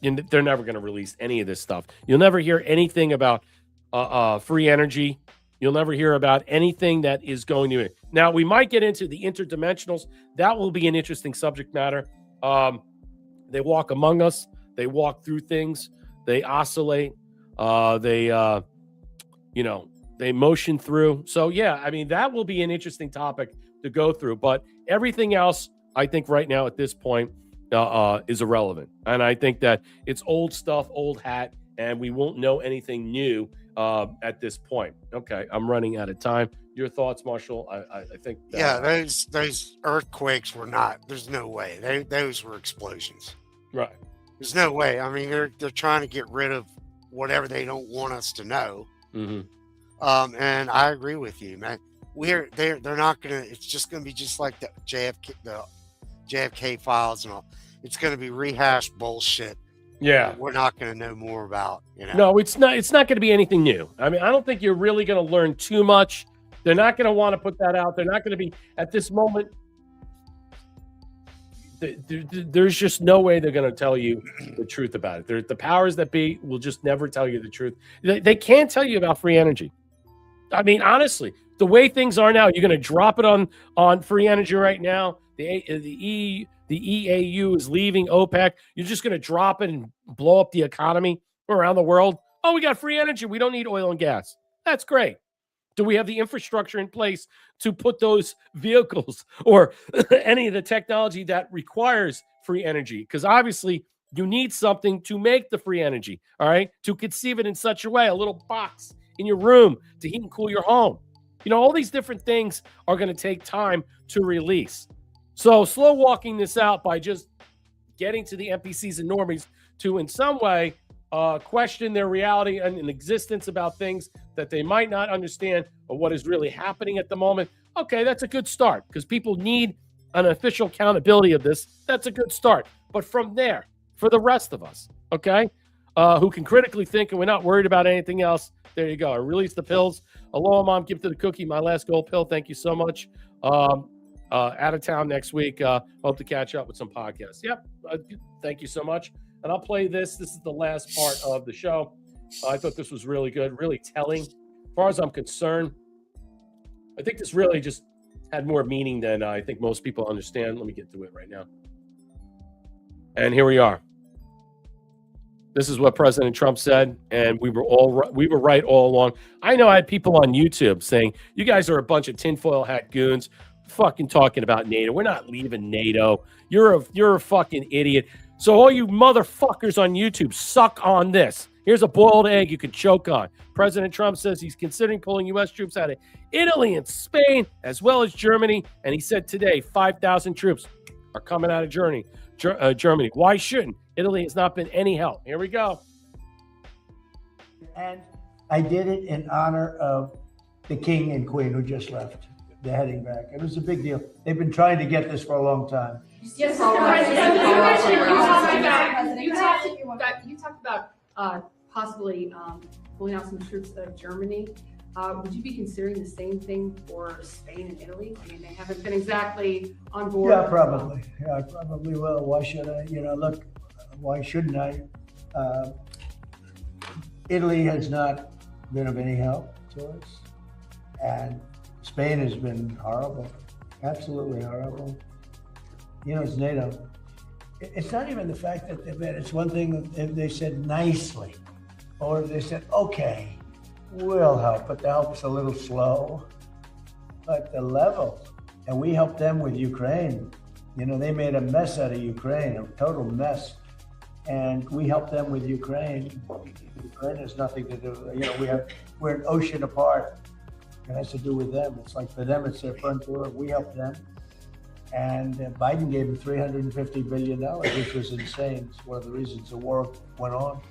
and they're never going to release any of this stuff. You'll never hear anything about free energy. You'll never hear about anything that is going to. Now, we might get into the interdimensionals. That will be an interesting subject matter. They walk among us. They walk through things. They oscillate. They motion through. So, yeah, I mean, that will be an interesting topic to go through. But everything else, I think right now at this point is irrelevant. And I think that it's old stuff, old hat, and we won't know anything new at this point. Okay, I'm running out of time. Your thoughts, Marshall? I think those earthquakes were not. There's no way. Those were explosions. Right. There's no way. I mean, they're trying to get rid of whatever they don't want us to know. Mm-hmm. And I agree with you, man. They're not gonna. It's just gonna be just like the JFK files and all. It's gonna be rehashed bullshit. Yeah, we're not going to know more about. No, it's not. It's not going to be anything new. I mean, I don't think you're really going to learn too much. They're not going to want to put that out. They're not going to be at this moment. There's just no way they're going to tell you the truth about it. The powers that be will just never tell you the truth. They can't tell you about free energy. I mean, honestly, the way things are now, you're going to drop it on free energy right now. The EAU is leaving OPEC. You're just going to drop it and blow up the economy around the world. Oh, we got free energy. We don't need oil and gas. That's great. Do we have the infrastructure in place to put those vehicles or any of the technology that requires free energy? Because obviously you need something to make the free energy, all right, to conceive it in such a way, a little box in your room to heat and cool your home. You know, all these different things are going to take time to release. So slow walking this out by just getting to the NPCs and normies to in some way question their reality and existence about things that they might not understand or what is really happening at the moment. Okay, that's a good start because people need an official accountability of this. That's a good start. But from there, for the rest of us, okay, who can critically think and we're not worried about anything else, there you go. I released the pills. Aloha, Mom, give to the cookie, my last gold pill. Thank you so much. Out of town next week. Hope to catch up with some podcasts. Yep. Thank you so much. And I'll play this. This is the last part of the show. I thought this was really good, really telling. As far as I'm concerned, I think this really just had more meaning than I think most people understand. Let me get to it right now. And here we are. This is what President Trump said, and we were right all along. I know I had people on YouTube saying, you guys are a bunch of tinfoil hat goons fucking talking about NATO. We're not leaving NATO. You're a fucking idiot. So all you motherfuckers on YouTube, suck on this. Here's a boiled egg you can choke on. President Trump says he's considering pulling U.S. troops out of Italy and Spain, as well as Germany. And he said today 5,000 troops are coming out of Germany. Why shouldn't? Italy has not been any help. Here we go. And I did it in honor of the king and queen who just left. They're heading back. It was a big deal. They've been trying to get this for a long time. Yes, you talked about possibly pulling out some troops out of Germany. Would you be considering the same thing for Spain and Italy? I mean, they haven't been exactly on board. Yeah, probably. Yeah, I probably will. Why should I? Look, why shouldn't I? Italy has not been of any help to us. And Spain has been horrible, absolutely horrible. It's NATO. It's not even the fact that they've been, it's one thing if they said nicely, or they said, okay, we'll help, but the help's a little slow. But the level, and we helped them with Ukraine. They made a mess out of Ukraine, a total mess. And we helped them with Ukraine. Ukraine has nothing to do, we're an ocean apart. It has to do with them. It's like for them, it's their front door. We help them. And Biden gave him $350 billion, which was insane. It's one of the reasons the war went on.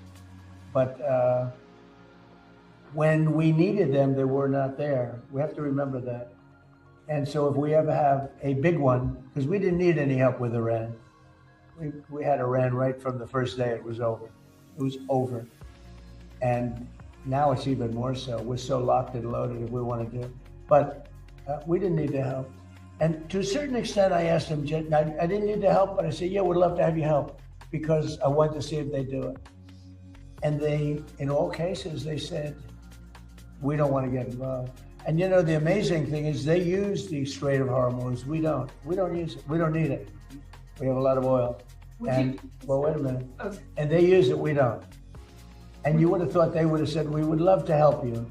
But when we needed them, they were not there. We have to remember that. And so if we ever have a big one, because we didn't need any help with Iran. We had Iran right from the first day it was over. It was over. And now it's even more so. We're so locked and loaded if we want to do it. But we didn't need the help. And to a certain extent, I asked them, I didn't need the help, but I said, yeah, we'd love to have you help because I want to see if they do it. And they, in all cases, they said, we don't want to get involved. And you know, the amazing thing is they use the Strait of Hormuz. We don't. We don't use it. We don't need it. We have a lot of oil. Well, wait a minute. Okay. And they use it, we don't. And you would have thought they would have said, we would love to help you.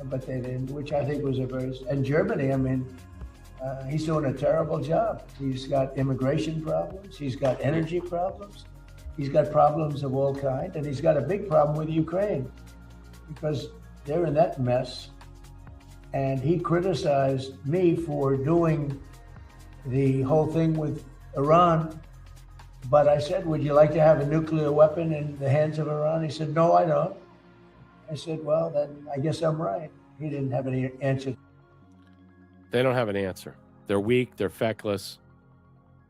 But they didn't, which I think was a very, and Germany, I mean, he's doing a terrible job. He's got immigration problems. He's got energy problems. He's got problems of all kinds. And he's got a big problem with Ukraine because they're in that mess. And he criticized me for doing the whole thing with Iran. But I said, would you like to have a nuclear weapon in the hands of Iran? He said, no, I don't. I said, well, then I guess I'm right. He didn't have any answer. They don't have an answer. They're weak. They're feckless.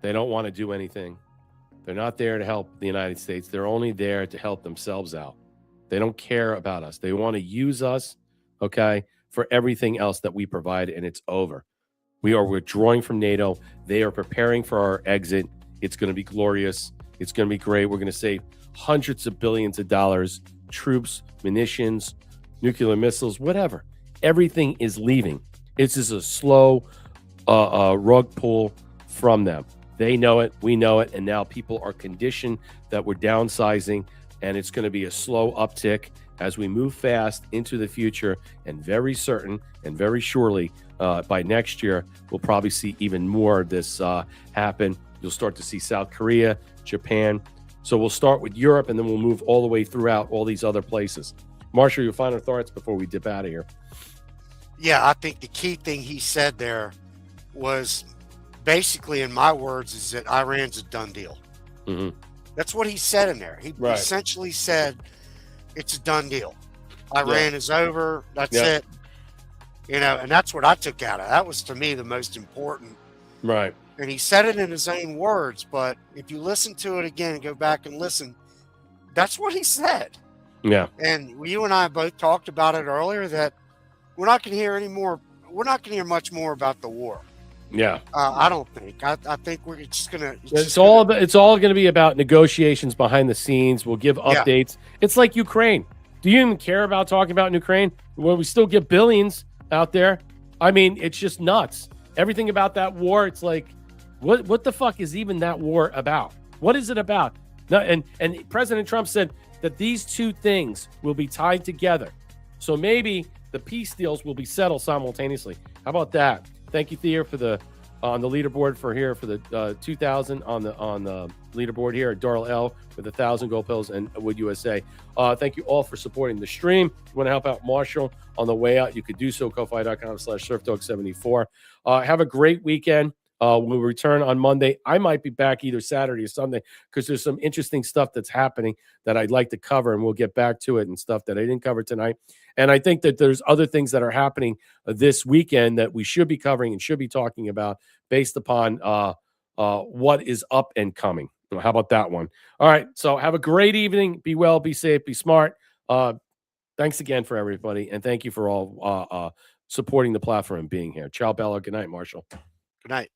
They don't want to do anything. They're not there to help the United States. They're only there to help themselves out. They don't care about us. They want to use us, okay, for everything else that we provide, and it's over. We are withdrawing from NATO. They are preparing for our exit. It's going to be glorious. It's going to be great. We're going to save hundreds of billions of dollars, troops, munitions, nuclear missiles, whatever. Everything is leaving. It's just a slow rug pull from them. They know it. We know it. And now people are conditioned that we're downsizing, and it's going to be a slow uptick as we move fast into the future, and very certain and very surely by next year, we'll probably see even more of this happen. You'll start to see South Korea, Japan. So we'll start with Europe, and then we'll move all the way throughout all these other places. Marshall, your final thoughts before we dip out of here. Yeah, I think the key thing he said there was basically, in my words, is that Iran's a done deal. Mm-hmm. That's what he said in there. He essentially said it's a done deal. Iran is over. That's it. You know, and that's what I took out of it. That was, to me, the most important. Right. And he said it in his own words, but if you listen to it again and go back and listen, that's what he said. Yeah. And you and I both talked about it earlier that we're not going to hear any more. We're not going to hear much more about the war. Yeah. I don't think. I think we're just going to. It's all going to be about negotiations behind the scenes. We'll give updates. It's like Ukraine. Do you even care about talking about Ukraine? Well, we still get billions out there. I mean, it's just nuts. Everything about that war, it's like, what the fuck is even that war about? What is it about? No, and President Trump said that these two things will be tied together. So maybe the peace deals will be settled simultaneously. How about that? Thank you, Thea, for the on the leaderboard for the 2,000 on the leaderboard here at Darrell L with 1,000 gold pills and Wood USA. Thank you all for supporting the stream. If you want to help out Marshall on the way out, you could do so. Ko-fi.com/surfdog74. Have a great weekend. We'll return on Monday. I might be back either Saturday or Sunday because there's some interesting stuff that's happening that I'd like to cover, and we'll get back to it and stuff that I didn't cover tonight. And I think that there's other things that are happening this weekend that we should be covering and should be talking about based upon what is up and coming. How about that one? All right. So have a great evening. Be well, be safe, be smart. Thanks again for everybody. And thank you for all supporting the platform and being here. Ciao, Bella. Good night, Marshall. Good night.